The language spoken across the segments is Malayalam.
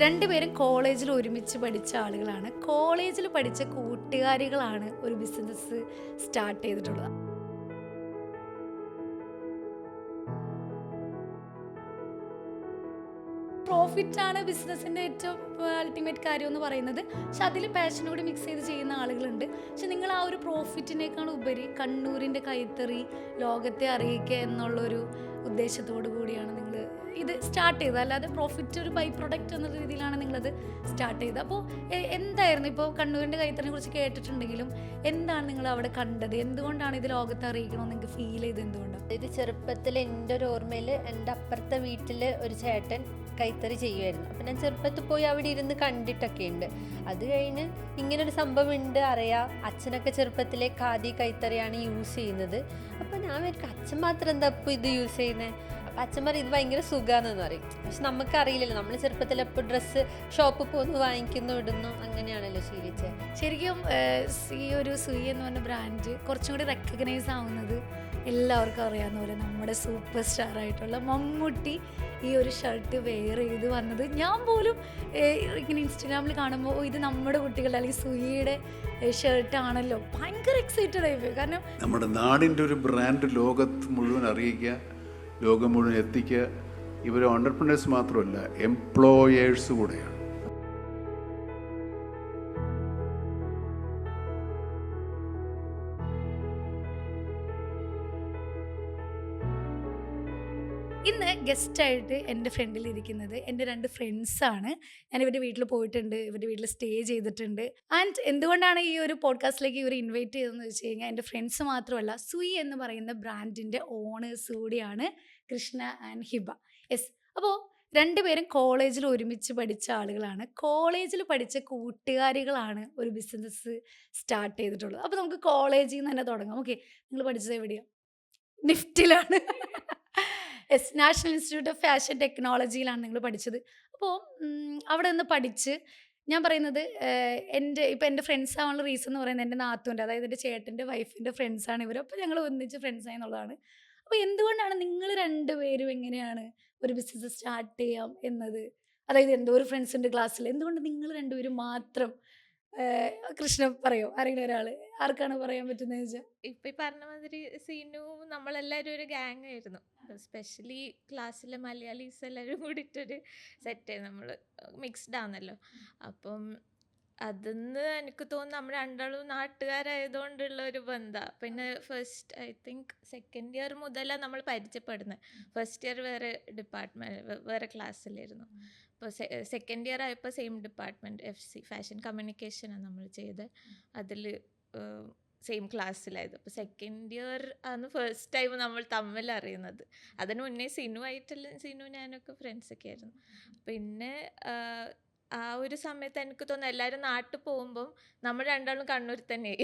രണ്ടുപേരും കോളേജിൽ ഒരുമിച്ച് പഠിച്ച ആളുകളാണ്. കോളേജിൽ പഠിച്ച കൂട്ടുകാരികളാണ് ഒരു ബിസിനസ് സ്റ്റാർട്ട് ചെയ്തിട്ടുള്ളത്. പ്രോഫിറ്റാണ് ബിസിനസ്സിൻ്റെ ഏറ്റവും അൾട്ടിമേറ്റ് കാര്യം എന്ന് പറയുന്നത്. പക്ഷെ അതിൽ പാഷൻ കൂടി മിക്സ് ചെയ്ത് ചെയ്യുന്ന ആളുകളുണ്ട്. പക്ഷെ നിങ്ങൾ ആ ഒരു പ്രോഫിറ്റിനേക്കാൾ ഉപരി കണ്ണൂരിൻ്റെ കൈത്തറി ലോകത്തെ അറിയിക്കുക എന്നുള്ളൊരു ഉദ്ദേശത്തോടു കൂടിയാണ് നിങ്ങൾ ഇത് സ്റ്റാർട്ട് ചെയ്തത്. അല്ലാതെ പ്രോഫിറ്റ് ഒരു ബൈ പ്രൊഡക്റ്റ് എന്ന രീതിയിലാണ് നിങ്ങളത് സ്റ്റാർട്ട് ചെയ്തത്. അപ്പോൾ എന്തായിരുന്നു ഇപ്പോൾ കണ്ണൂരിൻ്റെ കൈത്തറിനെ കുറിച്ച് കേട്ടിട്ടുണ്ടെങ്കിലും എന്താണ് നിങ്ങൾ അവിടെ കണ്ടത്? എന്തുകൊണ്ടാണ് ഇത് ലോകത്തെ അറിയിക്കണമെന്ന് നിങ്ങൾക്ക് ഫീൽ ചെയ്ത്? എന്തുകൊണ്ടാണ് ഇത് ചെറുപ്പത്തിൽ എൻ്റെ ഒരു ഓർമ്മയിൽ എൻ്റെ അപ്പുറത്തെ വീട്ടിൽ ഒരു ചേട്ടൻ കൈത്തറി ചെയ്യുമായിരുന്നു. അപ്പം ഞാൻ ചെറുപ്പത്തിൽ പോയി അവിടെ ഇരുന്ന് കണ്ടിട്ടൊക്കെ ഉണ്ട്. അത് കഴിഞ്ഞ് ഇങ്ങനൊരു സംഭവം ഉണ്ട് അറിയാം. അച്ഛനൊക്കെ ചെറുപ്പത്തിലെ ഖാദി കൈത്തറിയാണ് യൂസ് ചെയ്യുന്നത്. അപ്പം ഞാൻ വിചാരിക്കും അച്ഛൻ മാത്രം എന്താ ഇപ്പോൾ ഇത് യൂസ് ചെയ്യുന്നത്? അപ്പം അച്ഛൻ പറയും ഇത് ഭയങ്കര സുഖമാണെന്ന് പറയും. പക്ഷെ നമുക്കറിയില്ലല്ലോ, നമ്മൾ ചെറുപ്പത്തിൽ എപ്പോൾ ഡ്രസ്സ് ഷോപ്പിൽ പോകുന്നു വാങ്ങിക്കുന്നു ഇടുന്നു അങ്ങനെയാണല്ലോ ശീലിച്ചത്. ശരിക്കും ഈ ഒരു സുയി എന്ന് പറഞ്ഞ ബ്രാൻഡ് കുറച്ചും കൂടി റെക്കഗ്നൈസ് ആവുന്നത് എല്ലാവർക്കും അറിയാവുന്ന പോലെ നമ്മുടെ സൂപ്പർ സ്റ്റാർ ആയിട്ടുള്ള മമ്മൂട്ടി ഈ ഒരു ഷർട്ട് വെയർ ചെയ്ത് വന്നത് ഞാൻ പോലും ഇങ്ങനെ ഇൻസ്റ്റഗ്രാമിൽ കാണുമ്പോൾ ഇത് നമ്മുടെ കുട്ടികളുടെ അല്ലെങ്കിൽ സുയിയുടെ ഷർട്ടാണല്ലോ ഭയങ്കര എക്സൈറ്റഡ് ആയിപ്പോയി. കാരണം നമ്മുടെ നാടിൻ്റെ ഒരു ബ്രാൻഡ് ലോകത്ത് മുഴുവൻ അറിയിക്കുക, ലോകം മുഴുവൻ എത്തിക്കുക. ഇവർ ഓണ്ടർപ്രണേഴ്സ് മാത്രമല്ല, എംപ്ലോയേഴ്സ് കൂടെയാണ്. ഇന്ന് ഗസ്റ്റായിട്ട് എൻ്റെ ഫ്രണ്ടിലിരിക്കുന്നത് എൻ്റെ രണ്ട് ഫ്രണ്ട്സാണ്. ഞാൻ ഇവരുടെ വീട്ടിൽ പോയിട്ടുണ്ട്, ഇവരുടെ വീട്ടിൽ സ്റ്റേ ചെയ്തിട്ടുണ്ട്. ആൻഡ് എന്തുകൊണ്ടാണ് ഈ ഒരു പോഡ്കാസ്റ്റിലേക്ക് ഇവർ ഇൻവൈറ്റ് ചെയ്തതെന്ന് വെച്ച് കഴിഞ്ഞാൽ എൻ്റെ ഫ്രണ്ട്സ് മാത്രമല്ല, സുയി എന്ന് പറയുന്ന ബ്രാൻഡിൻ്റെ ഓണേഴ്സ് കൂടിയാണ് കൃഷ്ണ ആൻഡ് ഹിബ. യെസ്, അപ്പോൾ രണ്ടുപേരും കോളേജിൽ ഒരുമിച്ച് പഠിച്ച ആളുകളാണ്. കോളേജിൽ പഠിച്ച കൂട്ടുകാരികളാണ് ഒരു ബിസിനസ് സ്റ്റാർട്ട് ചെയ്തിട്ടുള്ളത്. അപ്പോൾ നമുക്ക് കോളേജിൽ നിന്ന് തന്നെ തുടങ്ങാം. ഓക്കെ, നിങ്ങൾ പഠിച്ചത് എവിടെയാണ്? നിഫ്റ്റിലാണ്. Yes, national institute of fashion ടെക്നോളജിയിലാണ് നിങ്ങൾ പഠിച്ചത്. അപ്പോൾ അവിടെ നിന്ന് പഠിച്ച് ഞാൻ പറയുന്നത് എൻ്റെ ഫ്രണ്ട്സ് ആവാനുള്ള റീസൺ എന്ന് പറയുന്നത് എൻ്റെ നാത്തൂൻ്റെ, അതായത് എൻ്റെ ചേട്ടൻ്റെ വൈഫിൻ്റെ ഫ്രണ്ട്സാണ് ഇവർ. അപ്പോൾ ഞങ്ങൾ ഒന്നിച്ച് ഫ്രണ്ട്സായി എന്നുള്ളതാണ്. അപ്പോൾ എന്തുകൊണ്ടാണ് നിങ്ങൾ രണ്ടുപേരും എങ്ങനെയാണ് ഒരു ബിസിനസ് സ്റ്റാർട്ട് ചെയ്യാം എന്നത്? അതായത് എന്തോ ഒരു ഫ്രണ്ട്സ് ഉണ്ട് ക്ലാസ്സിൽ, എന്തുകൊണ്ട് നിങ്ങൾ രണ്ടുപേരും മാത്രം? കൃഷ്ണ പറയോ, ആരെങ്കിലും ഒരാൾ? ആർക്കാണ് പറയാൻ പറ്റുന്നത് വെച്ചാൽ? ഇപ്പൊ ഈ പറഞ്ഞ മാതിരി സീനു നമ്മളെല്ലാവരും ഒരു ഗ്യാങ് ആയിരുന്നു. സ്പെഷ്യലി ക്ലാസ്സിലെ മലയാളീസ് എല്ലാവരും കൂടിയിട്ടൊരു സെറ്റ് നമ്മൾ മിക്സ്ഡ് ആണല്ലോ. അപ്പം അതിന്ന് എനിക്ക് തോന്നുന്നു നമ്മൾ രണ്ടാളും നാട്ടുകാരായതുകൊണ്ടുള്ള ഒരു ബന്ധമാണ്. പിന്നെ first I think second year മുതലാണ് നമ്മൾ പരിചയപ്പെടുന്നത്. ഫസ്റ്റ് ഇയർ വേറെ ഡിപ്പാർട്ട്മെൻറ്റ് വേറെ ക്ലാസ്സിലായിരുന്നു. അപ്പോൾ സെക്കൻഡ് ഇയർ ആയപ്പോൾ സെയിം ഡിപ്പാർട്ട്മെൻറ്റ് FC ഫാഷൻ കമ്മ്യൂണിക്കേഷനാണ് നമ്മൾ ചെയ്തത്. അതിൽ സെയിം ക്ലാസ്സിലായത്. അപ്പോൾ സെക്കൻഡ് ഇയർ ആണ് ഫസ്റ്റ് ടൈം നമ്മൾ തമ്മിൽ അറിയുന്നത്. അതിന് മുന്നേ സിനു ഞാനൊക്കെ ഫ്രണ്ട്സൊക്കെ ആയിരുന്നു. പിന്നെ ആ ഒരു സമയത്ത് എനിക്ക് തോന്നുന്നു എല്ലാവരും നാട്ടിൽ പോകുമ്പം നമ്മൾ രണ്ടാളും കണ്ണൂർ തന്നെ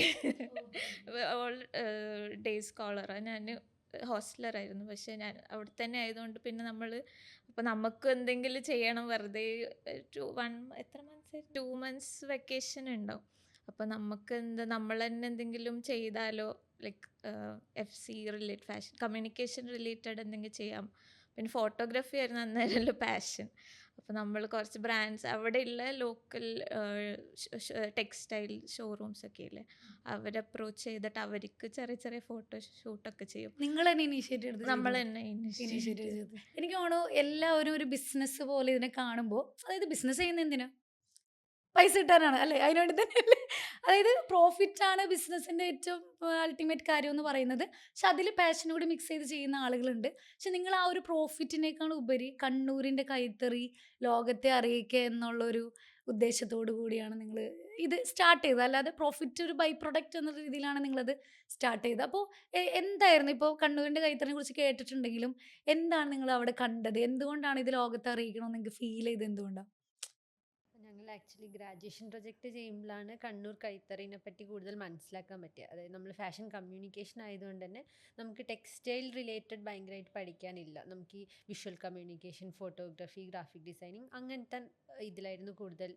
ഓൾ ഡേ സ്കോളറാണ്. ഞാൻ ഹോസ്റ്റലറായിരുന്നു. പക്ഷേ ഞാൻ അവിടെ തന്നെ ആയതുകൊണ്ട് പിന്നെ നമ്മൾ അപ്പോൾ നമുക്ക് എന്തെങ്കിലും ചെയ്യണം. വെറുതെ എത്ര മന്ത്സ് 2 months വെക്കേഷൻ ഉണ്ടാവും. അപ്പോൾ നമുക്ക് നമ്മൾ തന്നെ എന്തെങ്കിലും ചെയ്താലോ, like FC related fashion communication related എന്തെങ്കിലും ചെയ്യാം. പിന്നെ ഫോട്ടോഗ്രാഫി ആയിരുന്നു അന്നേരമല്ലോ പാഷൻ. അപ്പോൾ നമ്മൾ കുറച്ച് ബ്രാൻഡ്സ് അവിടെയുള്ള ലോക്കൽ ടെക്സ്റ്റൈൽ ഷോറൂംസ് ഒക്കെ ഇല്ലേ, അവരെ അപ്രോച്ച് ചെയ്തിട്ട് അവർക്ക് ചെറിയ ചെറിയ ഫോട്ടോ ഷൂട്ടൊക്കെ ചെയ്യും. നിങ്ങൾ തന്നെ ഇനീഷ്യേറ്റ് എടുത്ത് നമ്മൾ തന്നെ ഇനീഷ്യേറ്റ് ചെയ്തത്? എനിക്ക് തോന്നുന്നു എല്ലാവരും ഒരു ബിസിനസ് പോലെ ഇതിനെ കാണുമ്പോൾ, അതായത് ബിസിനസ് ചെയ്യുന്ന എന്തിനാ? പൈസ കിട്ടാനാണ് അല്ലേ? അതിനുവേണ്ടി തന്നെയല്ലേ? അതായത് പ്രോഫിറ്റാണ് ബിസിനസ്സിൻ്റെ ഏറ്റവും അൾട്ടിമേറ്റ് കാര്യം എന്ന് പറയുന്നത്. പക്ഷെ അതിൽ പാഷൻ കൂടി മിക്സ് ചെയ്ത് ചെയ്യുന്ന ആളുകളുണ്ട്. പക്ഷെ നിങ്ങൾ ആ ഒരു പ്രോഫിറ്റിനേക്കാൾ ഉപരി കണ്ണൂരിൻ്റെ കൈത്തറി ലോകത്തെ അറിയിക്കുക എന്നുള്ളൊരു ഉദ്ദേശത്തോടു കൂടിയാണ് നിങ്ങൾ ഇത് സ്റ്റാർട്ട് ചെയ്തത്. അല്ലാതെ പ്രോഫിറ്റ് ഒരു ബൈ പ്രൊഡക്റ്റ് എന്ന രീതിയിലാണ് നിങ്ങളത് സ്റ്റാർട്ട് ചെയ്തത്. അപ്പോൾ എന്തായിരുന്നു ഇപ്പോൾ കണ്ണൂരിൻ്റെ കൈത്തറിനെ കുറിച്ച് കേട്ടിട്ടുണ്ടെങ്കിലും എന്താണ് നിങ്ങൾ അവിടെ കണ്ടത്? എന്തുകൊണ്ടാണ് ഇത് ലോകത്തെ അറിയിക്കണമെന്ന് നിങ്ങൾക്ക് ഫീൽ ചെയ്ത്? എന്തുകൊണ്ടാണ്? ഞങ്ങൾ ആക്ച്വലി ഗ്രാജുവേഷൻ പ്രൊജക്റ്റ് ചെയ്യുമ്പോഴാണ് കണ്ണൂർ കൈത്തറിനെ പറ്റി കൂടുതൽ മനസ്സിലാക്കാൻ പറ്റുക. അതായത് നമ്മൾ ഫാഷൻ കമ്മ്യൂണിക്കേഷൻ ആയതുകൊണ്ട് തന്നെ നമുക്ക് ടെക്സ്റ്റൈൽ റിലേറ്റഡ് ഭയങ്കരമായിട്ട് പഠിക്കാനില്ല. നമുക്ക് ഈ visual communication, photography, graphic designing അങ്ങനത്തെ ഇതിലായിരുന്നു കൂടുതൽ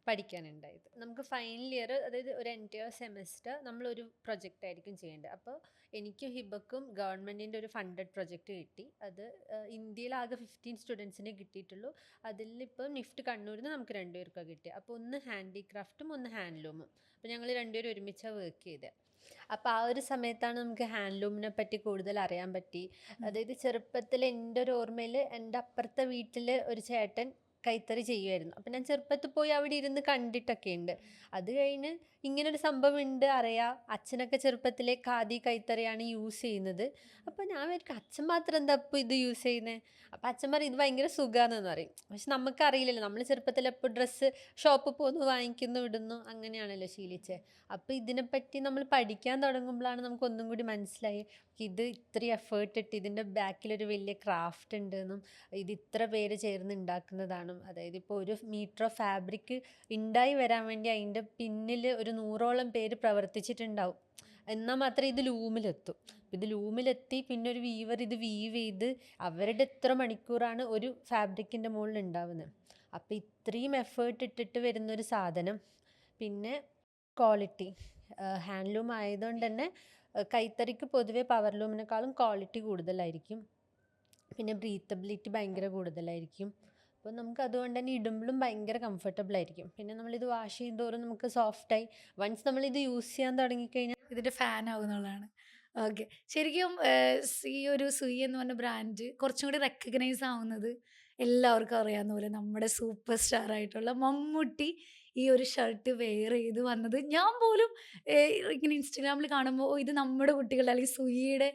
പഠിക്കാനുണ്ടായത്. നമുക്ക് ഫൈനൽ ഇയർ, അതായത് ഒരു എൻറ്റയർ സെമസ്റ്റർ നമ്മളൊരു പ്രൊജക്റ്റ് ആയിരിക്കും ചെയ്യേണ്ടത്. അപ്പോൾ എനിക്കും ഹിബക്കും ഗവൺമെൻറ്റിൻ്റെ ഒരു ഫണ്ടഡ് പ്രൊജക്റ്റ് കിട്ടി. അത് ഇന്ത്യയിലാകെ 15 സ്റ്റുഡൻസിനെ കിട്ടിയിട്ടുള്ളൂ. അതിലിപ്പോൾ നിഫ്റ്റ് കണ്ണൂരിൽ നിന്ന് നമുക്ക് 2 പേർക്കാണ് കിട്ടിയത്. അപ്പോൾ ഒന്ന് ഹാൻഡിക്രാഫ്റ്റും ഒന്ന് ഹാൻഡ്ലൂമും. അപ്പോൾ ഞങ്ങൾ 2 പേരും ഒരുമിച്ചാണ് വർക്ക് ചെയ്തത്. അപ്പോൾ ആ ഒരു സമയത്താണ് നമുക്ക് ഹാൻഡ്ലൂമിനെ പറ്റി കൂടുതൽ അറിയാൻ പറ്റി. അതായത് ചെറുപ്പത്തിൽ എൻ്റെ ഒരു ഓർമ്മയിൽ എൻ്റെ അപ്പുറത്തെ വീട്ടിൽ ഒരു ചേട്ടൻ കൈത്തറി ചെയ്യുമായിരുന്നു. അപ്പം ഞാൻ ചെറുപ്പത്തിൽ പോയി അവിടെ ഇരുന്ന് കണ്ടിട്ടൊക്കെ ഉണ്ട്. അത് കഴിഞ്ഞ് ഇങ്ങനൊരു സംഭവം ഉണ്ട് അറിയാം. അച്ഛനൊക്കെ ചെറുപ്പത്തിലെ ഖാദി കൈത്തറിയാണ് യൂസ് ചെയ്യുന്നത്. അപ്പോൾ ഞാൻ വിചാരിക്കും അച്ഛൻ മാത്രം എന്താ ഇപ്പോൾ ഇത് യൂസ് ചെയ്യുന്നത്. അപ്പോൾ അച്ഛൻ പറയും ഇത് ഭയങ്കര സുഖമാണെന്ന് പറയും. പക്ഷെ നമുക്കറിയില്ലല്ലോ, നമ്മൾ ചെറുപ്പത്തിൽ എപ്പോൾ ഡ്രസ്സ് ഷോപ്പിൽ പോകുന്നു വാങ്ങിക്കുന്നു ഇടുന്നു അങ്ങനെയാണല്ലോ ശീലിച്ചത്. അപ്പോൾ ഇതിനെപ്പറ്റി നമ്മൾ പഠിക്കാൻ തുടങ്ങുമ്പോഴാണ് നമുക്ക് ഒന്നും കൂടി മനസ്സിലായി ഇത് ഇത്രയും എഫേർട്ട് ഇട്ട് ഇതിൻ്റെ ബാക്കിലൊരു വലിയ ക്രാഫ്റ്റ് ഉണ്ടെന്നും ഇത് ഇത്ര പേര് ചേർന്ന് ഉണ്ടാക്കുന്നതാണും. അതായത് ഇപ്പോൾ ഒരു മീറ്റർ ഓഫ് ഫാബ്രിക് ഉണ്ടായി വരാൻ വേണ്ടി അതിൻ്റെ പിന്നിൽ ഒരു 100ഓളം പേര് പ്രവർത്തിച്ചിട്ടുണ്ടാവും. എന്നാൽ മാത്രമേ ഇത് ലൂമിലെത്തും. ഇത് ലൂമിലെത്തി പിന്നെ ഒരു വീവർ ഇത് വീവ് ചെയ്ത് അവരുടെ എത്ര മണിക്കൂറാണ് ഒരു ഫാബ്രിക്കിൻ്റെ മുകളിൽ ഉണ്ടാവുന്നത്. അപ്പോൾ ഇത്രയും എഫേർട്ട് ഇട്ടിട്ട് വരുന്നൊരു സാധനം. പിന്നെ ക്വാളിറ്റി, ഹാൻഡ്ലൂം ആയതുകൊണ്ട് തന്നെ കൈത്തറിക്ക് പൊതുവെ പവർലൂമിനേക്കാളും ക്വാളിറ്റി കൂടുതലായിരിക്കും. പിന്നെ ബ്രീത്തബിലിറ്റി ഭയങ്കര കൂടുതലായിരിക്കും. അപ്പോൾ നമുക്ക് അതുകൊണ്ട് തന്നെ ഇടുമ്പോഴും ഭയങ്കര കംഫർട്ടബിൾ ആയിരിക്കും. പിന്നെ നമ്മളിത് വാഷ് ചെയ്യുന്നതോറും നമുക്ക് സോഫ്റ്റായി വൺസ് നമ്മളിത് യൂസ് ചെയ്യാൻ തുടങ്ങിക്കഴിഞ്ഞാൽ ഇതിൻ്റെ ഫാൻ ആവുന്നുള്ളതാണ്. ഓക്കെ. ശരിക്കും ഈ ഒരു സുയി എന്ന് പറഞ്ഞ ബ്രാൻഡ് കുറച്ചും കൂടി റെക്കഗ്നൈസ് ആവുന്നത് എല്ലാവർക്കും അറിയാവുന്ന പോലെ നമ്മുടെ സൂപ്പർ സ്റ്റാർ ആയിട്ടുള്ള മമ്മൂട്ടി ഈ ഒരു ഷർട്ട് വെയർ ചെയ്ത് വന്നത് ഞാൻ പോലും ഇങ്ങനെ ഇൻസ്റ്റഗ്രാമിൽ കാണുമ്പോൾ ഇത് നമ്മുടെ കുട്ടികളുടെ അല്ലെങ്കിൽ സുയിയുടെ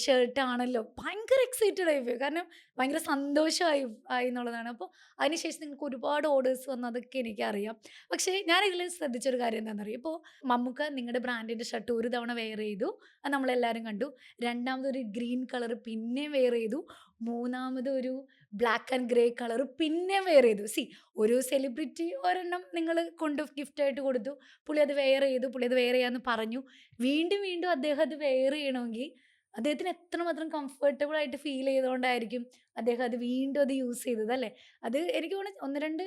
ഷർട്ടാണല്ലോ ഭയങ്കര എക്സൈറ്റഡ് ആയിപ്പോയി. കാരണം ഭയങ്കര സന്തോഷമായി എന്നുള്ളതാണ്. അപ്പോൾ അതിനുശേഷം നിങ്ങൾക്ക് ഒരുപാട് ഓർഡേഴ്സ് വന്നു, അതൊക്കെ എനിക്കറിയാം. പക്ഷേ ഞാനിതിൽ ശ്രദ്ധിച്ചൊരു കാര്യം എന്താണെന്നറിയാം. ഇപ്പോൾ മമ്മൂക്ക നിങ്ങളുടെ ബ്രാൻഡിൻ്റെ ഷർട്ട് ഒരു തവണ വെയർ ചെയ്തു, അത് നമ്മളെല്ലാവരും കണ്ടു. രണ്ടാമതൊരു ഗ്രീൻ കളർ പിന്നെയും വെയർ ചെയ്തു. മൂന്നാമത് ഒരു ബ്ലാക്ക് ആൻഡ് ഗ്രേ കളർ പിന്നെയും വെയർ ചെയ്തു. ഒരു സെലിബ്രിറ്റി ഒരെണ്ണം നിങ്ങൾ കൊണ്ട് ഗിഫ്റ്റായിട്ട് കൊടുത്തു, പുള്ളി അത് വെയർ ചെയ്തു, പുള്ളി അത് വെയർ ചെയ്യാമെന്ന് പറഞ്ഞു. വീണ്ടും വീണ്ടും അദ്ദേഹം അത് വെയർ ചെയ്യണമെങ്കിൽ അദ്ദേഹത്തിന് എത്രമാത്രം കംഫർട്ടബിൾ ആയിട്ട് ഫീൽ ചെയ്തുകൊണ്ടായിരിക്കും അദ്ദേഹം അത് വീണ്ടും അത് യൂസ് ചെയ്തത് അല്ലേ. അത് എനിക്ക് തോന്നുന്നു 1-2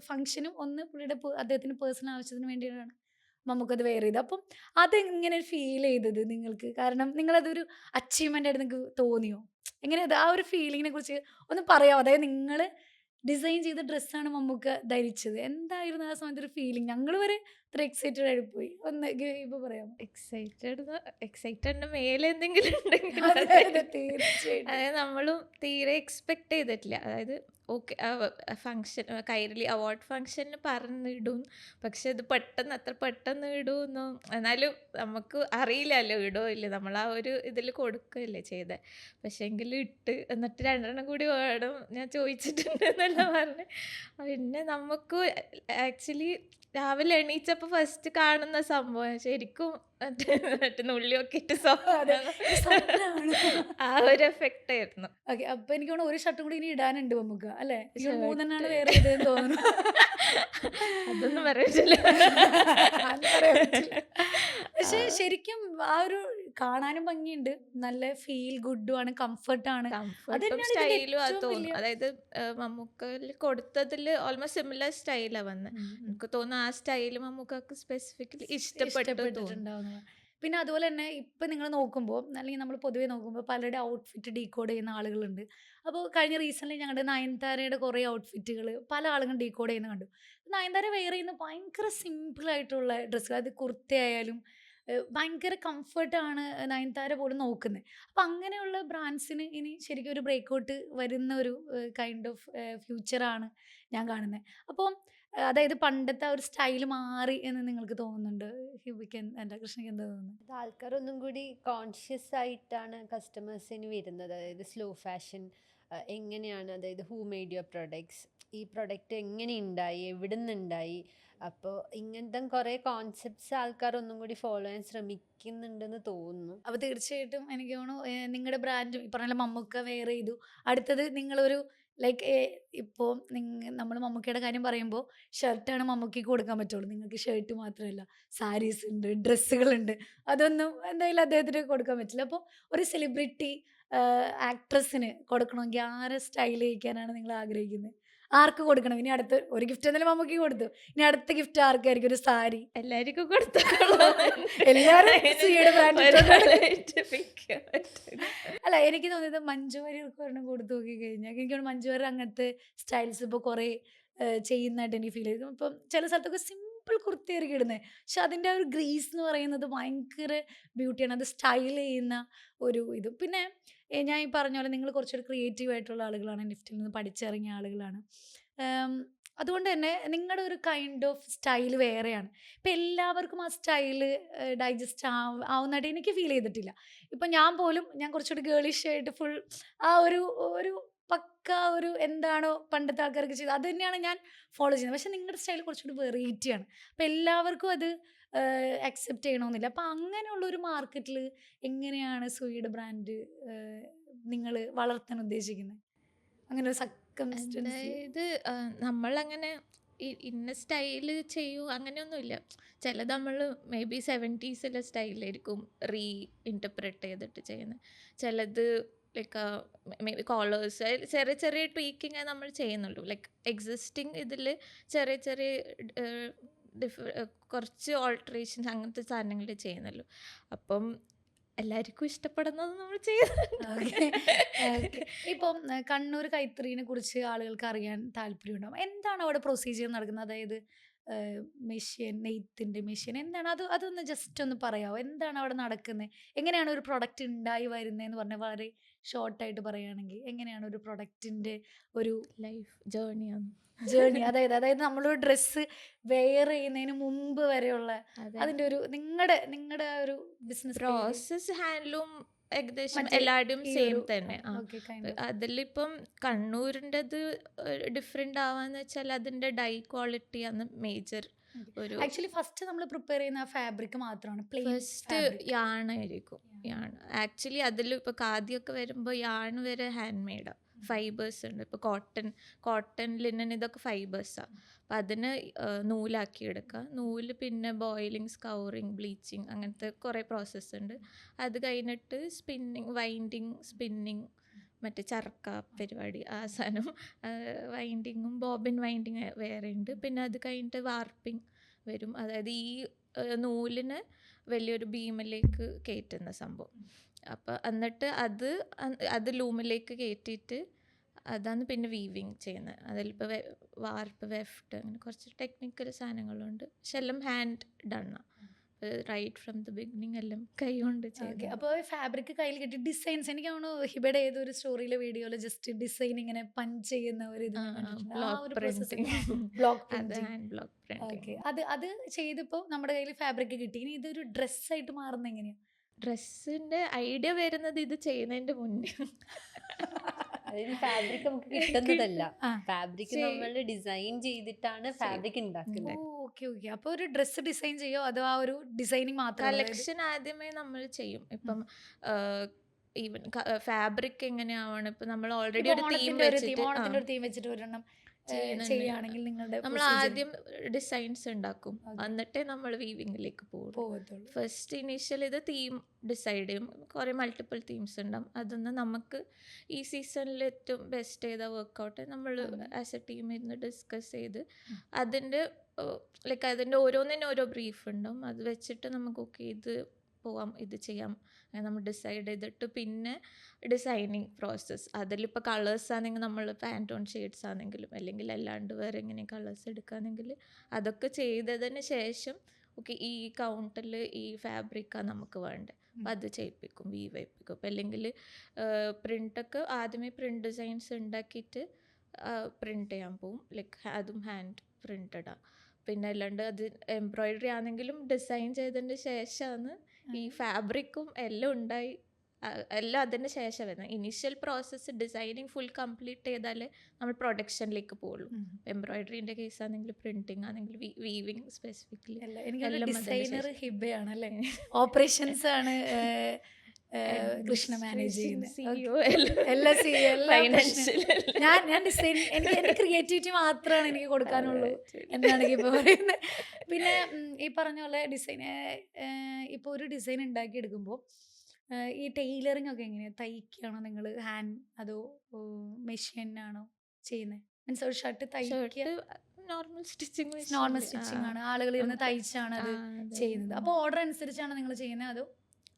ഫംഗ്ഷനും പുള്ളിയുടെ അദ്ദേഹത്തിന് പേഴ്സണൽ ആവശ്യത്തിന് വേണ്ടിയിട്ടാണ് നമുക്കത് വെയർ ചെയ്തത്. അപ്പം അതെങ്ങനെ ഫീൽ ചെയ്തത് നിങ്ങൾക്ക്? കാരണം നിങ്ങളതൊരു അച്ചീവ്മെൻ്റ് ആയിട്ട് നിങ്ങൾക്ക് തോന്നിയോ? എങ്ങനെ അത് ആ ഒരു ഫീലിങ്ങിനെ കുറിച്ച് ഒന്ന് പറയാമോ? അതായത് നിങ്ങൾ ഡിസൈൻ ചെയ്ത ഡ്രസ്സാണ് മമ്മൂക്ക ധരിച്ചത്. എന്തായിരുന്നു ആ സമയത്ത് ഒരു ഫീലിംഗ്? ഞങ്ങൾ വരെ അത്ര എക്സൈറ്റഡ് ആയി പോയി. ഒന്ന് ഇപ്പോൾ പറയാമോ? എക്സൈറ്റഡിന് മേലെ എന്തെങ്കിലും ഉണ്ടെങ്കിൽ അതെ അതെ തീർച്ചയായിട്ടും. അതായത് നമ്മളും തീരെ എക്സ്പെക്ട് ചെയ്തിട്ടില്ല. അതായത് ഓക്കെ ഫങ്ഷൻ കൈരളി അവാർഡ് ഫങ്ഷന് പറഞ്ഞിടും, പക്ഷെ ഇത് അത്ര പെട്ടെന്ന് ഇടുമെന്നോ, എന്നാലും നമുക്ക് അറിയില്ലല്ലോ ഇടോ ഇല്ല, നമ്മൾ ആ ഒരു ഇതിൽ കൊടുക്കുകയല്ലേ ചെയ്തത്. പക്ഷെ എങ്കിലും ഇട്ട് എന്നിട്ട് 2 കൂടി വേണം ഞാൻ ചോദിച്ചിട്ടുണ്ട് എന്നെല്ലാം പറഞ്ഞ്. പിന്നെ നമുക്ക് ആക്ച്വലി രാവിലെ എണീച്ചപ്പോൾ ഫസ്റ്റ് കാണുന്ന സംഭവം ശരിക്കും മറ്റേ നുള്ളിയൊക്കെ ഇട്ട് ആ ഒരു എഫക്റ്റ് ആയിരുന്നു. ഓക്കെ. അപ്പൊ എനിക്ക് തോന്നുന്നു ഒരു ഷർട്ടും കൂടി ഇനി ഇടാനുണ്ട് നമുക്ക് അല്ലേ? 3 വേറെ ചെയ്തതെന്ന് തോന്നുന്നു. അതൊന്നും പറയില്ല. പക്ഷെ ശരിക്കും ആ ഒരു കാണാനും ഭംഗിയുണ്ട്, നല്ല ഫീൽ ഗുഡും ആണ്, കംഫർട്ടാണ്. കംഫർട്ടും സ്റ്റൈലും അത് തോന്നും. അതായത് മമ്മൂക്കയിൽ കൊടുത്തതിൽ ഓൾമോസ്റ്റ് സിമിലർ സ്റ്റൈലാണ് വന്നത്. എനിക്ക് തോന്നുന്നു ആ സ്റ്റൈൽ മമ്മൂക്കക്ക് സ്പെസിഫിക്കലി ഇഷ്ടപ്പെട്ടിട്ടുണ്ടാവുന്നു. പിന്നെ അതുപോലെ തന്നെ ഇപ്പം നിങ്ങൾ നോക്കുമ്പോൾ അല്ലെങ്കിൽ നമ്മൾ പൊതുവേ നോക്കുമ്പോൾ പലരുടെ ഔട്ട്ഫിറ്റ് ഡീകോഡ് ചെയ്യുന്ന ആളുകളുണ്ട്. അപ്പോൾ കഴിഞ്ഞ റീസെൻ്റ്ലി ഞങ്ങളുടെ നയൻതാരയുടെ കുറേ ഔട്ട്ഫിറ്റുകൾ പല ആളുകളും ഡീകോഡ് ചെയ്യുന്ന കണ്ടു. നയൻതാര വെയർ ചെയ്യുന്ന ഭയങ്കര സിമ്പിളായിട്ടുള്ള ഡ്രസ്സ്, അത് കുർത്തയായാലും ഭയങ്കര കംഫർട്ടാണ് നയൻതാര പോലും നോക്കുന്നത്. അപ്പം അങ്ങനെയുള്ള ബ്രാൻഡ്സിന് ഇനി ശരിക്കും ഒരു ബ്രേക്കൗട്ട് വരുന്ന ഒരു കൈൻഡ് ഓഫ് ഫ്യൂച്ചറാണ് ഞാൻ കാണുന്നത്. അപ്പോൾ അതായത് പണ്ടത്തെ ആ ഒരു സ്റ്റൈൽ മാറി എന്ന് നിങ്ങൾക്ക് തോന്നുന്നുണ്ട്? ഹിബിക്ക് എന്താ, കൃഷ്ണയ്ക്ക് എന്താ തോന്നുന്നത്? അത് ആൾക്കാർ ഒന്നും കൂടി കോൺഷ്യസ് ആയിട്ടാണ് കസ്റ്റമേഴ്സിന് വരുന്നത്. അതായത് സ്ലോ ഫാഷൻ എങ്ങനെയാണ്, അതായത് ഹൂ മെയ്ഡ് യുവർ പ്രൊഡക്ട്സ്, ഈ പ്രൊഡക്റ്റ് എങ്ങനെ ഉണ്ടായി, എവിടെ നിന്നുണ്ടായി. അപ്പോൾ ഇങ്ങനത്തെ കുറേ കോൺസെപ്റ്റ്സ് ആൾക്കാർ ഒന്നും കൂടി ഫോളോ ചെയ്യാൻ ശ്രമിക്കുന്നുണ്ടെന്ന് തോന്നുന്നു. അപ്പോൾ തീർച്ചയായിട്ടും എനിക്ക് തോന്നുന്നു നിങ്ങളുടെ ബ്രാൻഡ് ഈ പറഞ്ഞ മമ്മൂക്ക വെയർ ചെയ്തു, അടുത്തത് നിങ്ങളൊരു ലൈക്ക് ഇപ്പോൾ നമ്മൾ മമ്മൂക്കയുടെ കാര്യം പറയുമ്പോൾ ഷർട്ടാണ് മമ്മൂക്കയ്ക്ക് കൊടുക്കാൻ പറ്റുള്ളൂ. നിങ്ങൾക്ക് ഷർട്ട് മാത്രമല്ല, സാരീസ് ഉണ്ട്, ഡ്രസ്സുകളുണ്ട്, അതൊന്നും എന്തായാലും അദ്ദേഹത്തിന് കൊടുക്കാൻ പറ്റില്ല. അപ്പോൾ ഒരു സെലിബ്രിറ്റി ആക്ട്രസിന് കൊടുക്കണമെങ്കിൽ ആരെ സ്റ്റൈൽ ചെയ്യിക്കാനാണ് നിങ്ങൾ ആഗ്രഹിക്കുന്നത്? ആർക്ക് കൊടുക്കണം, ഇനി അടുത്ത ഒരു ഗിഫ്റ്റ് എന്തായാലും മമ്മൂക്ക് കൊടുത്തു, ഇനി അടുത്ത ഗിഫ്റ്റ് ആർക്കായിരിക്കും? ഒരു സാരി. എല്ലാവർക്കും കൊടുത്തോളാം. എല്ലാവരും സുയുടെ brand ഇട്ടോണ്ട് ഒരാളായിട്ട് pick ചെയ്യാൻ പറ്റില്ല. അല്ല, എനിക്ക് തോന്നിയത് മഞ്ജു വാര്യർക്ക് ഒരെണ്ണം കൊടുത്തു നോക്കി കഴിഞ്ഞാൽ എനിക്ക് തോന്നുന്നു മഞ്ജു വാര്യർ അങ്ങനത്തെ സ്റ്റൈൽസ് ഇപ്പോൾ കുറേ ചെയ്യുന്നതായിട്ട് എനിക്ക് ഫീൽ ചെയ്തു. ഇപ്പം ചില സ്ഥലത്തൊക്കെ സിമ്പിൾ കുർത്തിയായിരിക്കും ഇടുന്നത്, പക്ഷെ അതിൻ്റെ ആ ഒരു ഗ്രീസ് എന്ന് പറയുന്നത് ഭയങ്കര ബ്യൂട്ടിയാണ്. അത് സ്റ്റൈൽ ചെയ്യുന്ന ഒരു ഇത്. പിന്നെ ഞാൻ ഈ പറഞ്ഞ പോലെ നിങ്ങൾ കുറച്ചുകൂടി ക്രിയേറ്റീവ് ആയിട്ടുള്ള ആളുകളാണ്, നിഫ്റ്റിൽ നിന്ന് പഠിച്ചിറങ്ങിയ ആളുകളാണ്. അതുകൊണ്ട് തന്നെ നിങ്ങളുടെ ഒരു കൈൻഡ് ഓഫ് സ്റ്റൈൽ വേറെയാണ്. ഇപ്പം എല്ലാവർക്കും ആ സ്റ്റൈല് ഡൈജസ്റ്റ് ആവുന്നതായിട്ട് എനിക്ക് ഫീൽ ചെയ്തിട്ടില്ല. ഇപ്പം ഞാൻ പോലും ഞാൻ കുറച്ചുകൂടി ഗേളിഷ് ആയിട്ട് ഫുൾ ആ ഒരു ഒരു പക്ക ഒരു എന്താണോ പണ്ടത്തെ ആൾക്കാർക്ക് ചെയ്തത് അത് തന്നെയാണ് ഞാൻ ഫോളോ ചെയ്യുന്നത്. പക്ഷെ നിങ്ങളുടെ സ്റ്റൈൽ കുറച്ചുകൂടി വെറൈറ്റിയാണ്. അപ്പം എല്ലാവർക്കും അത് അക്സെപ്റ്റ് ചെയ്യണമെന്നില്ല. അപ്പം അങ്ങനെയുള്ള ഒരു മാർക്കറ്റിൽ എങ്ങനെയാണ് സുയുടെ ബ്രാൻഡ് നിങ്ങൾ വളർത്താൻ ഉദ്ദേശിക്കുന്നത്? അങ്ങനെ ഒരു സർക്കംസ്റ്റൻസ്. അതായത് നമ്മളങ്ങനെ ഇന്ന സ്റ്റൈല് ചെയ്യൂ അങ്ങനെയൊന്നുമില്ല. ചിലത് നമ്മൾ മേ ബി 70s സ്റ്റൈലായിരിക്കും ഇൻറ്റർപ്രറ്റ് ചെയ്തിട്ട് ചെയ്യുന്നത്. ചിലത് ലൈക്ക് മേ ബി കോളേഴ്സ് ചെറിയ ചെറിയ ട്വീക്കിങ് നമ്മൾ ചെയ്യുന്നുള്ളൂ. ലൈക്ക് എക്സിസ്റ്റിംഗ് ഇതിൽ ചെറിയ ചെറിയ കുറച്ച് ഓൾട്ടറേഷൻസ് അങ്ങനത്തെ സാധനങ്ങൾ ചെയ്യുന്നുള്ളൂ. അപ്പം എല്ലാവർക്കും ഇഷ്ടപ്പെടുന്നത് നമ്മൾ ചെയ്യുന്നുണ്ട്. ഇപ്പം കണ്ണൂർ കൈത്തറീനെ കുറിച്ച് ആളുകൾക്ക് അറിയാൻ താല്പര്യമുണ്ടാവും. എന്താണ് അവിടെ പ്രൊസീജിയർ നടക്കുന്നത്? അതായത് മെഷീൻ, നെയ്ത്തിന്റെ മെഷീൻ എന്താണ് അത്? അതൊന്ന് ജസ്റ്റ് ഒന്ന് പറയാമോ? എന്താണ് അവിടെ നടക്കുന്നത്? എങ്ങനെയാണ് ഒരു പ്രൊഡക്റ്റ് ഉണ്ടായി വരുന്നതെന്ന് പറഞ്ഞാൽ വളരെ ഷോർട്ടായിട്ട് പറയുകയാണെങ്കിൽ എങ്ങനെയാണ് ഒരു പ്രൊഡക്റ്റിന്റെ ഒരു ലൈഫ് ജേർണിയാണ്. ജേർണി? അതായത് നമ്മളൊരു ഡ്രസ്സ് വെയർ ചെയ്യുന്നതിന് മുമ്പ് വരെയുള്ള അതിന്റെ ഒരു നിങ്ങളുടെ ഒരു ബിസിനസ് പ്രോസസ് ഹാൻഡ്ലൂം ഏകദേശം എല്ലാവരുടെയും സെയിം തന്നെ. അതിലിപ്പം കണ്ണൂരിൻ്റെത് ഡിഫറെൻ്റ് ആവാന്ന് വെച്ചാൽ അതിൻ്റെ ഡൈ ക്വാളിറ്റിയാണ് മേജർ. ഒരു ആക്ച്വലി ഫസ്റ്റ് നമ്മൾ പ്രിപ്പയർ ചെയ്യുന്ന ആ ഫാബ്രിക് മാത്രമാണ് ഫസ്റ്റ് യാണായിരിക്കും. യാൺ ആക്ച്വലി അതിൽ ഇപ്പോൾ ഖാദിയൊക്കെ വരുമ്പോൾ യാൺ വരെ ഹാൻഡ് മെയ്ഡാണ്. ഫൈബേഴ്സ് ഉണ്ട്. ഇപ്പോൾ കോട്ടൺ ലിനൻ ഇതൊക്കെ ഫൈബേഴ്സാണ്. അപ്പം അതിന് നൂലാക്കി എടുക്കുക. നൂല് പിന്നെ ബോയിലിംഗ്, സ്കൗറിങ്, ബ്ലീച്ചിങ് അങ്ങനത്തെ കുറേ പ്രോസസ്സ് ഉണ്ട്. അത് കഴിഞ്ഞിട്ട് വൈൻഡിങ്, സ്പിന്നിങ്, മറ്റേ ചർക്ക പരിപാടി ആ സാധനം, വൈൻഡിങ്ങും ബോബിൻ വൈൻഡിങ് വേറെ ഉണ്ട്. പിന്നെ അത് കഴിഞ്ഞിട്ട് വാർപ്പിംഗ് വരും. അതായത് ഈ നൂലിന് വലിയൊരു ബീമിലേക്ക് കയറ്റുന്ന സംഭവം. അപ്പോൾ എന്നിട്ട് അത് ലൂമിലേക്ക് കയറ്റിയിട്ട് അതാണ് പിന്നെ വീവിങ് ചെയ്യുന്നത്. അതിലിപ്പോൾ വാർപ്പ്, വെഫ്റ്റ് അങ്ങനെ കുറച്ച് ടെക്നിക്കൽ സാധനങ്ങളുണ്ട്. പക്ഷെ എല്ലാം ഹാൻഡ് ഡണ്ണാണ്. റൈറ്റ് ഫ്രം ദ ബിഗിനിങ് എല്ലാം കൈ കൊണ്ട് ചെയ്യും. അപ്പോൾ ഫാബ്രിക് കയ്യിൽ കിട്ടി ഡിസൈൻസ് എനിക്ക് തോന്നുന്നു ഹിബയുടെ ഏതൊരു സ്റ്റോറിയിലെ വീഡിയോയിൽ ജസ്റ്റ് ഡിസൈൻ ഇങ്ങനെ പഞ്ച് ചെയ്യുന്ന ഒരു ബ്ലോക്ക് പ്രിന്റിങ്. അത് ചെയ്തപ്പോൾ നമ്മുടെ കയ്യിൽ ഫാബ്രിക് കിട്ടി. ഇനി ഇതൊരു ഡ്രസ്സായിട്ട് മാറുന്ന എങ്ങനെയാണ്? ഡ്രസ്സിന്റെ ഐഡിയ വരുന്നത് ഇത് ചെയ്യുന്നതിന്റെ മുന്നേ. അതായത് ഫാബ്രിക് നമുക്ക് കിട്ടുന്നതല്ല, ഫാബ്രിക് നമ്മൾ ഡിസൈൻ ചെയ്തിട്ടാണ് ഫാബ്രിക് ഉണ്ടാക്കുന്നത്. ഓക്കെ. അപ്പോൾ ഒരു ഡ്രസ്സ് ഡിസൈൻ ചെയ്യോ അതോ ആ ഒരു ഡിസൈനിങ് മാത്രം? കളക്ഷൻ ആദ്യമേ നമ്മൾ ചെയ്യും. ഇപ്പം ഈവൻ ഫാബ്രിക് എങ്ങനെയാവണം, ഇപ്പം നമ്മൾ ഓൾറെഡി ഒരു തീം വെച്ചിട്ട് ഒരെണ്ണം ചെയ്യുകയാണെങ്കിൽ നിങ്ങളുടെ നമ്മൾ ആദ്യം ഡിസൈൻസ് ഉണ്ടാക്കും, എന്നിട്ടേ നമ്മൾ വീവിങ്ങിലേക്ക് പോകും. ഫസ്റ്റ് ഇനീഷ്യൽ ഇത് തീം ഡിസൈഡ് ചെയ്യും. കുറേ മൾട്ടിപ്പിൾ തീംസ് ഉണ്ടാവും. അതൊന്ന് നമുക്ക് ഈ സീസണിൽ ഏറ്റവും ബെസ്റ്റ് ചെയ്ത വർക്കൗട്ട് നമ്മൾ ആസ് എ ടീം ഇരുന്ന് ഡിസ്കസ് ചെയ്ത് അതിൻ്റെ ലൈക്ക് അതിൻ്റെ ഓരോന്നിനും ഓരോ ബ്രീഫ് ഉണ്ടാവും. അത് വെച്ചിട്ട് നമുക്ക് ഓക്കെ ഇത് പോവാം, ഇത് ചെയ്യാം, അങ്ങനെ നമ്മൾ ഡിസൈഡ് ചെയ്തിട്ട് പിന്നെ ഡിസൈനിങ് പ്രോസസ്സ്. അതിലിപ്പോൾ കളേഴ്സ് ആണെങ്കിൽ നമ്മൾ പാൻറ്റോൺ ഷെയ്ഡ്സ് ആണെങ്കിലും അല്ലെങ്കിൽ അല്ലാണ്ട് വേറെ എങ്ങനെ കളേഴ്സ് എടുക്കുകയാണെങ്കിൽ അതൊക്കെ ചെയ്തതിന് ശേഷം ഓക്കെ ഈ കൗണ്ടിൽ ഈ ഫാബ്രിക്കാണ് നമുക്ക് വേണ്ടത്, അപ്പം അത് ചെയ്യിപ്പിക്കും, വീവ് ചെയ്യിപ്പിക്കും. അപ്പം അല്ലെങ്കിൽ പ്രിൻ്റൊക്കെ ആദ്യമേ പ്രിൻ്റ് ഡിസൈൻസ് ഉണ്ടാക്കിയിട്ട് പ്രിൻ്റ് ചെയ്യാൻ പോവും. ലൈക്ക് അതും ഹാൻഡ് പ്രിൻ്റഡാണ്. പിന്നെ അല്ലാണ്ട് അത് എംബ്രോയിഡറി ആണെങ്കിലും ഡിസൈൻ ചെയ്തതിന് ശേഷമാണ് ഈ ഫാബ്രിക്കും എല്ലാം ഉണ്ടായി എല്ലാം അതിന് ശേഷം വരുന്നത്. Initial process designing full complete ചെയ്താലേ നമ്മൾ പ്രൊഡക്ഷനിലേക്ക് പോകുള്ളൂ. എംബ്രോയിഡറിൻ്റെ കേസ് ആണെങ്കിൽ പ്രിന്റിങ് ആണെങ്കിൽ വീവിങ് സ്പെസിഫിക്കലി ഡിസൈനർ ഹിബയാണ് അല്ലേ? ഓപ്പറേഷൻസ് ആണ് കൃഷ്ണ മാനേജ് ചെയ്യുന്നത്. ഞാൻ ഡിസൈൻ എനിക്ക് എൻ്റെ ക്രിയേറ്റിവിറ്റി മാത്രമാണ് എനിക്ക് കൊടുക്കാനുള്ളൂ എന്നാണ് ഇപ്പോൾ പറയുന്നത്. പിന്നെ ഈ പറഞ്ഞ പോലെ ഡിസൈൻ ഇപ്പോൾ ഒരു ഡിസൈൻ ഉണ്ടാക്കിയെടുക്കുമ്പോൾ ഈ ടൈലറിങ് ഒക്കെ എങ്ങനെയാണ്? തയ്ക്കുകയാണോ നിങ്ങൾ ഹാൻഡ് അതോ മെഷീനാണോ ചെയ്യുന്നത്? മീൻസ് ഒരു ഷർട്ട് തയ്ക്കുക നോർമൽ സ്റ്റിച്ചിങ് നോർമൽ സ്റ്റിച്ചിങ് ആണ്, ആളുകൾ ഇരുന്ന് തയ്ച്ചാണ് അത് ചെയ്യുന്നത്. അപ്പോൾ ഓർഡർ അനുസരിച്ചാണ് നിങ്ങൾ ചെയ്യുന്നത് അതോ?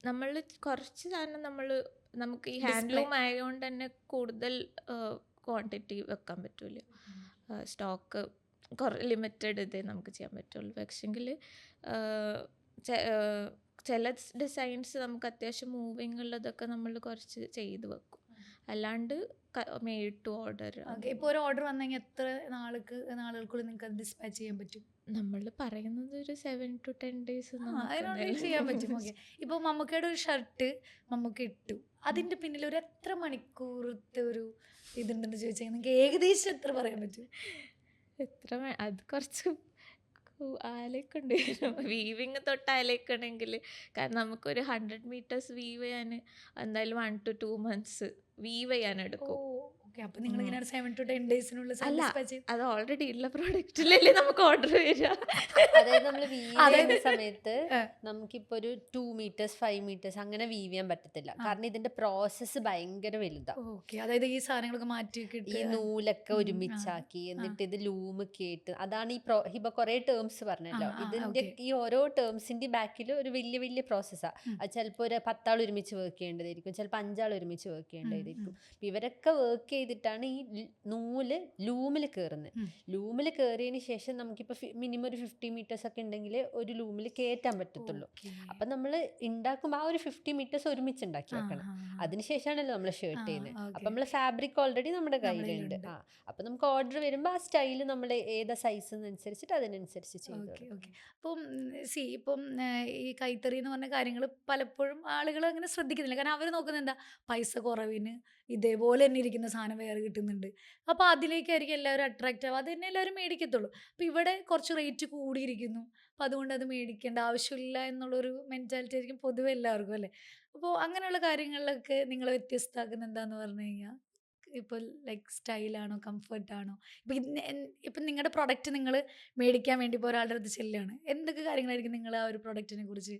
നമ്മൾ കുറച്ച് സാധനം നമുക്ക് ഈ ഹാൻഡ്ലൂം ആയതുകൊണ്ട് തന്നെ കൂടുതൽ ക്വാണ്ടിറ്റി വെക്കാൻ പറ്റൂല. സ്റ്റോക്ക് ലിമിറ്റഡ് ഇതേ നമുക്ക് ചെയ്യാൻ പറ്റുള്ളൂ. പക്ഷെങ്കിൽ ചില ഡിസൈൻസ് നമുക്ക് അത്യാവശ്യം മൂവിങ് ഉള്ളതൊക്കെ നമ്മൾ കുറച്ച് ചെയ്ത് വെക്കും. അല്ലാണ്ട് മെയ്ഡ് ടു ഓർഡർ. ഓക്കെ, ഇപ്പോൾ ഒരു ഓർഡർ വന്നെങ്കിൽ എത്ര നാളുകൾക്കുള്ളിൽ നിങ്ങൾക്ക് അത് ഡിസ്പാച്ച് ചെയ്യാൻ പറ്റും? നമ്മൾ പറയുന്നത് ഒരു 7 to 10 days അതിനുള്ളിൽ ചെയ്യാൻ പറ്റും. ഓക്കെ, ഇപ്പോൾ മമ്മൂക്കയുടെ ഒരു ഷർട്ട് മമ്മൂക്ക ഇട്ടു, അതിൻ്റെ പിന്നിൽ ഒരു എത്ര മണിക്കൂറത്തെ ഒരു ഇതുണ്ടെന്ന് ചോദിച്ചാൽ നിങ്ങൾക്ക് ഏകദേശം എത്ര പറയാൻ പറ്റും? അത് കുറച്ച് ആലേക്കുണ്ട്. വീവിങ് തൊട്ട് ആലേക്കണമെങ്കിൽ, കാരണം നമുക്കൊരു 100 meters വീവ് ചെയ്യാൻ എന്തായാലും 1 to 2 months വീവ് ചെയ്യാൻ എടുക്കും. ഓക്കെ, അപ്പോൾ നിങ്ങൾ ഇങ്ങനെ 7 to 10 daysനുള്ളിൽ അത് ഓൾറെഡി ഉള്ള പ്രൊഡക്റ്റിലല്ലേ നമുക്ക് ഓർഡർ വരിക. അതായത് നമ്മൾ വീവ് ചെയ്യുന്ന സമയത്ത് നമുക്കിപ്പോ ഒരു 2 meters 5 meters അങ്ങനെ വീവ് ചെയ്യാൻ പറ്റത്തില്ല, കാരണം ഇതിന്റെ പ്രോസസ്സ് ഭയങ്കര വലുതാണ്. ഓക്കെ, അതായത് ഈ സാധനങ്ങളൊക്കെ മാറ്റി ഈ നൂലൊക്കെ ഒരുമിച്ചാക്കി എന്നിട്ട് ഇത് ലൂമ് കേട്ട്, അതാണ് ഈ ഇപ്പൊ കുറെ ടേംസ് പറഞ്ഞല്ലോ, ഇതിന്റെ ഈ ഓരോ ടേംസിന്റെ ബാക്കിൽ ഒരു വലിയ വലിയ പ്രോസസ്സാണ്. അത് ചിലപ്പോൾ ഒരു 10 ആൾ ഒരുമിച്ച് വർക്ക് ചെയ്യേണ്ടതായിരിക്കും, ചിലപ്പോൾ 5 ആൾ ഒരുമിച്ച് വർക്ക് ചെയ്യേണ്ടതായിരിക്കും. ഇവരൊക്കെ വർക്ക് ചെയ്തിട്ടാണ് ഈ നൂല് ലൂമിൽ കയറുന്നത്. ലൂമിൽ കയറിയതിന് ശേഷം നമുക്കിപ്പോ മിനിമം ഒരു 50 meters ഒക്കെ ഉണ്ടെങ്കിൽ ഒരു ലൂമിൽ കയറ്റാൻ പറ്റത്തുള്ളൂ. അപ്പൊ നമ്മൾ ഉണ്ടാക്കുമ്പോൾ ആ ഒരു 50 meters ഒരുമിച്ച് ഉണ്ടാക്കി വെക്കണം. അതിനുശേഷമാണല്ലോ നമ്മൾ ഷർട്ട് ചെയ്യുന്നത്. അപ്പൊ നമ്മൾ ഫാബ്രിക് ഓൾറെഡി നമ്മുടെ കയ്യിലുണ്ട്. അപ്പൊ നമുക്ക് ഓർഡർ വരുമ്പോൾ ആ സ്റ്റൈല് നമ്മൾ ഏതാ സൈസ് അനുസരിച്ചിട്ട് അതിനനുസരിച്ച് ചെയ്തു. അപ്പം ഇപ്പം ഈ കൈത്തറി എന്ന് പറഞ്ഞ കാര്യങ്ങൾ പലപ്പോഴും ആളുകൾ അങ്ങനെ ശ്രദ്ധിക്കുന്നില്ല, കാരണം അവർ നോക്കുന്നത് എന്താ, പൈസ കുറവിന് ഇതേപോലെ തന്നെ ഇരിക്കുന്ന സാധനം വേറെ കിട്ടുന്നുണ്ട്, അപ്പോൾ അതിലേക്കായിരിക്കും എല്ലാവരും അട്രാക്റ്റ് ആവുക, അത് തന്നെ എല്ലാവരും മേടിക്കത്തുള്ളൂ. അപ്പോൾ ഇവിടെ കുറച്ച് റേറ്റ് കൂടിയിരിക്കുന്നു, അപ്പോൾ അതുകൊണ്ട് അത് മേടിക്കേണ്ട ആവശ്യമില്ല എന്നുള്ളൊരു മെൻറ്റാലിറ്റി ആയിരിക്കും പൊതുവെ എല്ലാവർക്കും അല്ലേ. അപ്പോൾ അങ്ങനെയുള്ള കാര്യങ്ങളിലൊക്കെ നിങ്ങൾ വ്യത്യസ്തമാക്കുന്ന എന്താന്ന് പറഞ്ഞു കഴിഞ്ഞാൽ, ഇപ്പോൾ ലൈക്ക് സ്റ്റൈലാണോ കംഫർട്ടാണോ? ഇപ്പം നിങ്ങളുടെ പ്രൊഡക്റ്റ് നിങ്ങൾ മേടിക്കാൻ വേണ്ടി ഇപ്പോൾ ഒരാളുടെ അടുത്ത് ചെല്ലുകയാണ്, എന്തൊക്കെ കാര്യങ്ങളായിരിക്കും നിങ്ങൾ ആ ഒരു പ്രൊഡക്റ്റിനെ കുറിച്ച്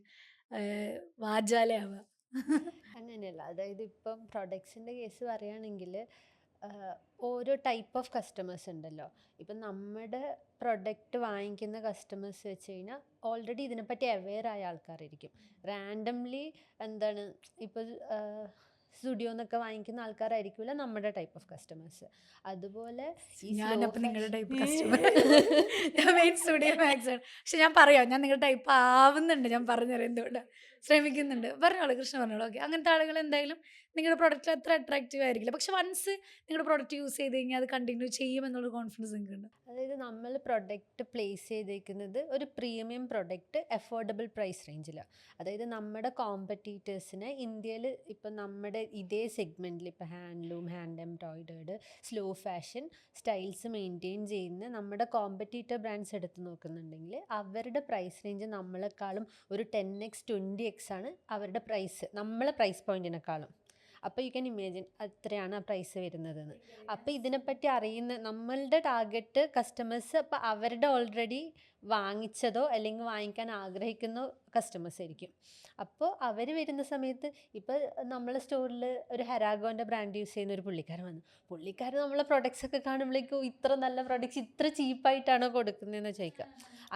വാചാലയാവുക? അങ്ങനെയല്ല, അതായത് ഇപ്പം പ്രൊഡക്ട്സിൻ്റെ കേസ് പറയുകയാണെങ്കിൽ ഓരോ ടൈപ്പ് ഓഫ് കസ്റ്റമേഴ്സ് ഉണ്ടല്ലോ. ഇപ്പം നമ്മുടെ പ്രൊഡക്റ്റ് വാങ്ങിക്കുന്ന കസ്റ്റമേഴ്സ് വെച്ച് കഴിഞ്ഞാൽ ഓൾറെഡി ഇതിനെപ്പറ്റി അവെയർ ആയ ആൾക്കാരായിരിക്കും. റാൻഡംലി എന്താണ് ഇപ്പോൾ സ്റ്റുഡിയോ എന്നൊക്കെ വാങ്ങിക്കുന്ന ആൾക്കാരായിരിക്കില്ല നമ്മുടെ ടൈപ്പ് ഓഫ് കസ്റ്റമേഴ്സ്. അതുപോലെ ഞാനപ്പോൾ നിങ്ങളുടെ ടൈപ്പ് കസ്റ്റമർ, ഞാൻ മെയിൻ സ്റ്റുഡിയോ മാക്സ് ആണ്. പക്ഷെ ഞാൻ പറയാം, ഞാൻ നിങ്ങളുടെ ടൈപ്പ് ആവുന്നുണ്ട്, ഞാൻ പറഞ്ഞുതരാം എന്തുകൊണ്ടാണ് ശ്രമിക്കുന്നുണ്ട്. പറഞ്ഞോളൂ കൃഷ്ണ, പറഞ്ഞോളൂ. ഓക്കെ, അങ്ങനത്തെ ആളുകൾ എന്തായാലും നിങ്ങളുടെ പ്രൊഡക്റ്റിൽ അത്ര അട്രാക്റ്റീവ് ആയിരിക്കില്ല, പക്ഷെ വൺസ് നിങ്ങളുടെ പ്രൊഡക്റ്റ് യൂസ് ചെയ്ത് കഴിഞ്ഞാൽ അത് കണ്ടിന്യൂ ചെയ്യുമെന്നുള്ള കോൺഫിഡൻസ് നിങ്ങൾക്കുണ്ട്. അതായത് നമ്മൾ പ്രൊഡക്റ്റ് പ്ലേസ് ചെയ്തേക്കുന്നത് ഒരു പ്രീമിയം പ്രൊഡക്റ്റ് അഫോർഡബിൾ പ്രൈസ് റേഞ്ചിലാണ്. അതായത് നമ്മുടെ കോമ്പറ്റീറ്റേഴ്സിനെ ഇന്ത്യയിൽ ഇപ്പം നമ്മുടെ ഇതേ സെഗ്മെൻറ്റിൽ ഇപ്പോൾ handloom, hand embroidered, slow fashion styles maintain ചെയ്യുന്ന നമ്മുടെ കോമ്പറ്റീറ്റർ ബ്രാൻഡ്സ് എടുത്ത് നോക്കുന്നുണ്ടെങ്കിൽ അവരുടെ പ്രൈസ് റേഞ്ച് നമ്മളെക്കാളും ഒരു 10x 20x ആണ് അവരുടെ പ്രൈസ്, നമ്മളെ പ്രൈസ് പോയിൻറ്റിനെക്കാളും. അപ്പോൾ യു ക്യാൻ ഇമാജിൻ അത്രയാണ് ആ പ്രൈസ് വരുന്നതെന്ന്. അപ്പോൾ ഇതിനെപ്പറ്റി അറിയുന്ന നമ്മളുടെ ടാർഗറ്റ് കസ്റ്റമേഴ്സ്, അപ്പോൾ അവരുടെ ഓൾറെഡി വാങ്ങിച്ചതോ അല്ലെങ്കിൽ വാങ്ങിക്കാൻ ആഗ്രഹിക്കുന്ന കസ്റ്റമേഴ്സ് ആയിരിക്കും. അപ്പോൾ അവർ വരുന്ന സമയത്ത് ഇപ്പോൾ നമ്മളെ സ്റ്റോറിൽ ഒരു ഹെരാഗോൻ്റെ ബ്രാൻഡ് യൂസ് ചെയ്യുന്ന ഒരു പുള്ളിക്കാരൻ വന്നു, പുള്ളിക്കാരൻ നമ്മളെ പ്രൊഡക്ട്സ് ഒക്കെ കാണുമ്പോഴേക്കും ഇത്ര നല്ല പ്രൊഡക്ട്സ് ഇത്ര ചീപ്പായിട്ടാണോ കൊടുക്കുന്നതെന്ന് ചോദിക്കുക.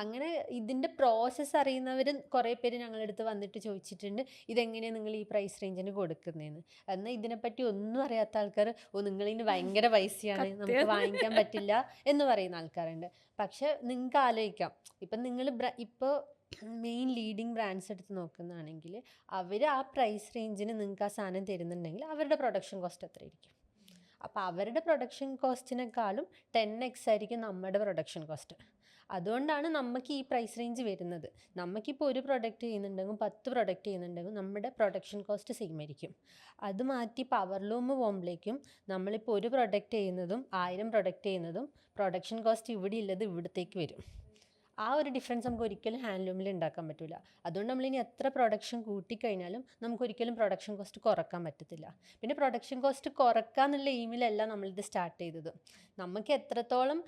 അങ്ങനെ ഇതിൻ്റെ പ്രോസസ്സ് അറിയുന്നവർ കുറേ പേര് ഞങ്ങളുടെ അടുത്ത് വന്നിട്ട് ചോദിച്ചിട്ടുണ്ട്, ഇതെങ്ങനെയാണ് നിങ്ങൾ ഈ പ്രൈസ് റേഞ്ചിന് കൊടുക്കുന്നതെന്ന്. എന്നാൽ ഇതിനെപ്പറ്റി ഒന്നും അറിയാത്ത ആൾക്കാർ, നിങ്ങളിന് ഭയങ്കര പൈസയാണ്, നമുക്ക് വാങ്ങിക്കാൻ പറ്റില്ല എന്ന് പറയുന്ന ആൾക്കാരുണ്ട്. പക്ഷെ നിങ്ങൾക്ക് ആലോചിക്കാം, ഇപ്പം നിങ്ങൾ ഇപ്പോൾ മെയിൻ ലീഡിങ് ബ്രാൻഡ്സ് എടുത്ത് നോക്കുന്നതാണെങ്കിൽ അവർ ആ പ്രൈസ് റേഞ്ചിന് നിങ്ങൾക്ക് ആ സാധനം തരുന്നുണ്ടെങ്കിൽ അവരുടെ പ്രൊഡക്ഷൻ കോസ്റ്റ് എത്രയായിരിക്കും? അപ്പോൾ അവരുടെ പ്രൊഡക്ഷൻ കോസ്റ്റിനേക്കാളും 10x ആയിരിക്കും നമ്മുടെ പ്രൊഡക്ഷൻ കോസ്റ്റ്. അതുകൊണ്ടാണ് നമുക്ക് ഈ പ്രൈസ് റേഞ്ച് വരുന്നത്. നമുക്കിപ്പോൾ ഒരു പ്രൊഡക്റ്റ് ചെയ്യുന്നുണ്ടെങ്കിൽ 10 പ്രൊഡക്റ്റ് ചെയ്യുന്നുണ്ടെങ്കിൽ നമ്മുടെ പ്രൊഡക്ഷൻ കോസ്റ്റ് സെയിം ആയിരിക്കും. അത് മാറ്റി പവർലൂം പോകുമ്പോഴേക്കും നമ്മളിപ്പോൾ ഒരു പ്രൊഡക്റ്റ് ചെയ്യുന്നതും 1000 പ്രൊഡക്റ്റ് ചെയ്യുന്നതും പ്രൊഡക്ഷൻ കോസ്റ്റ് ഇവിടെ ഉള്ളത് ഇവിടത്തേക്ക് വരും. ആ ഒരു ഡിഫറൻസ് നമുക്ക് ഒരിക്കലും ഹാൻഡ്ലൂമിൽ ഉണ്ടാക്കാൻ പറ്റില്ല. അതുകൊണ്ട് നമ്മളിനി എത്ര പ്രൊഡക്ഷൻ കൂട്ടിക്കഴിഞ്ഞാലും നമുക്കൊരിക്കലും പ്രൊഡക്ഷൻ കോസ്റ്റ് കുറക്കാൻ പറ്റത്തില്ല. പിന്നെ പ്രൊഡക്ഷൻ കോസ്റ്റ് കുറക്കുക എന്നുള്ള എയിമിലല്ല നമ്മളിത് സ്റ്റാർട്ട് ചെയ്തത്. നമുക്ക് എത്രത്തോളം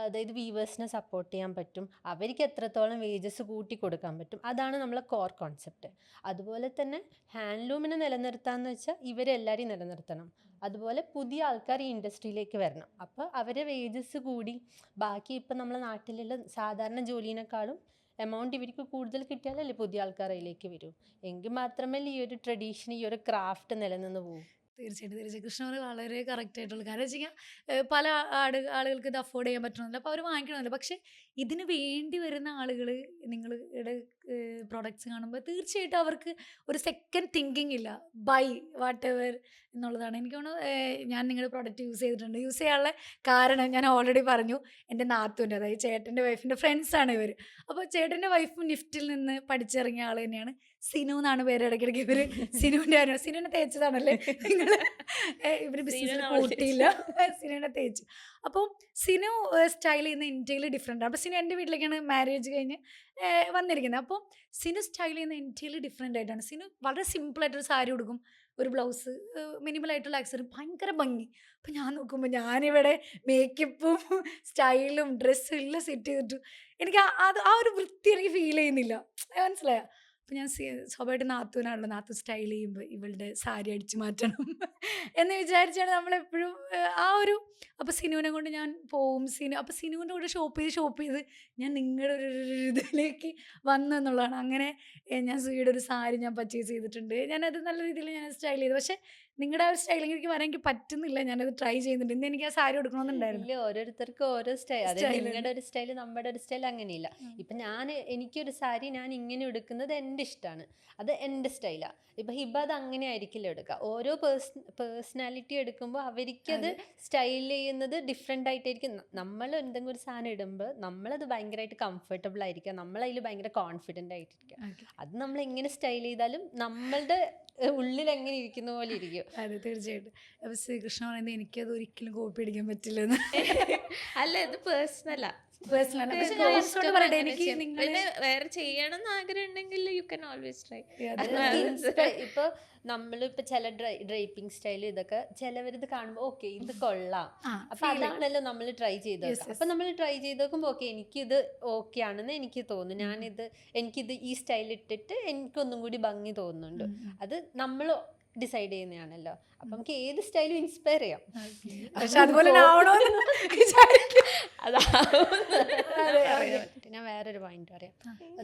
അതായത് വീവേഴ്സിനെ സപ്പോർട്ട് ചെയ്യാൻ പറ്റും, അവർക്ക് എത്രത്തോളം വേജസ് കൂട്ടി കൊടുക്കാൻ പറ്റും, അതാണ് നമ്മളെ കോർ കോൺസെപ്റ്റ്. അതുപോലെ തന്നെ ഹാൻഡ്ലൂമിനെ നിലനിർത്താമെന്ന് വെച്ചാൽ ഇവരെല്ലാവരെയും നിലനിർത്തണം. അതുപോലെ പുതിയ ആൾക്കാർ ഈ ഇൻഡസ്ട്രിയിലേക്ക് വരണം. അപ്പോൾ അവരെ വേജസ് കൂടി ബാക്കി ഇപ്പം നമ്മളെ നാട്ടിലുള്ള സാധാരണ ജോലിനേക്കാളും എമൗണ്ട് ഇവർക്ക് കൂടുതൽ കിട്ടിയാലല്ലേ പുതിയ ആൾക്കാർ അതിലേക്ക് വരൂ. എങ്കിൽ മാത്രമല്ലേ ഈ ഒരു ട്രഡീഷൻ, ഈ ഒരു ക്രാഫ്റ്റ് നിലനിന്ന് പോകും. തീർച്ചയായിട്ടും കൃഷ്ണ പറഞ്ഞത് വളരെ കറക്റ്റ് ആയിട്ടുള്ള കാര്യം വെച്ച് കഴിഞ്ഞാൽ പല ആളുകൾക്ക് ഇത് അഫോർഡ് ചെയ്യാൻ പറ്റണമെന്നില്ല, അപ്പോൾ അവർ വാങ്ങിക്കണമെന്നില്ല. പക്ഷെ ഇതിന് വേണ്ടി വരുന്ന ആളുകൾ നിങ്ങളുടെ പ്രോഡക്റ്റ്സ് കാണുമ്പോൾ തീർച്ചയായിട്ടും അവർക്ക് ഒരു സെക്കൻഡ് തിങ്കിങ് ഇല്ല, ബൈ വാട്ട് എവർ എന്നുള്ളതാണ്. എനിക്ക് തോന്നുന്നു ഞാൻ നിങ്ങളുടെ പ്രോഡക്റ്റ് യൂസ് ചെയ്തിട്ടുണ്ട്. യൂസ് ചെയ്യാനുള്ള കാരണം ഞാൻ ഓൾറെഡി പറഞ്ഞു, എൻ്റെ നാത്തൂൻ്റെ, അതായത് ചേട്ടൻ്റെ വൈഫിൻ്റെ ഫ്രണ്ട്സാണ് ഇവർ. അപ്പോൾ ചേട്ടൻ്റെ വൈഫ് നിഫ്റ്റിൽ നിന്ന് പഠിച്ചിറങ്ങിയ ആൾ തന്നെയാണ്. സിനു എന്നാണ് പേര്. ഇടയ്ക്കിടയ്ക്ക് ഇവർ സിനുവിൻ്റെ കാര്യം, സിനുവിനെ തേച്ചതാണല്ലേ നിങ്ങൾ, ഇവർ ബിസിനസ്സിൽ കൂട്ടിയില്ല, സിനുവിനെ തേച്ചു. അപ്പോൾ സിനു സ്റ്റൈൽ ചെയ്യുന്ന ഇന്ത്യയിൽ ഡിഫറെൻ്റ് ആണ്. അപ്പോൾ സിനു എൻ്റെ വീട്ടിലേക്കാണ് മാരേജ് കഴിഞ്ഞ് വന്നിരിക്കുന്നത്. അപ്പോൾ സിനു സ്റ്റൈൽ ചെയ്യുന്ന ഇന്ത്യയിൽ ഡിഫറെൻ്റ് ആയിട്ടാണ്. സിനു വളരെ സിമ്പിളായിട്ടൊരു സാരി ഉടുക്കും, ഒരു ബ്ലൗസ്, മിനിമലായിട്ടുള്ള ആക്സറി, ഭയങ്കര ഭംഗി. അപ്പം ഞാൻ നോക്കുമ്പോൾ ഞാനിവിടെ മേക്കപ്പും സ്റ്റൈലും ഡ്രസ്സും എല്ലാം സെറ്റ് ചെയ്തിട്ടു എനിക്ക് ആ ഒരു വൃത്തി എനിക്ക് ഫീൽ ചെയ്യുന്നില്ല. മനസ്സിലായോ? അപ്പം ഞാൻ സ്വാഭാവികമായിട്ട് നാത്തൂനാണല്ലോ, നാത്തൂൻ സ്റ്റൈൽ ചെയ്യുമ്പോൾ ഇവളുടെ സാരി അടിച്ച് മാറ്റണം എന്ന് വിചാരിച്ചാണ് നമ്മളെപ്പോഴും ആ ഒരു. അപ്പോൾ സിനുവിനെ കൊണ്ട് ഞാൻ പോവും. അപ്പോൾ സിനുവിൻ്റെ കൂടെ ഷോപ്പ് ചെയ്ത് ഞാൻ നിങ്ങളുടെ ഒരു ഇതിലേക്ക് വന്നു എന്നുള്ളതാണ്. അങ്ങനെ ഞാൻ സുയുടെ ഒരു സാരി ഞാൻ പർച്ചേസ് ചെയ്തിട്ടുണ്ട്. ഞാനത് നല്ല രീതിയിൽ ഞാൻ സ്റ്റൈൽ ചെയ്തു. പക്ഷേ നിങ്ങളുടെ ആ ഒരു സ്റ്റൈലിംഗ് എനിക്ക് വരാൻ എനിക്ക് പറ്റുന്നില്ല. ഞാനത് ട്രൈ ചെയ്യുന്നുണ്ട്. ഇന്ന് എനിക്ക് ആ സാരി എടുക്കണമെന്നുണ്ടായിരുന്നു. ഇല്ല, ഓരോരുത്തർക്കും ഓരോ സ്റ്റൈൽ. അതായത് നിങ്ങളുടെ ഒരു സ്റ്റൈൽ, നമ്മുടെ ഒരു സ്റ്റൈൽ അങ്ങനെയില്ല. ഇപ്പം എനിക്കൊരു സാരി ഞാൻ ഇങ്ങനെ എടുക്കുന്നത് എൻ്റെ ഇഷ്ടമാണ്, അത് എൻ്റെ സ്റ്റൈലാണ്. ഇപ്പം ഹിബ അത് അങ്ങനെ ആയിരിക്കില്ല എടുക്കുക. ഓരോ പേഴ്സണാലിറ്റി എടുക്കുമ്പോൾ അവർക്കത് സ്റ്റൈൽ ചെയ്യുന്നത് ഡിഫറെൻ്റ് ആയിട്ടായിരിക്കും. നമ്മൾ എന്തെങ്കിലും ഒരു സാധനം ഇടുമ്പോൾ നമ്മളത് ഭയങ്കരമായിട്ട് കംഫർട്ടബിൾ ആയിരിക്കുക, നമ്മളതിൽ ഭയങ്കര കോൺഫിഡൻ്റ് ആയിട്ടിരിക്കുക. അത് നമ്മൾ എങ്ങനെ സ്റ്റൈൽ ചെയ്താലും നമ്മളുടെ ഉള്ളിൽ എങ്ങനെ ഇരിക്കുന്ന പോലെ ഇരിക്കും. അതെ, തീർച്ചയായിട്ടും. അപ്പോൾ ശ്രീകൃഷ്ണ പറയുന്നത് എനിക്കത് ഒരിക്കലും കോപ്പി അടിക്കാൻ പറ്റില്ലെന്ന്. അല്ല, ഇത് പേഴ്സണലാ. എനിക്ക് വേറെ ചെയ്യണം എന്ന് ആഗ്രഹം ഉണ്ടെങ്കിൽ യു കൻ ഓൾവേസ് ട്രൈ. ഇപ്പൊ നമ്മളിപ്പോ ചില ഡ്രൈപ്പിംഗ് സ്റ്റൈൽ ഇതൊക്കെ ചിലവരിത് കാണുമ്പോൾ ഓക്കെ ഇത് കൊള്ളാം, അപ്പൊ അതാണല്ലോ നമ്മൾ ട്രൈ ചെയ്തത്. അപ്പൊ നമ്മൾ ട്രൈ ചെയ്ത് നോക്കുമ്പോൾ ഓക്കെ എനിക്കിത് ഓക്കെ ആണെന്ന് എനിക്ക് തോന്നുന്നു, എനിക്കിത് ഈ സ്റ്റൈൽ ഇട്ടിട്ട് എനിക്കൊന്നും കൂടി ഭംഗി തോന്നുന്നുണ്ട്. അത് നമ്മൾ ഡിസൈഡ് ചെയ്യുന്നതാണല്ലോ. അപ്പൊ നമുക്ക് ഏത് സ്റ്റൈലും ഇൻസ്പയർ ചെയ്യാം. പക്ഷെ അതുപോലെ ഞാൻ വേറൊരു പോയിന്റ് പറയാം.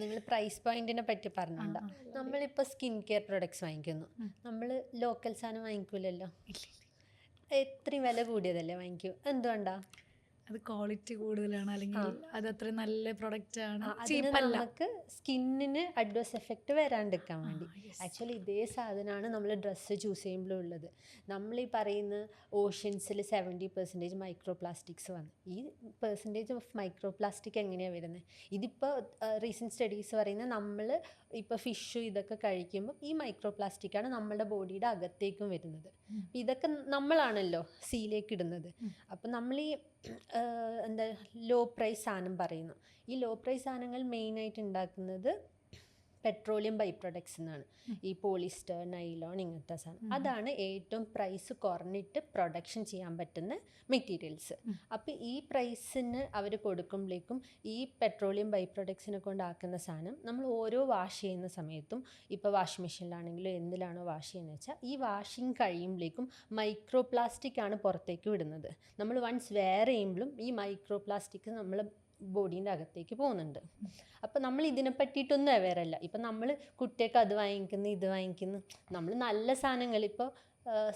നിങ്ങൾ പ്രൈസ് പോയിന്റിനെ പറ്റി പറഞ്ഞോണ്ട. നമ്മളിപ്പോ സ്കിൻ കെയർ പ്രൊഡക്ട്സ് വാങ്ങിക്കുന്നു, നമ്മൾ ലോക്കൽ സാധനം വാങ്ങിക്കൂലല്ലോ, എത്രയും വില കൂടിയതല്ലേ വാങ്ങിക്കൂ. എന്തുകൊണ്ടാ? അത് ക്വാളിറ്റി കൂടുതലാണ്, അല്ലെങ്കിൽ അത് അത്ര നല്ല പ്രൊഡക്റ്റ് ആണ്. നമുക്ക് സ്കിന്നിന് അഡ്വേഴ്സ് എഫക്റ്റ് വരാണ്ടിരിക്കാൻ വേണ്ടി ആക്ച്വലി ഇതേ സാധനമാണ് നമ്മൾ ഡ്രസ്സ് ചൂസ് ചെയ്യുമ്പോഴും ഉള്ളത്. നമ്മൾ ഈ പറയുന്ന ഓഷ്യൻസിൽ 70% മൈക്രോ പ്ലാസ്റ്റിക്സ് വന്നു. ഈ പെർസെൻറ്റേജ് ഓഫ് മൈക്രോ പ്ലാസ്റ്റിക് എങ്ങനെയാണ് വരുന്നത്? ഇതിപ്പോൾ റീസെൻറ്റ് സ്റ്റഡീസ് പറയുന്നത് നമ്മൾ ഇപ്പോൾ ഫിഷ് ഇതൊക്കെ കഴിക്കുമ്പോൾ ഈ മൈക്രോ പ്ലാസ്റ്റിക്കാണ് നമ്മുടെ ബോഡിയുടെ അകത്തേക്കും വരുന്നത്. ഇതൊക്കെ നമ്മളാണല്ലോ സീലേക്ക് ഇടുന്നത്. അപ്പം നമ്മൾ ഈ എന്താ ലോ പ്രൈസ് സാധനം പറയുന്നു. ഈ ലോ പ്രൈസ് സാധനങ്ങൾ മെയിനായിട്ട് ഉണ്ടാക്കുന്നത് പെട്രോളിയം ബൈ പ്രൊഡക്ട്സ് എന്നാണ്. ഈ പോളിസ്റ്റർ, നൈലോൺ, ഇങ്ങനത്തെ സാധനം. അതാണ് ഏറ്റവും പ്രൈസ് കുറഞ്ഞിട്ട് പ്രൊഡക്ഷൻ ചെയ്യാൻ പറ്റുന്ന മെറ്റീരിയൽസ്. അപ്പോൾ ഈ പ്രൈസിന് അവർ കൊടുക്കുമ്പോഴേക്കും ഈ പെട്രോളിയം ബൈ പ്രൊഡക്ട്സിനെ കൊണ്ടാക്കുന്ന സാധനം നമ്മൾ ഓരോ വാഷ് ചെയ്യുന്ന സമയത്തും, ഇപ്പോൾ വാഷിംഗ് മെഷീനിലാണെങ്കിലും എന്തിലാണോ വാഷ് ചെയ്യുന്നത് വെച്ചാൽ, ഈ വാഷിങ് കഴിയുമ്പോഴേക്കും മൈക്രോ പ്ലാസ്റ്റിക് ആണ് പുറത്തേക്ക് വിടുന്നത്. നമ്മൾ വൺസ് വെയർ ചെയ്യുമ്പോഴും ഈ മൈക്രോ പ്ലാസ്റ്റിക് നമ്മൾ ബോഡീൻ്റെ അകത്തേക്ക് പോകുന്നുണ്ട്. അപ്പോൾ നമ്മൾ ഇതിനെ പറ്റിയിട്ടൊന്നും അവെയറല്ല. ഇപ്പം നമ്മൾ കുട്ടിയൊക്കെ അത് വാങ്ങിക്കുന്നു, ഇത് വാങ്ങിക്കുന്നു. നമ്മൾ നല്ല സാധനങ്ങൾ ഇപ്പോൾ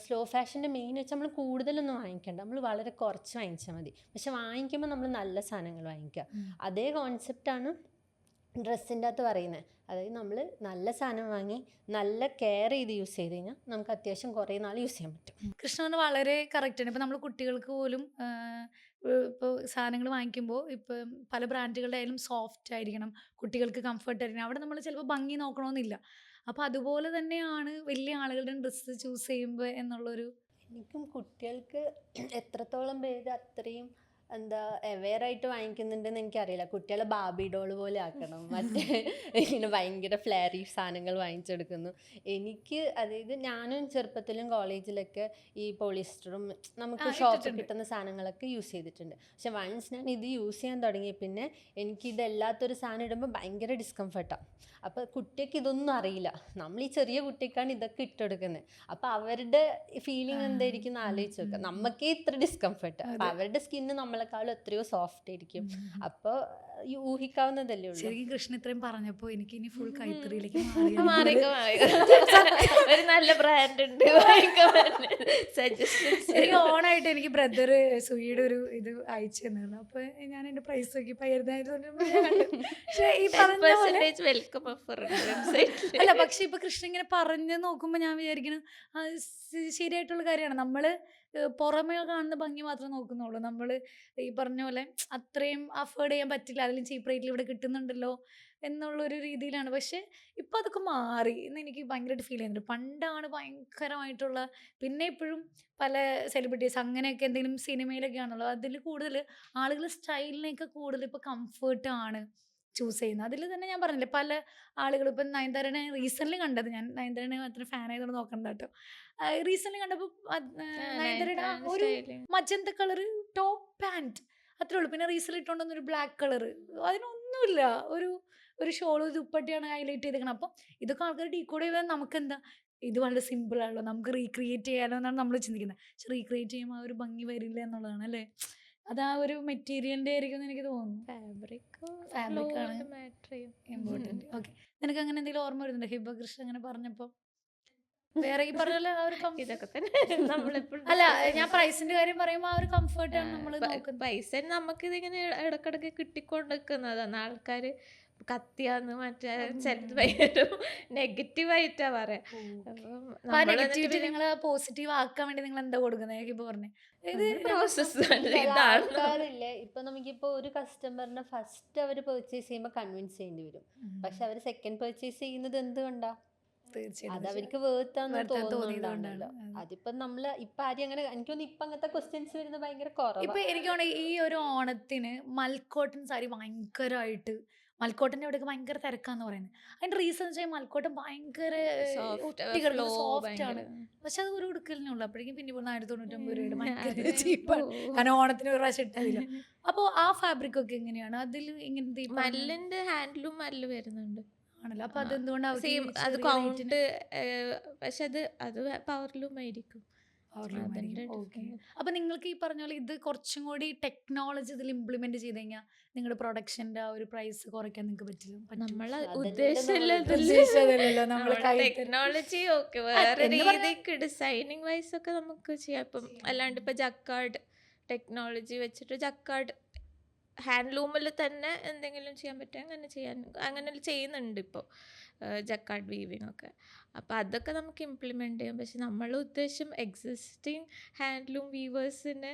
സ്ലോ ഫാഷൻ്റെ മെയിൻ വെച്ചാൽ നമ്മൾ കൂടുതലൊന്നും വാങ്ങിക്കേണ്ട, നമ്മൾ വളരെ കുറച്ച് വാങ്ങിച്ചാൽ മതി. പക്ഷെ വാങ്ങിക്കുമ്പോൾ നമ്മൾ നല്ല സാധനങ്ങൾ വാങ്ങിക്കുക. അതേ കോൺസെപ്റ്റാണ് ഡ്രസ്സിൻ്റെ അകത്ത് പറയുന്നത്. അതായത് നമ്മൾ നല്ല സാധനം വാങ്ങി നല്ല കെയർ ചെയ്ത് യൂസ് ചെയ്ത് കഴിഞ്ഞാൽ നമുക്ക് അത്യാവശ്യം കുറേ നാൾ യൂസ് ചെയ്യാൻ പറ്റും. കൃഷ്ണന് വളരെ കറക്റ്റാണ്. ഇപ്പം നമ്മൾ കുട്ടികൾക്ക് പോലും ഇപ്പോൾ സാധനങ്ങൾ വാങ്ങിക്കുമ്പോൾ ഇപ്പം പല ബ്രാൻഡുകളുടെ ആയാലും സോഫ്റ്റ് ആയിരിക്കണം, കുട്ടികൾക്ക് കംഫർട്ട് ആയിരിക്കണം. അവിടെ നമ്മൾ ചിലപ്പോൾ ഭംഗി നോക്കണമെന്നില്ല. അപ്പോൾ അതുപോലെ തന്നെയാണ് വലിയ ആളുകളുടെ ഡ്രസ്സ് ചൂസ് ചെയ്യുമ്പോൾ എന്നുള്ളൊരു. എനിക്കും കുട്ടികൾക്ക് എത്രത്തോളം പേര് അത്രയും എന്താ അവെയർ ആയിട്ട് വാങ്ങിക്കുന്നുണ്ടെന്ന് എനിക്കറിയില്ല. കുട്ടികളെ ബാബി ഡോൾ പോലെ ആക്കണം, മറ്റേ ഇങ്ങനെ ഭയങ്കര ഫ്ലാരി സാധനങ്ങൾ വാങ്ങിച്ചെടുക്കുന്നു. എനിക്ക് അതായത് ഞാനും ചെറുപ്പത്തിലും കോളേജിലൊക്കെ ഈ പോളിസ്റ്ററും നമുക്ക് ഷോപ്പിൽ ഇട്ടിട്ടുണ്ട്. കിട്ടുന്ന സാധനങ്ങളൊക്കെ യൂസ് ചെയ്തിട്ടുണ്ട്. പക്ഷെ വൺസ് ഞാൻ ഇത് യൂസ് ചെയ്യാൻ തുടങ്ങിയ പിന്നെ എനിക്ക് ഇതല്ലാത്തൊരു സാധനം ഇടുമ്പോൾ ഭയങ്കര ഡിസ്കംഫർട്ടാണ്. അപ്പോൾ കുട്ടിക്ക് ഇതൊന്നും അറിയില്ല, നമ്മൾ ഈ ചെറിയ കുട്ടിക്കാണ് ഇതൊക്കെ ഇട്ടെടുക്കുന്നത്. അപ്പോൾ അവരുടെ ഫീലിംഗ് എന്തായിരിക്കും എന്ന് ആലോചിച്ച് നോക്കുക. നമുക്കേ ഇത്ര ഡിസ്കംഫർട്ട്, അപ്പോൾ അവരുടെ സ്കിന്ന് നമ്മളെക്കാളും എത്രയോ സോഫ്റ്റ് ആയിരിക്കും. അപ്പോൾ ഊഹിക്കാവുന്നതല്ലേ ഉള്ളൂ. ശരിക്കും കൃഷ്ണ ഇത്രയും പറഞ്ഞപ്പോ എനിക്ക് ഇനി ഫുൾ കൈത്തറിയിലേക്ക് മാറിക്കോ ഒരു നല്ല ബ്രാൻഡ് ഉണ്ട് സജഷൻസ്. എനിക്ക് ഓണായിട്ട് എനിക്ക് ബ്രദർ സുയിയുടെ ഒരു ഇത് അയച്ചു തന്നിരുന്നു. അപ്പൊ ഞാൻ എന്റെ പ്രൈസ് നോക്കിയപ്പോ 10,000 പക്ഷെ ഈ പറഞ്ഞ പോലെ വെൽക്കം ഓഫർ വെബ്സൈറ്റിൽ. അല്ല, പക്ഷെ ഇപ്പൊ കൃഷ്ണ ഇങ്ങനെ പറഞ്ഞ് നോക്കുമ്പോ ഞാൻ വിചാരിക്കണം അത് ശരിയായിട്ടുള്ള കാര്യമാണ്. നമ്മള് പുറമേ കാണുന്ന ഭംഗി മാത്രമേ നോക്കുന്നുള്ളൂ. നമ്മൾ ഈ പറഞ്ഞ പോലെ അത്രയും അഫോർഡ് ചെയ്യാൻ പറ്റില്ല, അതിലും ചീപ്പ് റേറ്റിൽ ഇവിടെ കിട്ടുന്നുണ്ടല്ലോ എന്നുള്ളൊരു രീതിയിലാണ്. പക്ഷെ ഇപ്പം അതൊക്കെ മാറി എന്ന് എനിക്ക് ഭയങ്കരമായിട്ട് ഫീൽ ചെയ്യുന്നുണ്ട്. പണ്ടാണ് ഭയങ്കരമായിട്ടുള്ള, പിന്നെ ഇപ്പോഴും പല സെലിബ്രിറ്റീസ് അങ്ങനെയൊക്കെ എന്തെങ്കിലും സിനിമയിലൊക്കെ ആണല്ലോ, അതിൽ കൂടുതൽ ആളുകൾ സ്റ്റൈലിനെയൊക്കെ കൂടുതൽ ഇപ്പോൾ കംഫേർട്ടാണ് ചൂസ് ചെയ്യുന്നത്. അതിൽ തന്നെ ഞാൻ പറഞ്ഞില്ലേ, പല ആളുകൾ ഇപ്പം നയൻതാരനെ റീസെൻ്റ്ലി കണ്ടത്, ഞാൻ നയൻതാരനെ മാത്രം ഫാൻ ആയതുകൊണ്ട് നോക്കണ്ട കേട്ടോ. റീസെൻ്റ്ലി കണ്ടപ്പോൾ നയൻതാരയുടെ ഒരു മജന്ത കളർ ടോപ്പ് പാൻറ്റ് അത്രേ ഉള്ളൂ. പിന്നെ റീസെൻ്റ് ഇട്ടുകൊണ്ടൊന്നൊരു ബ്ലാക്ക് കളർ, അതിനൊന്നുമില്ല, ഒരു ഷോള് ദുപ്പട്ടയാണ് ഹൈലൈറ്റ് ചെയ്തേക്കണം. അപ്പം ഇതൊക്കെ ആൾക്കാർ ഡീകോഡ് ചെയ്താൽ നമുക്കെന്താ ഇത് വളരെ സിമ്പിളാണല്ലോ, നമുക്ക് റീക്രിയേറ്റ് ചെയ്യാലോ എന്നാണ് നമ്മൾ ചിന്തിക്കുന്നത്. പക്ഷെ റീക്രിയേറ്റ് ചെയ്യുമ്പോൾ ആ ഒരു ഭംഗി വരില്ല എന്നുള്ളതാണ് അല്ലേ. അത് ആ ഒരു മെറ്റീരിയലിൻ്റെ ആയിരിക്കും എന്ന് എനിക്ക് തോന്നുന്നു. ഫാബ്രിക് ആണ് ഇമ്പോർട്ടൻറ്റ്. ഓക്കെ, നിനക്ക് അങ്ങനെ എന്തെങ്കിലും ഓർമ്മ വരുന്നുണ്ടോ ഹിബ കൃഷ്ണ അങ്ങനെ പറഞ്ഞപ്പോൾ? വേറെ ഈ പറഞ്ഞ ആ ഒരു ഇതൊക്കെ തന്നെ നമ്മളെപ്പോഴും അല്ല, ഞാൻ പ്രൈസിന്റെ കാര്യം പറയുമ്പോൾ ആ ഒരു കംഫർട്ടാണ് നമ്മൾ നോക്കുന്നത്. പൈസ നമുക്ക് ഇതിങ്ങനെ ഇടക്കിടക്ക് കിട്ടിക്കൊണ്ടിരിക്കുന്നതാണ്. ആൾക്കാർ കത്തിയാന്ന് മറ്റേ ചിലത് ഭയങ്കര നെഗറ്റീവായിട്ടാ പറയാ. അപ്പൊ ആ നെഗറ്റിവിറ്റി നിങ്ങൾ പോസിറ്റീവ് ആക്കാൻ വേണ്ടി നിങ്ങൾ എന്താ കൊടുക്കുന്നത്? എനിക്ക് ഇപ്പൊ പറഞ്ഞേ ഇത് പ്രോസസ് ചില ആൾക്കാരില്ലേ, ഇപ്പൊ നമുക്കിപ്പോ ഒരു കസ്റ്റമറിനെ ഫസ്റ്റ് അവർ പർച്ചേസ് ചെയ്യുമ്പോൾ കൺവിൻസ് ചെയ്യേണ്ടി വരും. പക്ഷെ അവർ സെക്കൻഡ് പർച്ചേസ് ചെയ്യുന്നത് എന്തുകൊണ്ടാ? അത് തീർച്ചയായിട്ടും അവർക്ക് വേർത്താന്ന് തോന്നിയതുകൊണ്ടാണ്. തോന്നുന്നുണ്ടാണല്ലോ. അതിപ്പോ നമ്മള് ഇപ്പൊ ആരും അങ്ങനെ, എനിക്കൊന്ന് ഇപ്പൊ അങ്ങനത്തെ ക്വസ്റ്റ്യൻസ് വരുന്നത് ഭയങ്കര കുറവാണ്. ഇപ്പൊ എനിക്ക് തോന്നുന്നു ഈ ഒരു ഓണത്തിന് മൽക്കോട്ടൻ സാരി ഭയങ്കരമായിട്ട്, മൽക്കോട്ടൻ്റെ അവിടെയൊക്കെ ഭയങ്കര തിരക്കാന്ന് പറയുന്നത്. അതിന്റെ റീസൺ വെച്ചാൽ മൽക്കോട്ടൻ ഭയങ്കര സോഫ്റ്റ് ആണ്. പക്ഷെ അത് ഒരു ഉടുക്കലിനുള്ളൂ, അപ്പോഴേക്കും പിന്നെ 499 രൂപയുടെ ഭയങ്കര ചീപ്പാണ്. കാരണം ഓണത്തിന് ഒരു പ്രാവശ്യം ഇട്ടതില്ല. അപ്പോൾ ആ ഫാബ്രിക് ഒക്കെ എങ്ങനെയാണ്? അതിൽ ഇങ്ങനത്തെ മല്ലിന്റെ ഹാൻഡിലും മല്ല് വരുന്നുണ്ട് ആണല്ലോ. അപ്പൊ അതെന്തുകൊണ്ട് സെയിം, അത് കൗണ്ട്. പക്ഷെ അത് പവർലൂം ആയിരിക്കും. അപ്പൊ നിങ്ങൾക്ക് ഈ പറഞ്ഞ പോലെ ഇത് കുറച്ചും കൂടി ടെക്നോളജി ഇതിൽ ഇംപ്ലിമെന്റ് ചെയ്ത് കഴിഞ്ഞാൽ നിങ്ങളുടെ പ്രൊഡക്ഷന്റെ ആ ഒരു പ്രൈസ് കുറയ്ക്കാൻ നിങ്ങൾക്ക് പറ്റില്ല? നമ്മളെ ഉദ്ദേശിച്ചതല്ലല്ലോ നമ്മള് ടെക്നോളജി ഒക്കെ വേറെ രീതിക്ക് ഡിസൈനിങ് വൈസ് ഒക്കെ നമുക്ക് ചെയ്യാം. ഇപ്പം അല്ലാണ്ട് ഇപ്പൊ ജക്കാർഡ് ടെക്നോളജി വെച്ചിട്ട് ജക്കാർഡ് ഹാൻഡ്ലൂമിൽ തന്നെ എന്തെങ്കിലും ചെയ്യാൻ പറ്റും, അങ്ങനെ ചെയ്യുന്നുണ്ട് ഇപ്പോൾ ജക്കാർഡ് വീവിങ് ഒക്കെ. അപ്പോൾ അതൊക്കെ നമുക്ക് ഇംപ്ലിമെൻ്റ് ചെയ്യാം. പക്ഷെ നമ്മളെ ഉദ്ദേശം എക്സിസ്റ്റിംഗ് ഹാൻഡ്ലൂം വീവേഴ്സിനെ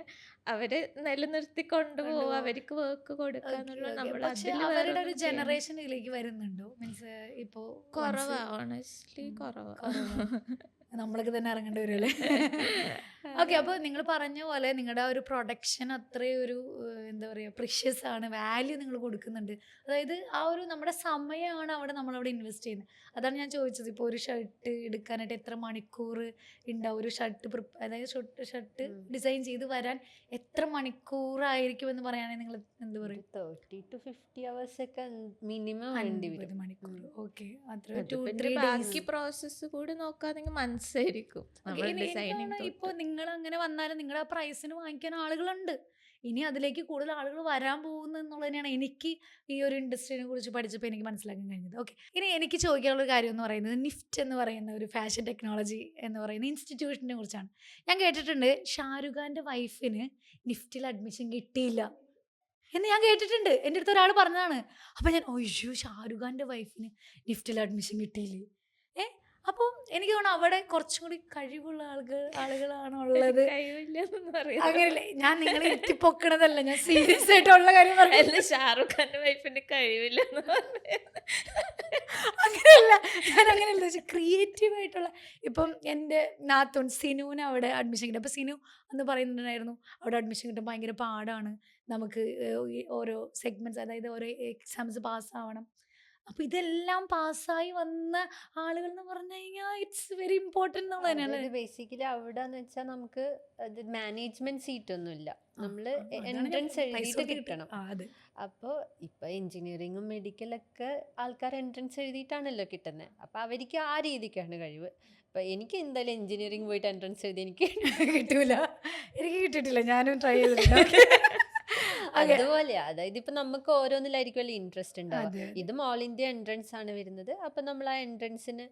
അവരെ നിലനിർത്തി കൊണ്ടുപോകുക, അവർക്ക് വർക്ക് കൊടുക്കുക എന്നുള്ള നമ്മൾ അവരുടെ ഒരു ജനറേഷനിലേക്ക് വരുന്നുണ്ടോ? മീൻസ് ഇപ്പോ കുറവാ, ഓണസ്റ്റ്ലി കുറവാ. നമ്മളൊക്കെ തന്നെ ഇറങ്ങേണ്ടി വരുമല്ലേ? ഓക്കെ, അപ്പോൾ നിങ്ങൾ പറഞ്ഞ പോലെ നിങ്ങളുടെ ആ ഒരു പ്രൊഡക്ഷൻ അത്രയും ഒരു എന്താ പറയുക പ്രിഷ്യസ് ആണ്, വാല്യൂ നിങ്ങൾ കൊടുക്കുന്നുണ്ട്. അതായത് ആ ഒരു നമ്മുടെ സമയമാണ് നമ്മളവിടെ ഇൻവെസ്റ്റ് ചെയ്യുന്നത്. അതാണ് ഞാൻ ചോദിച്ചത്. ഇപ്പോൾ ഒരു ഷർട്ട് എടുക്കാനായിട്ട് എത്ര മണിക്കൂർ ഉണ്ടാവും? ഒരു അതായത് ഷർട്ട് ഡിസൈൻ ചെയ്ത് വരാൻ എത്ര മണിക്കൂറായിരിക്കും എന്ന് പറയുകയാണെങ്കിൽ നിങ്ങൾ എന്ത് പറയും? 30 to 50 hours ഒക്കെ മിനിമം വേണ്ടി വരും. മണിക്കൂർ. ഓക്കെ, അത്ര ബാക്കി പ്രോസസ്സ് കൂടി നോക്കാണെങ്കിൽ മനസ്സായിരിക്കും. ഇപ്പോൾ നിങ്ങൾ അങ്ങനെ വന്നാലും നിങ്ങളുടെ ആ പ്രൈസിന് വാങ്ങിക്കാൻ ആളുകളുണ്ട്. ഇനി അതിലേക്ക് കൂടുതൽ ആളുകൾ വരാൻ പോകുന്നു എന്നുള്ളത് തന്നെയാണ് എനിക്ക് ഈ ഒരു ഇൻഡസ്ട്രീനെ കുറിച്ച് പഠിച്ചപ്പോൾ എനിക്ക് മനസ്സിലാക്കാൻ കഴിഞ്ഞത്. ഓക്കെ, ഇനി എനിക്ക് ചോദിക്കാനുള്ള ഒരു കാര്യം എന്ന് പറയുന്നത് നിഫ്റ്റ് എന്ന് പറയുന്ന ഒരു ഫാഷൻ ടെക്നോളജി എന്ന് പറയുന്ന ഇൻസ്റ്റിറ്റ്യൂഷനെ കുറിച്ചാണ്. ഞാൻ കേട്ടിട്ടുണ്ട് ഷാരൂഖ് ഖാൻ്റെ വൈഫിന് നിഫ്റ്റിൽ അഡ്മിഷൻ കിട്ടിയില്ല എന്ന് ഞാൻ കേട്ടിട്ടുണ്ട്. എൻ്റെ അടുത്ത് ഒരാൾ പറഞ്ഞതാണ്. അപ്പം ഞാൻ ഒയ്യോ, ഷാരൂഖ് ഖാൻ്റെ വൈഫിന് നിഫ്റ്റിൽ അഡ്മിഷൻ കിട്ടിയില്ലേ? അപ്പം എനിക്ക് തോന്നുന്നു അവിടെ കുറച്ചും കൂടി കഴിവുള്ള ആളുകളാണ് ഉള്ളത്. അങ്ങനെയല്ലേ, ഞാൻ നിങ്ങളെ എത്തിപ്പൊക്കണതല്ല, ഞാൻ സീരിയസ് ആയിട്ടുള്ള കാര്യം പറയുന്നത്. ഷാരൂഖ് ഖാന്റെ വൈഫിന് കഴിവില്ല അങ്ങനെയല്ല, ഞാൻ അങ്ങനെയല്ല വെച്ചാൽ ക്രിയേറ്റീവ് ആയിട്ടുള്ള. ഇപ്പം എൻ്റെ നാത്തൂൻ സിനുവിന് അവിടെ അഡ്മിഷൻ കിട്ടും. അപ്പോൾ സിനു അന്ന് പറയുന്നുണ്ടായിരുന്നു അവിടെ അഡ്മിഷൻ കിട്ടാൻ ഭയങ്കര പാടാണ്, നമുക്ക് ഈ ഓരോ സെഗ്മെന്റ്സ്, അതായത് ഓരോ എക്സാംസ് പാസ്സാവണം. അപ്പൊ ഇതെല്ലാം പാസ്സായി വന്ന ആളുകൾ എന്ന് പറഞ്ഞു കഴിഞ്ഞാൽ ഇറ്റ്സ് വെരി ഇമ്പോർട്ടൻറ്റ് എന്നുള്ളത് തന്നെയാണ്. അതായത് ബേസിക്കലി അവിടെ എന്ന് വെച്ചാൽ നമുക്ക് മാനേജ്മെന്റ് സീറ്റ് ഒന്നുമില്ല, നമ്മള് അതാണ് ഞാൻ എൻട്രൻസ് പൈസ എഴുതിയിട്ട് കൊടുത്ത് കിട്ടണം. അതെ. അപ്പോൾ ഇപ്പൊ എഞ്ചിനീയറിങ്ങും മെഡിക്കലൊക്കെ ആൾക്കാർ എൻട്രൻസ് എഴുതിയിട്ടാണല്ലോ കിട്ടുന്നത്. അപ്പൊ അവർക്ക് ആ രീതിക്കാണ് കഴിവ്. ഇപ്പൊ എനിക്ക് എന്തായാലും എഞ്ചിനീയറിംഗ് പോയിട്ട് എൻട്രൻസ് എഴുതി എനിക്ക് കിട്ടൂല, എനിക്ക് കിട്ടിയിട്ടില്ല, ഞാനും ട്രൈ ചെയ്തിട്ടുണ്ട്. അതുപോലെയാ. അതായത് ഇപ്പൊ നമുക്ക് ഓരോന്നിലായിരിക്കുമല്ലോ ഇൻട്രസ്റ്റ് ഉണ്ടാവുക. അതെ, അതെ. ഇതും ഓൾ ഇന്ത്യ എൻട്രൻസ് ആണ് വരുന്നത്. അപ്പൊ നമ്മൾ ആ എൻട്രൻസിന്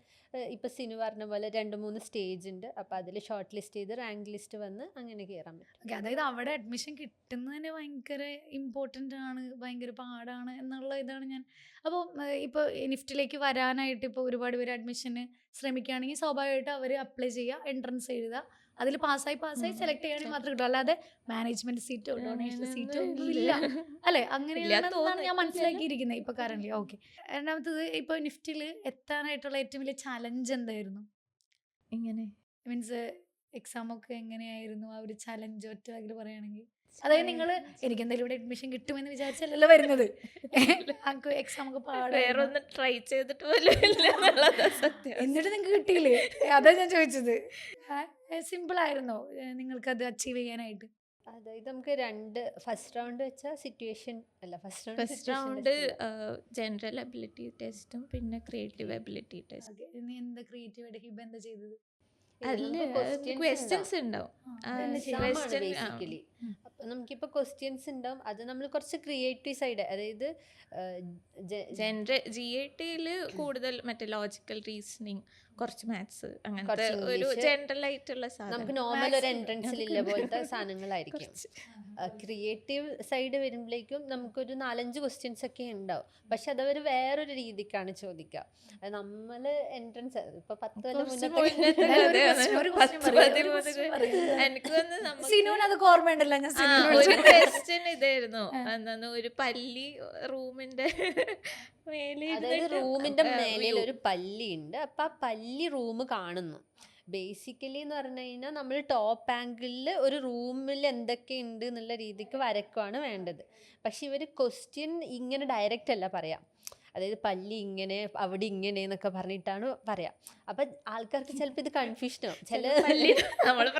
ഇപ്പൊ സിനു പറഞ്ഞ പോലെ 2-3 സ്റ്റേജ് ഉണ്ട്. അപ്പൊ അതിൽ ഷോർട്ട് ലിസ്റ്റ് ചെയ്ത് റാങ്ക് ലിസ്റ്റ് വന്ന് അങ്ങനെ കയറാൻ പറ്റും. ഓക്കെ, അതായത് അവിടെ അഡ്മിഷൻ കിട്ടുന്നതിന് ഭയങ്കര ഇമ്പോർട്ടൻ്റ് ആണ്, ഭയങ്കര പാടാണ് എന്നുള്ള ഇതാണ് ഞാൻ. അപ്പോൾ ഇപ്പോൾ നിഫ്റ്റിലേക്ക് വരാനായിട്ട് ഇപ്പോൾ ഒരുപാട് പേര് അഡ്മിഷന് ശ്രമിക്കുകയാണെങ്കിൽ സ്വാഭാവികമായിട്ട് അവർ അപ്ലൈ ചെയ്യുക, എൻട്രൻസ് എഴുതുക, അതിൽ പാസ്സായി സെലക്ട് ചെയ്യുകയാണെങ്കിൽ മാത്രമേ കിട്ടൂ. അല്ലാതെ മാനേജ്മെന്റ് സീറ്റോ ഡൊണേഷൻ സീറ്റോ ഒന്നും ഇല്ല അല്ലേ? അങ്ങനെയാണെന്നാണ് ഞാൻ മനസ്സിലാക്കിയിരിക്കുന്നത് ഇപ്പൊ കറന്റ്. ഓക്കെ, രണ്ടാമത്തത് ഇപ്പൊ നിഫ്റ്റിയിൽ എത്താനായിട്ടുള്ള ഏറ്റവും വലിയ ചലഞ്ച് എന്തായിരുന്നു? ഇങ്ങനെ മീൻസ് എക്സാം ഒക്കെ എങ്ങനെയായിരുന്നു? ആ ഒരു ചലഞ്ച് ഒറ്റ വാക്കിൽ പറയുകയാണെങ്കിൽ, അതായത് നിങ്ങൾ എനിക്ക് എന്തായാലും ഇവിടെ അഡ്മിഷൻ കിട്ടുമെന്ന് വിചാരിച്ചല്ലോ വരുന്നത്, എക്സാം ഒക്കെ വേറെ പാടായിരുന്നു, ഒന്ന് ട്രൈ ചെയ്തിട്ട് പോലും ഇല്ല എന്നുള്ളതാ സത്യം. എന്നിട്ട് നിങ്ങൾക്ക് കിട്ടിയില്ലേ? അതാ ഞാൻ ചോദിച്ചത്. സിമ്പിൾ ആയിരുന്നോ നിങ്ങൾക്ക് അത് അച്ചീവ് ചെയ്യാനായിട്ട്? അതായത് നമുക്ക് ഫസ്റ്റ് റൗണ്ട് വെച്ചാൽ സിറ്റുവേഷൻ അല്ല, ഫസ്റ്റ് റൗണ്ട് ജനറൽ അബിലിറ്റി ടെസ്റ്റും പിന്നെ ക്രിയേറ്റീവ് അബിലിറ്റി ടെസ്റ്റ്. Okay, ഇനി എന്താ ക്രിയേറ്റീവായിട്ട് ഹിബ എന്താ ചെയ്തത്? അല്ല, ക്വസ്റ്റ്യൻസ് ഉണ്ടാവും. ബേസിക്കലി അപ്പൊ നമുക്കിപ്പോ ക്വസ്റ്റ്യൻസ് ഉണ്ടാവും. അത് നമ്മൾ കുറച്ച് ക്രിയേറ്റീവ് സൈഡ്, അതായത് GAT-ല് കൂടുതൽ മറ്റേ ലോജിക്കൽ റീസണിങ്, കുറച്ച് മാത്സ്, അങ്ങനത്തെ കുറച്ച് ഒരു English, ജനറൽ ആയിട്ടുള്ള നമുക്ക് സാധനം. നോർമൽ ഒരു എൻട്രൻസിലില്ല പോലത്തെ സാധനങ്ങളായിരിക്കും. ക്രിയേറ്റീവ് സൈഡ് വരുമ്പോഴേക്കും നമുക്കൊരു 4-5 ക്വസ്റ്റ്യൻസ് ഒക്കെ ഉണ്ടാവും. പക്ഷെ അതവർ വേറൊരു രീതിക്കാണ് ചോദിക്കുക. നമ്മള് എൻട്രൻസ് ഇപ്പൊ 10 കൊല്ലം എനിക്ക് തോന്നുന്നു സിനുവിന് അതൊക്കെ ഓർമ്മയുണ്ടല്ലോ. ഞാൻ ഒരു ക്വസ്റ്റ്യൻ ഇതായിരുന്നു, എന്താ ഒരു പല്ലി റൂമിന്റെ മേലെ അതായത് റൂമിന്റെ മേലിൽ ഒരു പല്ലി ഉണ്ട്. അപ്പൊ ആ പല്ലി റൂം കാണുന്നു. ബേസിക്കലി എന്ന് പറഞ്ഞു കഴിഞ്ഞാൽ നമ്മൾ ടോപ്പ് ആംഗിളിൽ ഒരു റൂമിൽ എന്തൊക്കെ ഉണ്ട് എന്നുള്ള രീതിക്ക് വരക്കുവാണ് വേണ്ടത്. പക്ഷെ ഇവർ ക്വസ്റ്റ്യൻ ഇങ്ങനെ ഡയറക്റ്റ് അല്ല പറയാം. അതായത് പല്ലി ഇങ്ങനെ അവിടെ ഇങ്ങനെ എന്നൊക്കെ പറഞ്ഞിട്ടാണ് പറയാം. അപ്പൊ ആൾക്കാർക്ക് ചിലപ്പോൾ ഇത് കൺഫ്യൂഷൻ ആവും. അവർക്ക്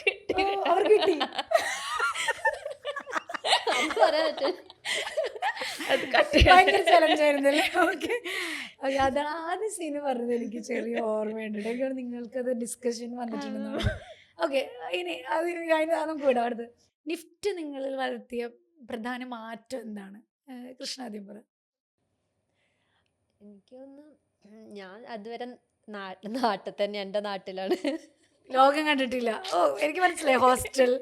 കിട്ടി. ഭയങ്കര ചലഞ്ചായിരുന്നല്ലേ? ഓക്കെ, അതാണ് സിനു പറഞ്ഞത്. എനിക്ക് ചെറിയ ഓർമ്മയുണ്ട്. എനിക്ക് നിങ്ങൾക്കത് ഡിസ്കഷൻ വന്നിട്ടുണ്ടെന്ന്. ഓക്കെ, ഇനി അത് നമുക്ക് വിടാം. അടുത്ത് നിഫ്റ്റ് നിങ്ങളിൽ വളർത്തിയ പ്രധാന മാറ്റം എന്താണ്? കൃഷ്ണാദ്യം പറ. എനിക്കൊന്ന് ഞാൻ അതുവരെ നാട്ടിൽ തന്നെ, എൻ്റെ നാട്ടിലാണ്, ലോകം കണ്ടിട്ടില്ല. ഓ, എനിക്ക് മനസ്സിലായി. ഹോസ്റ്റൽ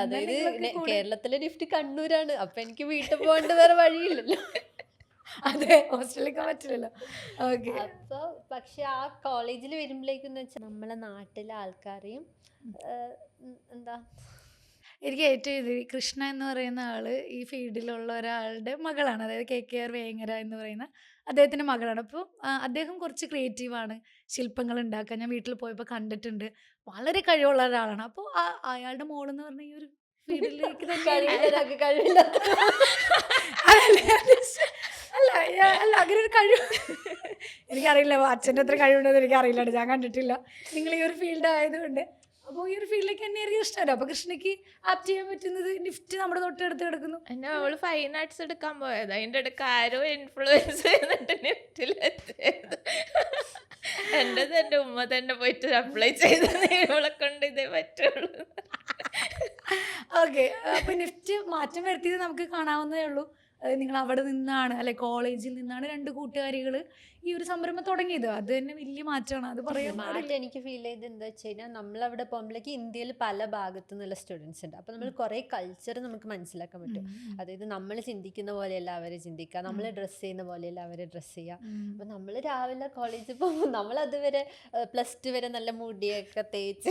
അതായത് കേരളത്തിലെ നിഫ്റ്റ് കണ്ണൂരാണ്. അപ്പൊ എനിക്ക് വീട്ടിൽ പോകേണ്ട വേറെ വഴിയില്ലല്ലോ. അതെ, ഹോസ്റ്റലിലേക്ക് പറ്റില്ലല്ലോ. ഓക്കെ, അപ്പൊ പക്ഷെ ആ കോളേജിൽ വരുമ്പോഴേക്കെന്ന് വെച്ചാൽ നമ്മളെ നാട്ടിലെ ആൾക്കാരെയും എന്താ, എനിക്ക് ഏറ്റവും ഇത് കൃഷ്ണ എന്ന് പറയുന്ന ആള് ഈ ഫീൽഡിലുള്ള ഒരാളുടെ മകളാണ്. അതായത് KKR വേങ്ങര എന്ന് പറയുന്ന അദ്ദേഹത്തിൻ്റെ മകളാണ്. അപ്പോൾ അദ്ദേഹം കുറച്ച് ക്രിയേറ്റീവാണ്, ശില്പങ്ങൾ ഉണ്ടാക്കാൻ ഞാൻ വീട്ടിൽ പോയപ്പോൾ കണ്ടിട്ടുണ്ട്. വളരെ കഴിവുള്ള ഒരാളാണ്. അപ്പോൾ അയാളുടെ മോളെന്ന് പറഞ്ഞ ഈ ഒരു ഫീൽഡിലേക്ക് കഴിവില്ല. അല്ല അല്ല, അങ്ങനെ ഒരു കഴിവ് എനിക്കറിയില്ല. അച്ഛൻ്റെ അത്ര കഴിവുണ്ടെന്ന് എനിക്കറിയില്ല, ഞാൻ കണ്ടിട്ടില്ല. നിങ്ങൾ ഈ ഒരു ഫീൽഡ് ആയതുകൊണ്ട് അപ്പോൾ ഈ ഒരു ഫീൽഡിലേക്ക് തന്നെ എനിക്ക് ഇഷ്ടമല്ല. അപ്പോൾ കൃഷ്ണയ്ക്ക് ആപ്റ്റ് ചെയ്യാൻ പറ്റുന്നത് നിഫ്റ്റ് നമ്മുടെ തൊട്ടടുത്ത് കിടക്കുന്നു. എന്നെ അവള് ഫൈൻ ആർട്സ് എടുക്കാൻ പോയത്, അതിൻ്റെ ഇടയ്ക്ക് ആരോ ഇൻഫ്ലുവൻസ് ചെയ്തിട്ട് നിഫ്റ്റിലെത്തിയത്. എൻ്റെ ഉമ്മ തന്നെ പോയിട്ട് അപ്ലൈ ചെയ്തത് ഇവളെ കൊണ്ട് ഇതേ പറ്റുള്ളൂ. ഓക്കെ, അപ്പോൾ നിഫ്റ്റ് മാറ്റം വരുത്തിയത് നമുക്ക് കാണാവുന്നതേ ഉള്ളൂ. നിങ്ങൾ അവിടെ നിന്നാണ്, അല്ലെ കോളേജിൽ നിന്നാണ് 2 കൂട്ടുകാരികൾ ഈ ഒരു സംരംഭം തുടങ്ങിയത്. അത് തന്നെ വലിയ മാറ്റമാണ്. അത് പറയാൻ മാറ്റം എനിക്ക് ഫീൽ ചെയ്ത് എന്താ വെച്ച് കഴിഞ്ഞാൽ, നമ്മളവിടെ പോകുമ്പോഴേക്ക് ഇന്ത്യയിൽ പല ഭാഗത്തു നിന്നുള്ള സ്റ്റുഡൻസ് ഉണ്ട്. അപ്പോൾ നമ്മൾ കുറേ കൾച്ചർ നമുക്ക് മനസ്സിലാക്കാൻ പറ്റും. അതായത് നമ്മൾ ചിന്തിക്കുന്ന പോലെയല്ല അവർ ചിന്തിക്കുക, നമ്മൾ ഡ്രസ്സ് ചെയ്യുന്ന പോലെയല്ല അവർ ഡ്രസ്സ് ചെയ്യുക. അപ്പോൾ നമ്മൾ രാവിലെ കോളേജിൽ പോകുമ്പോൾ നമ്മളതുവരെ +2 വരെ നല്ല മുടിയൊക്കെ തേച്ച്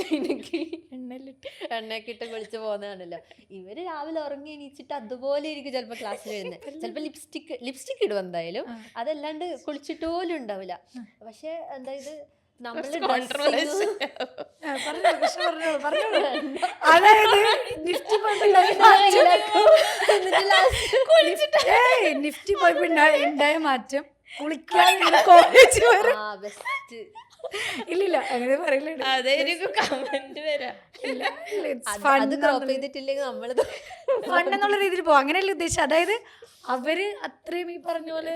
എണ്ണയൊക്കെ ഇട്ട് കുളിച്ച് പോകുന്നതാണല്ലോ. ഇവർ രാവിലെ ഉറങ്ങി എണീച്ചിട്ട് അതുപോലെ ഇരിക്കും ചിലപ്പോൾ ക്ലാസ്സിൽ വരുന്നത്. ചിലപ്പോൾ ലിപ്സ്റ്റിക് ഇടും എന്തായാലും, അതല്ലാണ്ട് കുളിച്ചിട്ട് പോലും ഉണ്ടാവില്ല. പക്ഷെ എന്താ ഇത് നമ്മള് controversial. പറഞ്ഞോളൂ കൃഷ്ണ പറഞ്ഞോളൂ പറഞ്ഞോളൂ. അതായത് നിഫ്റ്റി നിഫ്റ്റി പോയപ്പോ ഉണ്ടായ മാറ്റം കുളിക്കാതെ കോളേജ് വരും. ബെസ്റ്റ്. ഇല്ലില്ല അങ്ങനെ പറയില്ല. അതായിരിക്കും കമന്റ് വരാം. അത് ക്രോപ്പ് ചെയ്തിട്ടില്ലെങ്കിൽ നമ്മളത് ഫണ്ട് എന്നുള്ള രീതിയിൽ പോകും. അങ്ങനെയല്ല ഉദ്ദേശിച്ചത്. അതായത് അവര് അത്രയും ഈ പറഞ്ഞ പോലെ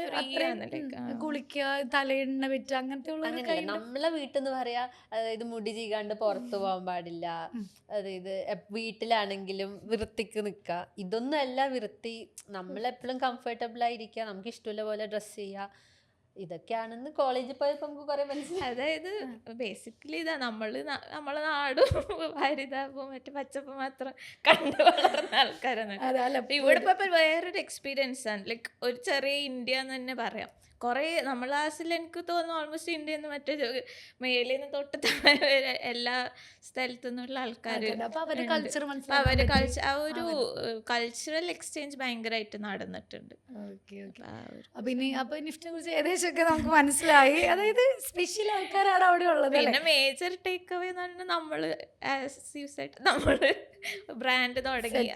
കുളിക്കുക, തലയെണ്ണ വെച്ച് അങ്ങനത്തെ ഉള്ള അങ്ങനെയല്ല. നമ്മളെ വീട്ടിൽ നിന്ന് പറയാ, അതായത് മുടി ചീകാണ്ട് പുറത്തു പോകാൻ പാടില്ല, അതായത് വീട്ടിലാണെങ്കിലും വൃത്തിക്ക് നിക്ക. ഇതൊന്നും അല്ല വൃത്തി. നമ്മളെപ്പോഴും കംഫർട്ടബിൾ ആയിരിക്കുക, നമുക്ക് ഇഷ്ടമുള്ള പോലെ ഡ്രസ് ചെയ്യുക. ഇതൊക്കെയാണെന്ന് കോളേജിൽ പോയപ്പോ നമുക്ക് കുറെ മനസ്സിലായി. അതായത് ബേസിക്കലി ഇതാ നമ്മളെ നാടും ഹരിതാപവും മറ്റേ പച്ചപ്പ് മാത്രം കണ്ടു വളർന്ന ആൾക്കാരാണ്. ഇവിടെ ഇപ്പൊ വേറൊരു എക്സ്പീരിയൻസ് ആണ്. ലൈക്ക് ഒരു ചെറിയ ഇന്ത്യ എന്ന് തന്നെ പറയാം. കുറേ നമ്മളെ ക്ലാസ്സിൽ എനിക്ക് തോന്നുന്നു ഓൾമോസ്റ്റ് ഇന്ത്യയിൽ നിന്ന് മറ്റേ മേലിൽ നിന്ന് തൊട്ട് താഴെ വരെ എല്ലാ സ്ഥലത്തു നിന്നുള്ള ആൾക്കാർ അവര് കൾച്ചർ ആ ഒരു കൾച്ചറൽ എക്സ്ചേഞ്ച് ഭയങ്കരമായിട്ട് നടന്നിട്ടുണ്ട്. അപ്പൊ നിഫ്റ്റിനെ കുറിച്ച് ഏകദേശമൊക്കെ നമുക്ക് മനസ്സിലായി. അതായത് സ്പെഷ്യൽ ആൾക്കാരാണ് അവിടെ ഉള്ളത്. പിന്നെ മേജർ ടേക്ക് അവേ എന്ന് പറഞ്ഞാൽ നമ്മള് നമ്മള് ബ്രാൻഡ് തുടങ്ങി.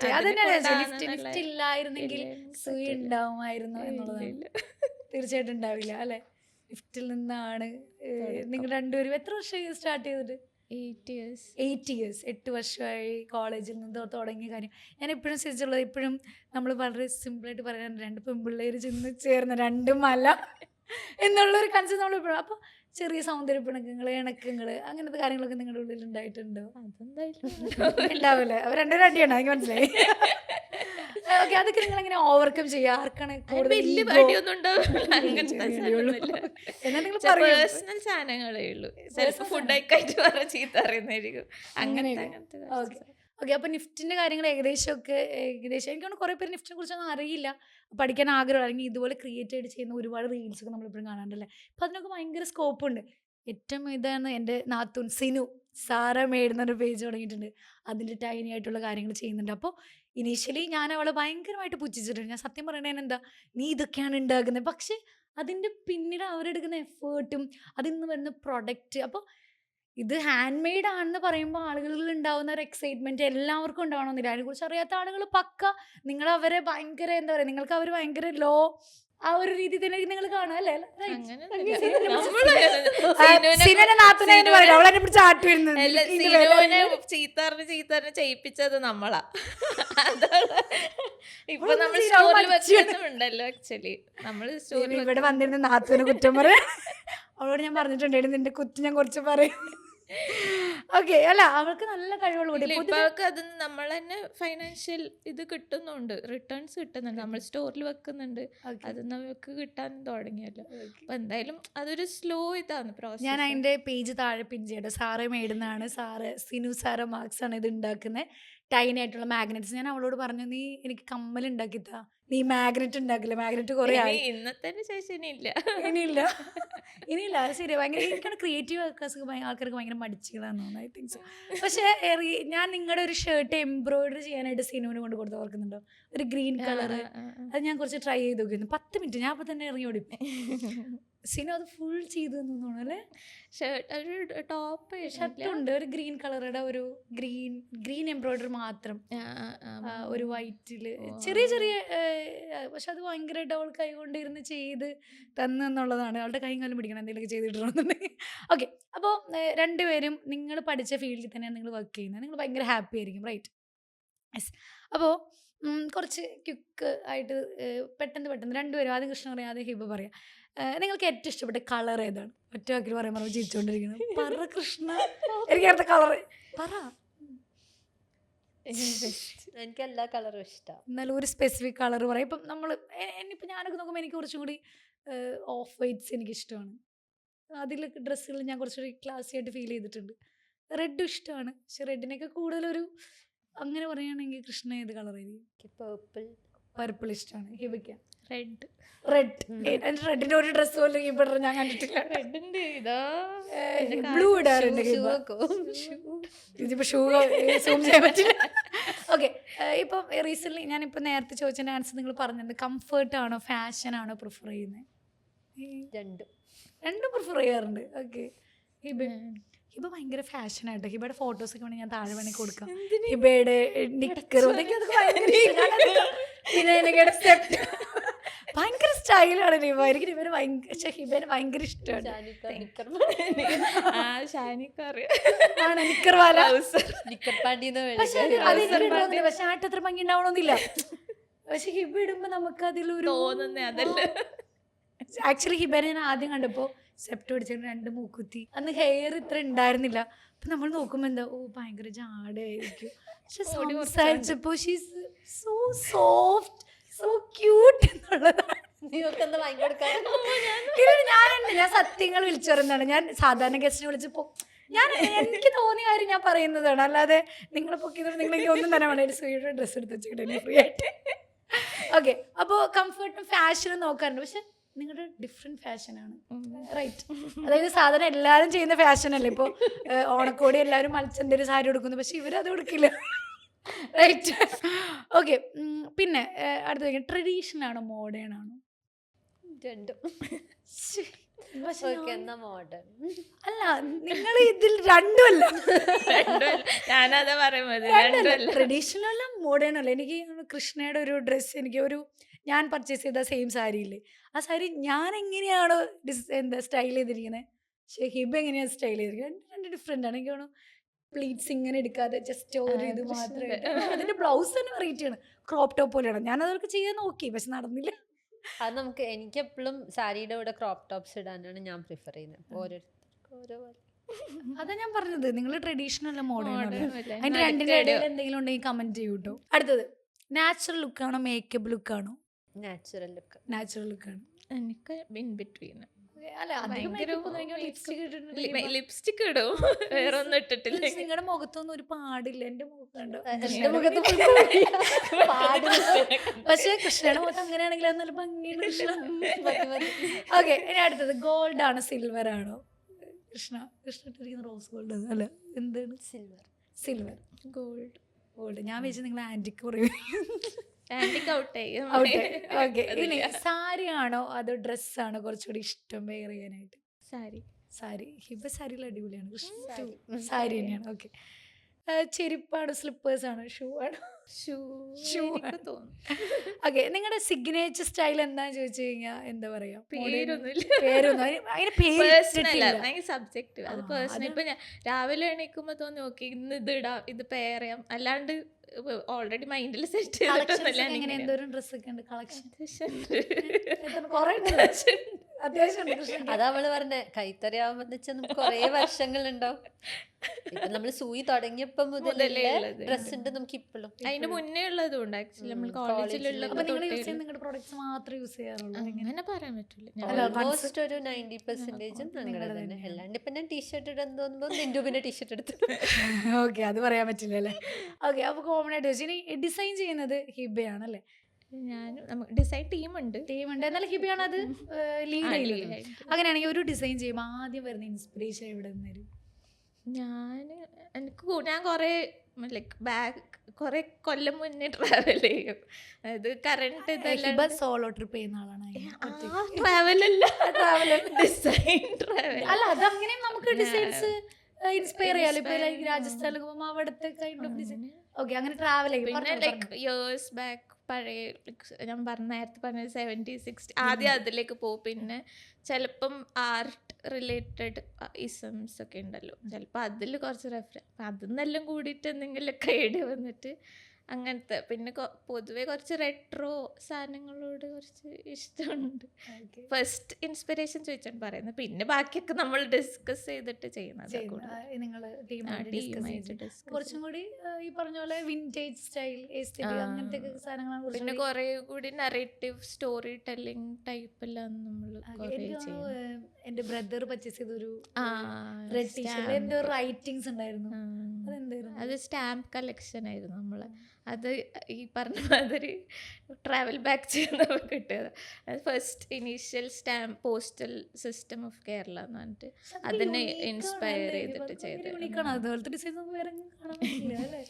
നിഫ്റ്റി ഇല്ലായിരുന്നെങ്കിൽ സൂയി ഉണ്ടാവുമായിരുന്നു എന്നുള്ളതാണ്. തീർച്ചയായിട്ടും ഉണ്ടാവില്ല അല്ലെ. ലിഫ്റ്റിൽ നിന്നാണ് നിങ്ങൾ രണ്ടുപേരും എത്ര വർഷം സ്റ്റാർട്ട് ചെയ്തിട്ട്? 8 years 8 വർഷമായി കോളേജിൽ നിന്ന് തുടങ്ങിയ കാര്യം. ഞാൻ എപ്പോഴും ശ്രദ്ധിച്ചുള്ളത്, ഇപ്പോഴും നമ്മൾ വളരെ സിമ്പിളായിട്ട് പറയാൻ 2 പെൺപിള്ളേർ ചെന്ന് ചേർന്ന 2 മല എന്നുള്ളൊരു കൺസെപ്റ്റ് നമ്മളിപ്പോഴും. അപ്പോൾ ചെറിയ സൗന്ദര്യ പിണക്കങ്ങൾ, ഇണക്കങ്ങൾ, അങ്ങനത്തെ കാര്യങ്ങളൊക്കെ നിങ്ങളുടെ ഉള്ളിൽ ഉണ്ടായിട്ടുണ്ടോ? ഉണ്ടാവില്ലേ? അവർ 2 പേരും അടിയാണ്, എനിക്ക് മനസ്സിലായി. ഓക്കെ, അതൊക്കെ നിങ്ങൾ എങ്ങനെ ഓവർകം ചെയ്യുക? ആർക്കാണ് പേഴ്സണൽ സാധനങ്ങളേ ഉള്ളൂ. ചിലപ്പോൾ ഫുഡൊക്കെ ആയിട്ട് പറഞ്ഞ ചീത്ത അറിയുന്നതായിരിക്കും. അങ്ങനത്തെ ഓക്കെ. അപ്പോൾ നിഫ്റ്റിൻ്റെ കാര്യങ്ങൾ ഏകദേശം എനിക്കാണ് കുറേ പേര് നിഫ്റ്റിനെ കുറിച്ചൊന്നും അറിയില്ല, പഠിക്കാൻ ആഗ്രഹം, അല്ലെങ്കിൽ ഇതുപോലെ ക്രിയേറ്റ് ആയിട്ട് ചെയ്യുന്ന ഒരുപാട് റീൽസൊക്കെ നമ്മളിപ്പോഴും കാണാറുണ്ടല്ലേ. അപ്പോൾ അതിനൊക്കെ ഭയങ്കര സ്കോപ്പുണ്ട്. ഏറ്റവും ഇതാണ് എൻ്റെ നാത്തൂൻ സിനു സാറ മേടുന്നൊരു പേജ് തുടങ്ങിയിട്ടുണ്ട്. അതിൻ്റെ ടൈനി ആയിട്ടുള്ള കാര്യങ്ങൾ ചെയ്യുന്നുണ്ട്. അപ്പോൾ ഇനീഷ്യലി ഞാൻ അവളെ ഭയങ്കരമായിട്ട് പുച്ഛിച്ചിട്ടുണ്ട്. ഞാൻ സത്യം പറയണേന് എന്താ നീ ഇതൊക്കെയാണ് ഉണ്ടാക്കുന്നത്, പക്ഷെ അതിൻ്റെ പിന്നീട് അവരെടുക്കുന്ന എഫേർട്ടും അതിൽ നിന്ന് വരുന്ന പ്രൊഡക്റ്റ്, അപ്പോൾ ഇത് ഹാൻഡ് മെയ്ഡ് ആണെന്ന് പറയുമ്പോൾ ആളുകളിൽ ഉണ്ടാവുന്ന ഒരു എക്സൈറ്റ്മെൻറ്റ് എല്ലാവർക്കും ഉണ്ടാവണമെന്നില്ല. അതിനെക്കുറിച്ച് അറിയാത്ത ആളുകൾ പക്ക നിങ്ങൾ അവരെ ഭയങ്കര എന്താ പറയുക, നിങ്ങൾക്ക് അവർ ഭയങ്കര ലോ ആ ഒരു രീതി തന്നെ നിങ്ങൾ കാണാം അല്ലേ? ചീത്തറിന് ചെയ്യിപ്പിച്ചത് നമ്മളാ. ഇപ്പൊ നമ്മൾ സ്റ്റോറിൽ വെച്ചിട്ടുണ്ടല്ലോ. ആക്ച്വലി നമ്മൾ ഇവിടെ വന്നിരുന്ന നാത്തൂനെ കുറ്റം പറയാം. അവളോട് ഞാൻ പറഞ്ഞിട്ടുണ്ടായിരുന്നു നിന്റെ കുറ്റം ഞാൻ കുറച്ച് പറയും. ഓക്കെ, അല്ല അവൾക്ക് നല്ല കഴിവുകളുണ്ട്. ഇപ്പൊ അവൾക്ക് അതിന് നമ്മൾ തന്നെ ഫൈനാൻഷ്യൽ ഇത് കിട്ടുന്നുണ്ട്, റിട്ടേൺസ് കിട്ടുന്നുണ്ട്. നമ്മൾ സ്റ്റോറിൽ വെക്കുന്നുണ്ട്, അത് നമുക്ക് കിട്ടാൻ തുടങ്ങിയല്ലോ. അപ്പൊ എന്തായാലും അതൊരു സ്ലോ ഇതാണ് പ്രോസസ്. ഞാൻ അതിന്റെ പേജ് താഴെ പിൻ ചെയ്യട്ടെ. സാറ് മേടുന്നതാണ്, സാറ് സിനു സാറ് മാർക്സ് ആണ് ഇത് ഉണ്ടാക്കുന്നത്. ടൈനി ആയിട്ടുള്ള മാഗ്നറ്റ്സ്. ഞാൻ അവളോട് പറഞ്ഞു നീ എനിക്ക് കമ്മൽ ഉണ്ടാക്കിത്താ, നീ മാഗ്നറ്റ് ഉണ്ടാക്കില്ല, മാഗ്നറ്റ് കുറേ ആയി. ഇന്നത്തെ ശേഷം ഇനിയില്ല. അത് ശരി. ഭയങ്കര എനിക്കാണ് ക്രിയേറ്റീവ് ആൾക്കാർക്ക് ഭയങ്കര മടിച്ചുകളാന്ന് തോന്നുന്നു. I think so. പക്ഷേ ഞാൻ നിങ്ങളുടെ ഒരു ഷർട്ട് എംബ്രോയിഡറി ചെയ്യാനായിട്ട് സിനുവിന് കൊണ്ട് കൊടുത്ത് ഓർക്കുന്നുണ്ടോ? ഒരു ഗ്രീൻ കളറ്. അത് ഞാൻ കുറച്ച് ട്രൈ ചെയ്ത് നോക്കിയിരുന്നു. 10 മിനിറ്റ് ഞാൻ അപ്പോൾ തന്നെ ഇറങ്ങി ഓടിപ്പോ. സിനു അത് ഫുൾ ചെയ്തു തോന്നുന്നു അല്ലേ? ടോപ്പ് ഷർട്ടുണ്ട്, ഒരു ഗ്രീൻ കളറുടെ ഒരു ഗ്രീൻ എംബ്രോയിഡറി മാത്രം, ഒരു വൈറ്റില് ചെറിയ ചെറിയ. പക്ഷെ അത് ഭയങ്കരമായിട്ട് അവൾ കൈ കൊണ്ടിരുന്ന് ചെയ്ത് തന്നെന്നുള്ളതാണ്. അവളുടെ കൈയും കാലം പിടിക്കണം എന്തെങ്കിലുമൊക്കെ ചെയ്തിട്ടുണ്ടെന്നുണ്ടെങ്കിൽ. ഓക്കെ, അപ്പോൾ 2 പേരും നിങ്ങൾ പഠിച്ച ഫീൽഡിൽ തന്നെയാണ് നിങ്ങൾ വർക്ക് ചെയ്യുന്നത്. നിങ്ങൾ ഭയങ്കര ഹാപ്പി ആയിരിക്കും, റൈറ്റ്? യെസ്. അപ്പോൾ കുറച്ച് ക്വിക്ക് ആയിട്ട് പെട്ടെന്ന് 2 പേരും, ആദ്യം കൃഷ്ണ പറയാം, ആദ്യം ഹിബ പറയാം. നിങ്ങൾക്ക് ഏറ്റവും ഇഷ്ടപ്പെട്ട കളർ ഏതാണ്? ഒറ്റ വാക്കിൽ പറയാൻ പറഞ്ഞാൽ ചിരിച്ചുകൊണ്ടിരിക്കുന്നത്. പറ കൃഷ്ണ, എനിക്ക് അടുത്ത കളർ പറ. എനിക്ക് എല്ലാ കളറും ഇഷ്ടം. എന്നാലും ഒരു സ്പെസിഫിക് കളർ പറയാം. ഇപ്പം ഇനിയിപ്പോൾ ഞാനൊക്കെ നോക്കുമ്പോൾ എനിക്ക് കുറച്ചും കൂടി ഓഫ് വൈറ്റ്സ് എനിക്കിഷ്ടമാണ്. അതിലൊക്കെ ഡ്രസ്സുകൾ ഞാൻ കുറച്ചുകൂടി ക്ലാസി ആയിട്ട് ഫീൽ ചെയ്തിട്ടുണ്ട്. റെഡും ഇഷ്ടമാണ്, പക്ഷെ റെഡിനൊക്കെ കൂടുതലൊരു അങ്ങനെ പറയുകയാണെങ്കിൽ കൃഷ്ണ ഏത് കളറായിരിക്കും? പർപ്പിൾ ഇഷ്ടമാണ്. ഹിബയ്ക്ക റെഡിന്റെ ഒരു ഡ്രസ്സ് പോലും ഇവിടെ ഞാൻ കണ്ടിട്ടില്ല. ബ്ലൂ ഇടാറുണ്ട്. ഇതിപ്പോ ഷൂ സൂം ചെയ്യാൻ പറ്റില്ല. ഓക്കെ, ഇപ്പം റീസെൻ്റ്ലി ഞാനിപ്പോൾ നേരത്തെ ചോദിച്ചതിൻ്റെ ആൻസർ നിങ്ങൾ പറഞ്ഞിട്ടുണ്ട്. കംഫർട്ടാണോ ഫാഷനാണോ പ്രിഫർ ചെയ്യുന്നത്? രണ്ടും പ്രിഫർ ചെയ്യാറുണ്ട്. ഓക്കെ, ഹിബ ഭയങ്കര ഫാഷനായിട്ട് ഹിബയുടെ ഫോട്ടോസൊക്കെ വേണമെങ്കിൽ ഞാൻ താഴെ വേണമെങ്കിൽ കൊടുക്കാം. ഹിബയുടെ നിക്കറും ഭയങ്കര സ്റ്റൈലാണ് ഹിബ. എനിക്ക് ഹിബനെ ഭയങ്കര ഹിബനെ ഭയങ്കര ഇഷ്ടമാണ്. നിക്കർ വാല പക്ഷെ ആട്ടത്ര ഭംഗി ഉണ്ടാവണമെന്നില്ല. പക്ഷെ ഹിബ ഇടുമ്പോ നമുക്ക് അതിലൊരു ആക്ച്വലി ഹിബനെ ഞാൻ ആദ്യം കണ്ടപ്പോ സെപ്റ്റ് പിടിച്ചിട്ട് 2 മൂക്കുത്തി. അന്ന് ഹെയർ ഇത്ര ഉണ്ടായിരുന്നില്ല. അപ്പൊ നമ്മൾ നോക്കുമ്പോ എന്താ ഭയങ്കര ജാടായിരിക്കും. പക്ഷെ സംസാരിച്ചപ്പോ she's so soft so cute എന്നുള്ളതാണ്. ഞാൻ സത്യങ്ങൾ വിളിച്ചു പറയുന്നതാണ്. ഞാൻ സാധാരണ ഗസ്റ്റിനെ വിളിച്ചപ്പോ എനിക്ക് തോന്നിയ കാര്യം ഞാൻ പറയുന്നതാണ്. അല്ലാതെ നിങ്ങളെ പൊക്കിയത് നിങ്ങൾ ഒന്നും തന്നെ വേണ്ട സ്വീറ്റ് ഡ്രസ്സ് എടുത്ത് വെച്ചിട്ട് ഫ്രീ ആയിട്ട്. ഓക്കെ, അപ്പോൾ കംഫർട്ടും ഫാഷനും നോക്കാറുണ്ട്. പക്ഷെ നിങ്ങളുടെ ഡിഫറെന്റ് ഫാഷനാണ്, റൈറ്റ്? അതായത് സാധാരണ എല്ലാവരും ചെയ്യുന്ന ഫാഷനല്ലേ. ഇപ്പോൾ ഓണക്കോടി എല്ലാവരും മത്സ്യൻ്റെ ഒരു സാരി കൊടുക്കുന്നു, പക്ഷെ ഇവരത് കൊടുക്കില്ല, റൈറ്റ്? ഓക്കെ, പിന്നെ അടുത്ത ട്രഡീഷണൽ ആണോ മോഡേൺ ആണോ? രണ്ടും. അല്ല, നിങ്ങൾ ഇതിൽ രണ്ടുമല്ല. ഞാനതാ പറയുന്നത്, ട്രഡീഷണൽ അല്ല മോഡേൺ അല്ല. എനിക്ക് കൃഷ്ണയുടെ ഒരു ഡ്രസ്സ് എനിക്ക് ഞാൻ പർച്ചേസ് ചെയ്ത സെയിം സാരി ഇല്ലേ, ആ സാരി ഞാൻ എങ്ങനെയാണോ സ്റ്റൈൽ ചെയ്തിരിക്കുന്നത്, പക്ഷേ ഹിബ എങ്ങനെയാണ് സ്റ്റൈൽ ചെയ്തിരിക്കുന്നത്, രണ്ട് ഡിഫറെൻ്റ് ആണ്. എനിക്ക് തോന്നുന്നു പ്ലീറ്റ്സ് ഇങ്ങനെ എടുക്കാതെ ജസ്റ്റ് ഒരു ഇത് മാത്രമേ. അതിൻ്റെ ബ്ലൗസ് തന്നെ വെറൈറ്റി ആണ്, ക്രോപ്പ് ടോപ്പ് പോലെയാണ്. ഞാനതൊക്കെ ചെയ്യാൻ നോക്കി, പക്ഷെ നടന്നില്ല. അത് എനിക്ക് എപ്പോഴും സാരിയുടെ കൂടെ ക്രോപ്പ് ടോപ്സ് ഇടാനാണ് ഞാൻ പ്രിഫർ ചെയ്യുന്നത്. ഓരോരുത്തർക്കും ഓരോ പോലെ. അതാ ഞാൻ പറഞ്ഞത്, നിങ്ങൾ ട്രഡീഷണൽ അല്ല മോഡേൺ അല്ല. അതിന്റെ രണ്ടിന്റെ ഇടയിൽ എന്തെങ്കിലും ഉണ്ടെങ്കിൽ കമന്റ് ചെയ്യൂ കേട്ടോ. അടുത്തത് നാച്ചുറൽ ലുക്കാണോ മേക്കപ്പ് ലുക്കാണോ? Natural look. നാച്ചുറൽ ലുക്കാണ്. എനിക്ക് ഇൻ ബിറ്റ്വീൻ. ലിപ്സ്റ്റിക് ഇടും, വേറെ ഒന്നും ഇട്ടിട്ടില്ല. നിങ്ങളുടെ മുഖത്തൊന്നും ഒരു പാടില്ല. എന്റെ മുഖത്തുണ്ട്, പക്ഷെ കൃഷ്ണയുടെ മുഖത്ത് അങ്ങനെയാണെങ്കിൽ അത് നല്ല ഭംഗിയാണ്. ഓക്കെ, ഇനി അടുത്തത് ഗോൾഡ് ആണോ സിൽവർ ആണോ? കൃഷ്ണ ഇട്ടിരിക്കുന്ന റോസ് ഗോൾഡ് അല്ല, എന്താണ്? സിൽവർ. ഗോൾഡ്. ഞാൻ വെച്ച് നിങ്ങൾ ആന്റിക്ക് പറയും. ഇനി സാരി ആണോ അതോ ഡ്രസ്സാണോ കുറച്ചുകൂടി ഇഷ്ടം വെയർ ചെയ്യാനായിട്ട്? സാരി. ഹിബ സാരിയിൽ അടിപൊളിയാണ്. കൃഷ്ണ സാരി തന്നെയാണ്. ഓക്കെ, ചെരുപ്പാണോ സ്ലിപ്പേഴ്സ് ആണോ ഷൂ ആണോ? Shoe okay. നിങ്ങളുടെ സിഗ്നേച്ചർ സ്റ്റൈൽ എന്താന്ന് ചോദിച്ചു കഴിഞ്ഞാൽ എന്താ പറയാ? സബ്ജക്റ്റ് അത് പേഴ്സണൽ. ഇപ്പൊ ഞാൻ രാവിലെ എണീക്കുമ്പോ തോന്നി ഓക്കെ ഇന്ന് ഇത് ഇടാം, ഇത് പെയർ ചെയ്യാം, അല്ലാണ്ട് ഓൾറെഡി മൈൻഡിൽ സെറ്റ് ചെയ്തിട്ടൊന്നുമില്ല. എന്തോരം ഡ്രസ്സൊക്കെ ഉണ്ട് കളക്ഷൻ? അതാ അവള് പറഞ്ഞ കൈത്തറി ആവുമ്പോ കൊറേ വർഷങ്ങളുണ്ടാവും. ഇപ്പൊ നമ്മള് സൂയി തുടങ്ങിയപ്പോ മുതലേ ഡ്രസ് ഉണ്ട് നമുക്ക് ഇപ്പോഴും. അതിന് മുന്നേ ഉള്ളതും ഉണ്ട് ആക്ച്വലി. നമ്മൾ കോളേജിലുള്ള നിങ്ങളുടെ പ്രോഡക്ട്സ് മാത്രമേ യൂസ് ചെയ്യാറുള്ളൂ? അങ്ങനെ പറയാൻ പറ്റില്ല. ഓൾമോസ്റ്റ് ഒരു 90% ഞങ്ങളുടെ തന്നെ. അല്ലാണ്ട് ഇപ്പൊ ഞാൻ ടീഷർട്ട് ഇടാൻ തോന്നുമ്പോ നിന്റെ ടീഷർട്ട് എടുത്തു. ഓക്കെ, അത് പറയാൻ പറ്റില്ല അല്ലേ? ഓക്കെ, അപ്പൊ കോമൺ ആയിട്ട് വെച്ച് ഇനി ഡിസൈൻ ചെയ്യുന്നത് ഹിബയാണല്ലേ? ഡിസൈൻ ടീമുണ്ട്. എന്നാൽ ഹിബയാണ് അത് ലീഡ് ചെയ്യുന്നത്. അങ്ങനെയാണെങ്കിൽ ഒരു ഡിസൈൻ ചെയ്യുമ്പോൾ ആദ്യം വരുന്ന ഇൻസ്പിറേഷൻ എവിടെ നിന്ന് വരും? ഞാൻ കുറേ കുറെ കൊല്ലം മുന്നേ ട്രാവൽ ചെയ്യും. അത് കറണ്ട് സോളോ ട്രിപ്പ് ചെയ്യുന്ന ആളാണ്. ഡിസൈൻ ട്രാവൽ അല്ല, അതങ്ങനെ നമുക്ക് ഡിസൈൻസ് ഇൻസ്പയർ ചെയ്യാലോ. ഇപ്പൊ രാജസ്ഥാനിൽ പോകുമ്പോൾ അവിടുത്തെ കൈൻഡ് ഓഫ് ഡിസൈൻ. ഓക്കെ, അങ്ങനെ ട്രാവൽ ചെയ്യും. പിന്നെ ഇയേഴ്സ് ബാക്ക് പഴയ ഞാൻ നേരത്തെ പറഞ്ഞ 70s 60s ആദ്യം അതിലേക്ക് പോകും. പിന്നെ ചിലപ്പം ആർട്ട് റിലേറ്റഡ് ഇസംസ് ഒക്കെ ഉണ്ടല്ലോ, ചിലപ്പോൾ അതിൽ കുറച്ച് അതിന്നെല്ലാം കൂടിയിട്ട് എന്തെങ്കിലുമൊക്കെ ഐഡിയ വന്നിട്ട് അങ്ങനത്തെ. പിന്നെ പൊതുവെ കുറച്ച് റെട്രോ സാധനങ്ങളോട് കുറച്ച് ഇഷ്ടമുണ്ട്. ഫസ്റ്റ് ഇൻസ്പിറേഷൻ ചോദിച്ചാണ് പറയുന്നത്. പിന്നെ ബാക്കിയൊക്കെ നമ്മൾ ഡിസ്കസ് ചെയ്തിട്ട് ചെയ്യുന്നത്. കുറച്ചും കൂടി ഈ പറഞ്ഞ പോലെ വിന്റേജ് സ്റ്റൈൽ അങ്ങനത്തെ സാധനങ്ങളാണ്. പിന്നെ കുറെ കൂടി നറേറ്റീവ് സ്റ്റോറി ടെല്ലിംഗ് ടൈപ്പെല്ലാം നമ്മൾ. എന്റെ ബ്രദർ പർച്ചേസ് ചെയ്തൊരു എന്തോ റൈറ്റിംഗ്സ് ഉണ്ടായിരുന്നു. അത് സ്റ്റാമ്പ് കളക്ഷൻ ആയിരുന്നു നമ്മള്. അത് ഈ പറഞ്ഞ മാതിരി ട്രാവൽ ബാക്ക് ചെയ്യുന്നവർ കിട്ടിയത്. അത് first initial stamp postal system of Kerala എന്ന് പറഞ്ഞിട്ട് അതിനെ ഇൻസ്പയർ ചെയ്തിട്ട് ചെയ്തത്. അതുപോലത്തെ ഡിസൈൻ വേറെ കാണാൻ പറ്റില്ല അല്ലേ?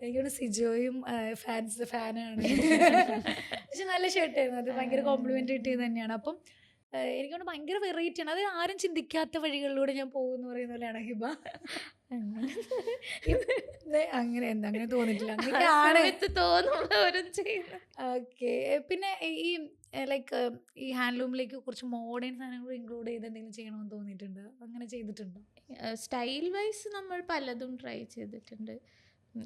എനിക്കോട് സിജോയും ഫാനാണ്. പക്ഷെ നല്ല ഷർട്ടായിരുന്നു, അത് ഭയങ്കര കോംപ്ലിമെന്റ് കിട്ടിയത് തന്നെയാണ്. അപ്പം എനിക്കൊണ്ട് ഭയങ്കര വെറൈറ്റിയാണ്. അത് ആരും ചിന്തിക്കാത്ത വഴികളിലൂടെ ഞാൻ പോകുമെന്ന് പറയുന്ന പോലെയാണ് ഹിബ. അങ്ങനെ എന്താ അങ്ങനെ തോന്നിയിട്ടില്ല, അങ്ങനെയാണ്. തോന്നുന്നവരും ചെയ്യുന്നത്. ഓക്കെ. പിന്നെ ഈ ലൈക്ക് ഈ ഹാൻഡ്ലൂമിലേക്ക് കുറച്ച് മോഡേൺ സാധനങ്ങൾ ഇൻക്ലൂഡ് ചെയ്ത് എന്തെങ്കിലും ചെയ്യണമെന്ന് തോന്നിയിട്ടുണ്ടോ? അങ്ങനെ ചെയ്തിട്ടുണ്ടോ? സ്റ്റൈൽ വൈസ് നമ്മൾ പലതും ട്രൈ ചെയ്തിട്ടുണ്ട്.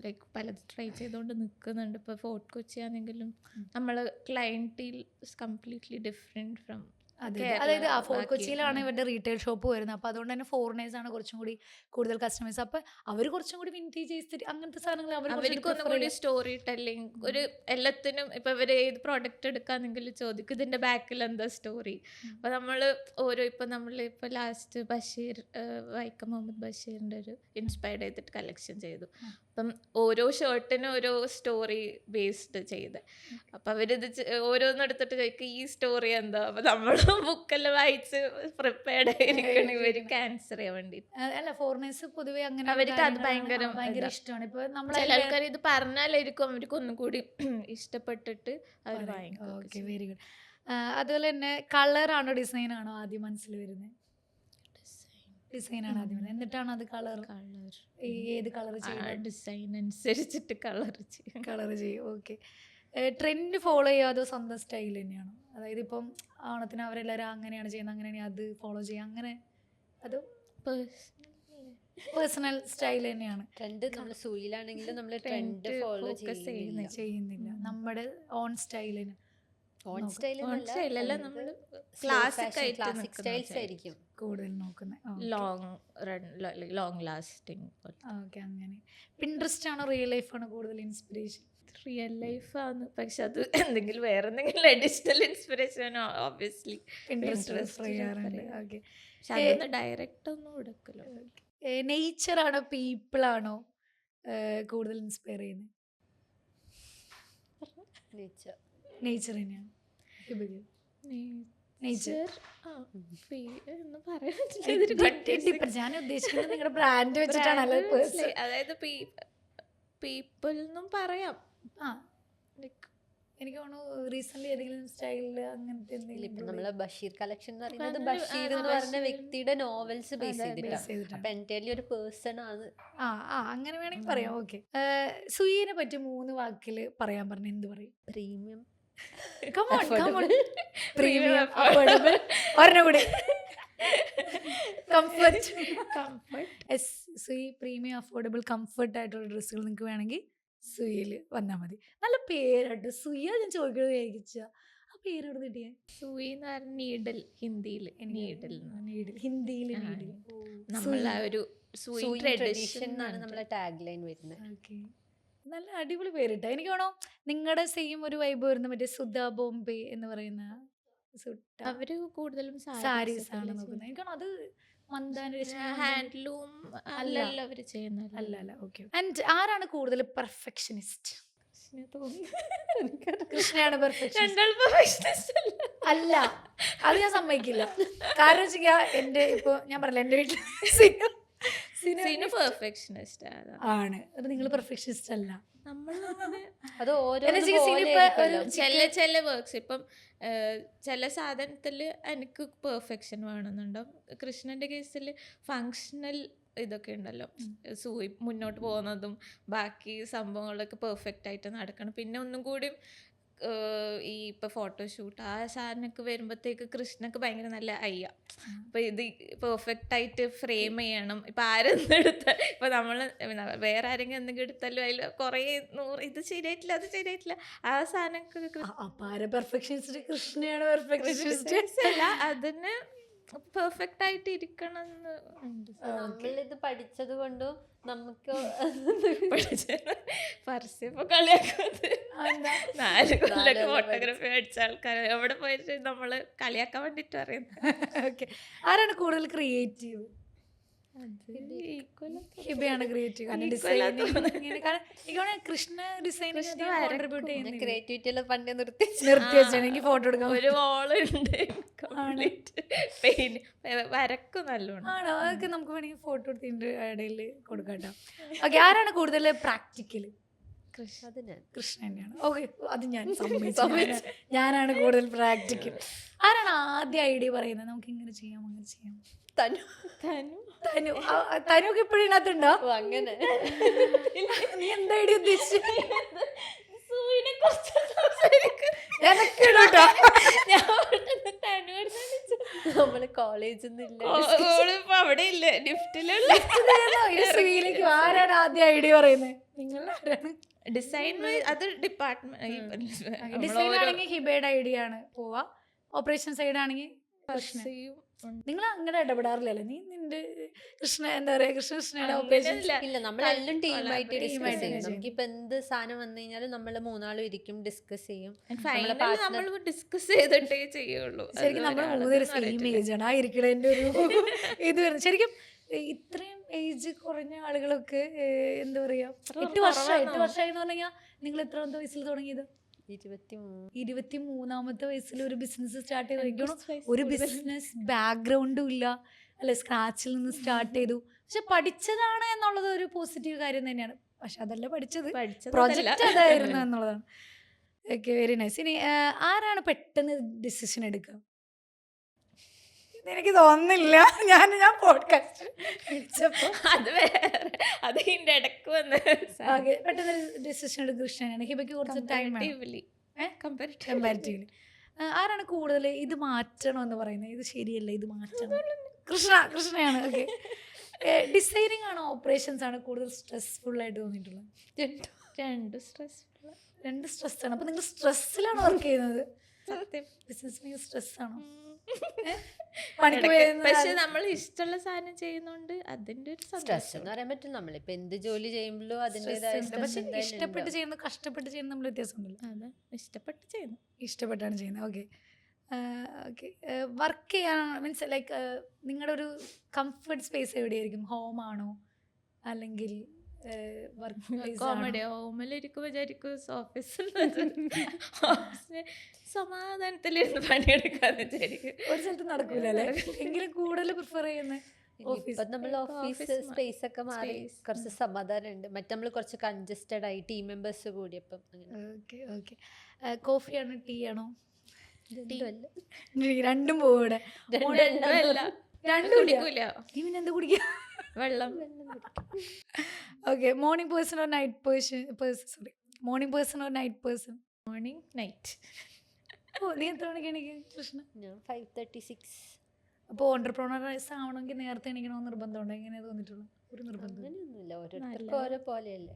ലൈക്ക് പലതും ട്രൈ ചെയ്തുകൊണ്ട് നിൽക്കുന്നുണ്ട്. ഇപ്പോൾ ഫോർട്ട് കൊച്ചി ആണെങ്കിലും നമ്മൾ ക്ലയൻറ്റിൽ കംപ്ലീറ്റ്ലി ഡിഫറെൻറ്റ് ഫ്രം അതായത് ആ ഫോർട്ട് കൊച്ചിയിലാണ് ഇവരുടെ റീറ്റെയിൽ ഷോപ്പ് വരുന്നത്. അപ്പോൾ അതുകൊണ്ട് തന്നെ ഫോറിനേഴ്സ് ആണ് കുറച്ചും കൂടി കൂടുതൽ കസ്റ്റമേഴ്സ്. അപ്പോൾ അവർ കുറച്ചും കൂടി വിൻറ്റേജ് അങ്ങനത്തെ സാധനങ്ങൾ അവർക്കൊന്നും കൂടി സ്റ്റോറി ടെല്ലിങ് ഒരു എല്ലാത്തിനും. ഇപ്പം ഇവർ ഏത് പ്രോഡക്റ്റ് എടുക്കാന്നെങ്കിൽ ചോദിക്കും ഇതിൻ്റെ ബാക്കിൽ എന്താ സ്റ്റോറി. അപ്പോൾ നമ്മൾ ഓരോ ഇപ്പം നമ്മളിപ്പോൾ ലാസ്റ്റ് ബഷീർ വൈക്കം മുഹമ്മദ് ബഷീറിൻ്റെ ഒരു ഇൻസ്പയർഡ് ചെയ്തിട്ട് കളക്ഷൻ ചെയ്തു. അപ്പം ഓരോ ഷർട്ടിനും ഓരോ സ്റ്റോറി ബേസ്ഡ് ചെയ്ത്. അപ്പം അവരിത് ഓരോന്നെടുത്തിട്ട് ചോദിക്കും ഈ സ്റ്റോറി എന്താ. അപ്പം നമ്മൾ ബുക്കെല്ലാം വായിച്ച് പ്രിപ്പയർഡ് ആയിരിക്കണം ഇവർ ക്യാൻസർ ചെയ്യാൻ വേണ്ടി. അല്ല, ഫോറിനേഴ്സ് പൊതുവെ അങ്ങനെ അവർക്ക് അത് ഭയങ്കര ഇഷ്ടമാണ്. ഇപ്പൊ നമ്മൾ ചില ആൾക്കാർ ഇത് പറഞ്ഞാലായിരിക്കും അവർക്ക് ഒന്നും കൂടി ഇഷ്ടപ്പെട്ടിട്ട് അവർ വാങ്ങിക്കും. Okay, very good. അതുപോലെ തന്നെ കളറാണോ ഡിസൈൻ ആണോ ആദ്യം മനസ്സിൽ വരുന്നത്? ഡിസൈനാണ് ആദ്യം വരുന്നത്, എന്നിട്ടാണ് അത് കളർ. ഏത് കളർ ചെയ്യും? ഡിസൈൻ അനുസരിച്ചിട്ട് കളർ ചെയ്യും. ഓക്കെ. ട്രെൻഡ് ഫോളോ ചെയ്യുക അതോ സ്വന്തം സ്റ്റൈൽ തന്നെയാണോ? അതായത് ഇപ്പം ഓണത്തിന് അവരെല്ലാവരും അങ്ങനെയാണ് ചെയ്യുന്നത്, അങ്ങനെയാണെങ്കിൽ അത് ഫോളോ ചെയ്യുക, അങ്ങനെ അതോ പേഴ്സണൽ സ്റ്റൈൽ തന്നെയാണ്? ട്രെൻഡ് നമ്മൾ സൂയിലാണെങ്കിലും നമ്മൾ ട്രെൻഡ് ഫോളോ ചെയ്യുന്നില്ല, നമ്മുടെ ഓൺ സ്റ്റൈലിന്. ഓൺ സ്റ്റൈലല്ല, നമ്മൾ ക്ലാസിക് സ്റ്റൈൽസ് ആയിരിക്കും കൂടുതൽ നോക്കുന്നത്. Long lasting. ഓക്കെ, അങ്ങനെ. പിൻട്രസ്റ്റ് ആണോ റിയൽ ലൈഫാണോ കൂടുതൽ ഇൻസ്പിറേഷൻ? റിയൽ ലൈഫാണ്, പക്ഷെ അത് എന്തെങ്കിലും വേറെ എന്തെങ്കിലും അഡീഷണൽ ഇൻസ്പിറേഷൻ ഓബ്വിയസ്ലി പിൻട്രസ്റ്റ് ചെയ്യാറുണ്ട്. ഓക്കെ. പക്ഷെ അതൊന്ന് ഡയറക്റ്റ് ഒന്നും എടുക്കല്ലോ. നേച്ചറാണോ പീപ്പിളാണോ കൂടുതൽ ഇൻസ്പയർ ചെയ്യുന്നത്? നേച്ചർ തന്നെയാണ്. ഞാൻ ഉദ്ദേശിക്കുന്നത് നിങ്ങളുടെ ബ്രാൻഡ് വെച്ചിട്ടാണ്, അതായത് പീപ്പിൾ എന്നും പറയാം. എനിക്ക് തോന്നുന്നു റീസെന്റ് ഏതെങ്കിലും സ്റ്റൈലില് അങ്ങനത്തെ എന്തെങ്കിലും. നമ്മളെ ബഷീർ കളക്ഷൻ എന്ന് പറയുന്നത് ബഷീർ എന്ന് പറഞ്ഞ വ്യക്തിയുടെ നോവൽസ് ബേസ് ചെയ്തിട്ടാണ്. അപ്പൊ എൻറ്റയർലി ഒരു പേഴ്സൺ ആണ്. അങ്ങനെ വേണമെങ്കിൽ പറയാം. ഓക്കെ. സുയിനെ പറ്റി 3 വാക്കില് പറയാൻ പറഞ്ഞ എന്ത് പറയും? പ്രീമിയം, പ്രീമിയം, അഫോർഡബിൾ, ഒരെണ്ണകൂടി കംഫർട്ട്. സുയി പ്രീമിയം, അഫോർഡബിൾ, കംഫർട്ട് ആയിട്ടുള്ള ഡ്രസ്സുകൾ നിങ്ങൾക്ക് വേണമെങ്കിൽ സുയിൽ വന്നാൽ മതി. നല്ല പേരായിട്ട് സുയ. ഞാൻ ചോദിക്കുന്നത് വിചാരിച്ച ആ പേരോട് കിട്ടിയ സുയി എന്ന് പറഞ്ഞ നീഡിൽ, ഹിന്ദിയിൽ നീഡിൽ, ഹിന്ദിയിൽ നമ്മളെ ഒരു സുയി ട്രഡീഷൻ എന്നാണ് നമ്മളെ ടാഗ് ലൈൻ വരുന്നത്. ഓക്കെ, നല്ല അടിപൊളി പേരിട്ട. എനിക്ക് വേണം നിങ്ങളുടെ സെയിം ഒരു വൈബ് വരുന്ന മറ്റേ സുധ ബോംബെ എന്ന് പറയുന്ന അവര് കൂടുതലും സാരീസ് ആണ് നോക്കുന്നത്. എനിക്കാണ് അത് ഹാൻഡ്ലൂം അല്ലല്ലോ അവര് ചെയ്യുന്നത്. അല്ല. ഓക്കെ. ആൻഡ് ആരാണ് കൂടുതൽ പെർഫെക്ഷനിസ്റ്റ്? കൃഷ്ണയാണ് പെർഫെക്ഷനിസ്റ്റ്. അല്ല, അത് ഞാൻ സമ്മതിക്കില്ല. കാരണം വെച്ചാൽ എന്റെ ഇപ്പൊ ഞാൻ പറഞ്ഞില്ല, എന്റെ വീട്ടിൽ പെർഫെക്ഷനിസ്റ്റ് ആണ്. അപ്പൊ നിങ്ങൾ പെർഫെക്ഷനിസ്റ്റ് അല്ല. അത് ചില വർക്ക്സ് ഇപ്പം ചില സാധനത്തിൽ എനിക്ക് പെർഫെക്ഷൻ വേണമെന്നുണ്ടാവും. കൃഷ്ണന്റെ കേസിൽ ഫങ്ഷണൽ ഇതൊക്കെ ഉണ്ടല്ലോ, സൂയി മുന്നോട്ട് പോകുന്നതും ബാക്കി സംഭവങ്ങളൊക്കെ പെർഫെക്റ്റ് ആയിട്ട് നടക്കണം. പിന്നെ ഒന്നും കൂടി ഈ ഇപ്പം ഫോട്ടോഷൂട്ട് ആ സാധനമൊക്കെ വരുമ്പോഴത്തേക്ക് കൃഷ്ണക്ക് ഭയങ്കര നല്ല അയ്യ. അപ്പം ഇത് പെർഫെക്റ്റ് ആയിട്ട് ഫ്രെയിം ചെയ്യണം. ഇപ്പം ആരെന്തെടുത്താൽ ഇപ്പം നമ്മൾ വേറെ ആരെങ്കിലും എന്തെങ്കിലും എടുത്താലും അതിൽ കുറേ 100 ഇത് ശരിയായിട്ടില്ല അത് ശരിയായിട്ടില്ല ആ സാധനമൊക്കെ പെർഫെക്ഷനിസ്റ്റ്. കൃഷ്ണയാണ് പെർഫെക്ഷനിസ്റ്റ് അല്ല, അതിന് പെർഫെക്റ്റ് ആയിട്ട് ഇരിക്കണം. നമ്മളിത് പഠിച്ചത് കൊണ്ടും നമുക്ക് പരസ്യപ്പോ കളിയാക്കുന്നത് 4 കൊല്ലൊക്കെ ഫോട്ടോഗ്രാഫി പഠിച്ച ആൾക്കാർ എവിടെ പോയിട്ട് നമ്മള് കളിയാക്കാൻ വേണ്ടിട്ട് പറയുന്നത്. ഓക്കെ. ആരാണ് കൂടുതൽ ക്രിയേറ്റീവ്? ഹിബയാണ് ക്രിയേറ്റീവ്. കൃഷ്ണ ഡിസൈനിങ് ക്രിയേറ്റിവിറ്റി എല്ലാം പണ്ടേ നിർത്തി വെച്ചാൽ ഫോട്ടോ എടുക്കാം. ഒരു വാളുണ്ട് വരക്കും നല്ലോണം. ആണോ? അതൊക്കെ നമുക്ക് വേണമെങ്കിൽ ഫോട്ടോ എടുത്തിട്ട് ഇടയിൽ കൊടുക്കാം. ഓക്കെ. ആരാണ് കൂടുതൽ പ്രാക്ടിക്കല്? അത് ഞാൻ കൃഷ്ണ തന്നെയാണ്. ഓക്കെ, അത് ഞാൻ സമ്മതിച്ചു. ഞാനാണ് കൂടുതൽ പ്രാക്ടിക്കൽ. ആരാണ് ആദ്യം ഐഡിയ പറയുന്നത് നമുക്ക് ഇങ്ങനെ ചെയ്യാം അങ്ങനെ ചെയ്യാം? തനു തനുക്ക് ഇപ്പോഴും ഇതിനകത്തുണ്ടോ? ഓ, അങ്ങനെ നീ എന്താ ഐഡിയ ഉദ്ദേശിച്ചു? സൂര്യനെ കുറിച്ച് സംസാരിക്കും. നമ്മള് കോളേജിൽ നിന്നില്ല ഓളിപ്പോ അവിടെ ഇല്ല, ലിഫ്റ്റിലുള്ള ശ്രീയിലേക്ക് ആരാണ് ആദ്യം ഐഡിയ പറയുന്നത്? നിങ്ങൾ ആരാണ്? ഡിസൈൻ അത് ഡിപ്പാർട്ട്മെന്റ് ഡിസൈൻ ആണെങ്കിൽ ഹിബയുടെ ഐഡിയ ആണ് പോവാ. ഓപ്പറേഷൻ സൈഡ് ആണെങ്കിൽ കൃഷ്ണ. നിങ്ങൾ അങ്ങനെ ഇടപെടാറില്ലല്ലേ? നീ നിന്റെ കൃഷ്ണ എന്താ പറയാ, കൃഷ്ണയുടെ ഓപ്പറേഷൻ ഇല്ല, നമ്മളെല്ലാം ടീമായിട്ട് ഡിസ്കസ് ടീമായിട്ട് ചെയ്യും. ചെയ്യും. നമുക്കിപ്പോ എന്ത് സാധനം വന്നു കഴിഞ്ഞാലും നമ്മള് മൂന്നാളും ഇരിക്കും, ഡിസ്കസ് ചെയ്യും. നമ്മൾ ഡിസ്കസ് ചെയ്തിട്ടേ ചെയ്യുള്ളൂ. ശരിക്കും നമ്മൾ മൂന്നൊരു സെയിം ഏജ് ആണ്. ആ ഇരിക്കണതിന്റെ ഒരു ഇത് വരുന്നത് ശരിക്കും ഇത്രയും ഏജ് കുറഞ്ഞ ആളുകളൊക്കെ എന്താ പറയാ 8 വർഷമായി എന്ന് പറഞ്ഞാൽ നിങ്ങൾ എത്രാമത്തെ വയസ്സിൽ തുടങ്ങിയത്? 23-ാമത്തെ വയസ്സിൽ ഒരു ബിസിനസ് സ്റ്റാർട്ട് ചെയ്ത് വയ്ക്കണം. ഒരു ബിസിനസ് ബാക്ക്ഗ്രൗണ്ടും ഇല്ല അല്ലെ, സ്ക്രാച്ചിൽ നിന്ന് സ്റ്റാർട്ട് ചെയ്തു. പക്ഷെ പഠിച്ചതാണ് എന്നുള്ളത് ഒരു പോസിറ്റീവ് കാര്യം തന്നെയാണ്. പക്ഷെ അതല്ല പഠിച്ചത്, പ്രൊജക്റ്റ് അതായിരുന്നു എന്നുള്ളതാണ്. Okay, very nice. ഇനി ആരാണ് പെട്ടെന്ന് ഡിസിഷൻ എടുക്കുക? എനിക്ക് തോന്നുന്നില്ല. ഞാൻ പോഡ്കാസ്റ്റ് അത് വേറെ, അത് ഇതിന്റെ ഇടക്ക് വന്ന് പെട്ടെന്ന് ഡിസിഷൻ എടുക്കുക കൃഷ്ണനാണ്. ഹിബയ്ക്ക് കുറച്ച് ടൈം കമ്പാരിറ്റീവ്ലി. ആരാണ് കൂടുതൽ ഇത് മാറ്റണമെന്ന് പറയുന്നത്? ഇത് ശരിയല്ല, ഇത് മാറ്റണം. കൃഷ്ണയാണ്. ഓക്കെ, ഡിസൈനിങ് ആണോ ഓപ്പറേഷൻസ് ആണോ കൂടുതൽ സ്ട്രെസ്ഫുൾ ആയിട്ട് തോന്നിയിട്ടുള്ളത്? രണ്ട് സ്ട്രെസ്സാണ്. അപ്പൊ നിങ്ങൾ സ്ട്രെസ്സിലാണ് വർക്ക് ചെയ്യുന്നത്? ബിസിനസ് സ്ട്രെസ് ആണോ? പക്ഷെ നമ്മൾ ഇഷ്ടമുള്ള സാധനം ചെയ്യുന്നോണ്ട് അതിന്റെ ഒരു സ്ട്രെസ് എന്ന് പറയാൻ പറ്റും. നമ്മളിപ്പോ എന്ത് ജോലി ചെയ്യുമ്പോഴും അതിൻ്റെതായ ഇഷ്ടപ്പെട്ട് ചെയ്യുന്നു കഷ്ടപ്പെട്ട് ചെയ്യുന്ന നമ്മൾ വ്യത്യാസം ഉണ്ടല്ലോ. അതെ, ഇഷ്ടപ്പെട്ടാണ് ചെയ്യുന്നത്. Okay okay. വർക്ക് ചെയ്യാൻ മീൻസ് ലൈക്ക് നിങ്ങളുടെ ഒരു കംഫർട്ട് സ്പേസ് എവിടെയായിരിക്കും? ഹോമാണോ അല്ലെങ്കിൽ കോമഡി? ഹോമിലിരിക്കും വിചാരിക്കും ഓഫീസിൽ സമാധാനത്തിലിരുന്ന് പണിയെടുക്കാന്ന് വിചാരിക്കും. ഒരു സ്ഥലത്ത് നടക്കൂല അല്ലേ? എങ്കിലും കൂടുതൽ പ്രിഫർ ചെയ്യുന്നത് ഇപ്പൊ നമ്മൾ ഓഫീസ് സ്പേസ് ഒക്കെ മാറി കുറച്ച് സമാധാനം ഉണ്ട്. മറ്റേ നമ്മൾ കുറച്ച് കൺജസ്റ്റഡ് ആയി ടീം മെമ്പേഴ്സ് കൂടിയപ്പം. Okay okay. കോഫിയാണോ ടീ ആണോ? രണ്ടും പോവിടെ. രണ്ടും കുടിക്കൂല. ഇവൻ എന്താ കുടിക്കുക? വെള്ളം. Okay, morning person or night person? Sorry, morning person or night person? Morning, night. ഓ, നീ എത്ര മണിക്ക് എണീക്കും കൃഷ്ണ? ഞാൻ 5:36. അപ്പോൾ ഓണ്ടർപ്രണേഴ്സ് ആവണമെങ്കിൽ നേരത്തെ എണീക്കണമെന്ന് നിർബന്ധമുണ്ടോ? എങ്ങനെയാ തോന്നിയിട്ടുള്ളത്? ഒരു നിർബന്ധം അങ്ങനെയൊന്നുമില്ല, ഓരോരുത്തർക്കും ഓരോ പോലെയല്ലേ.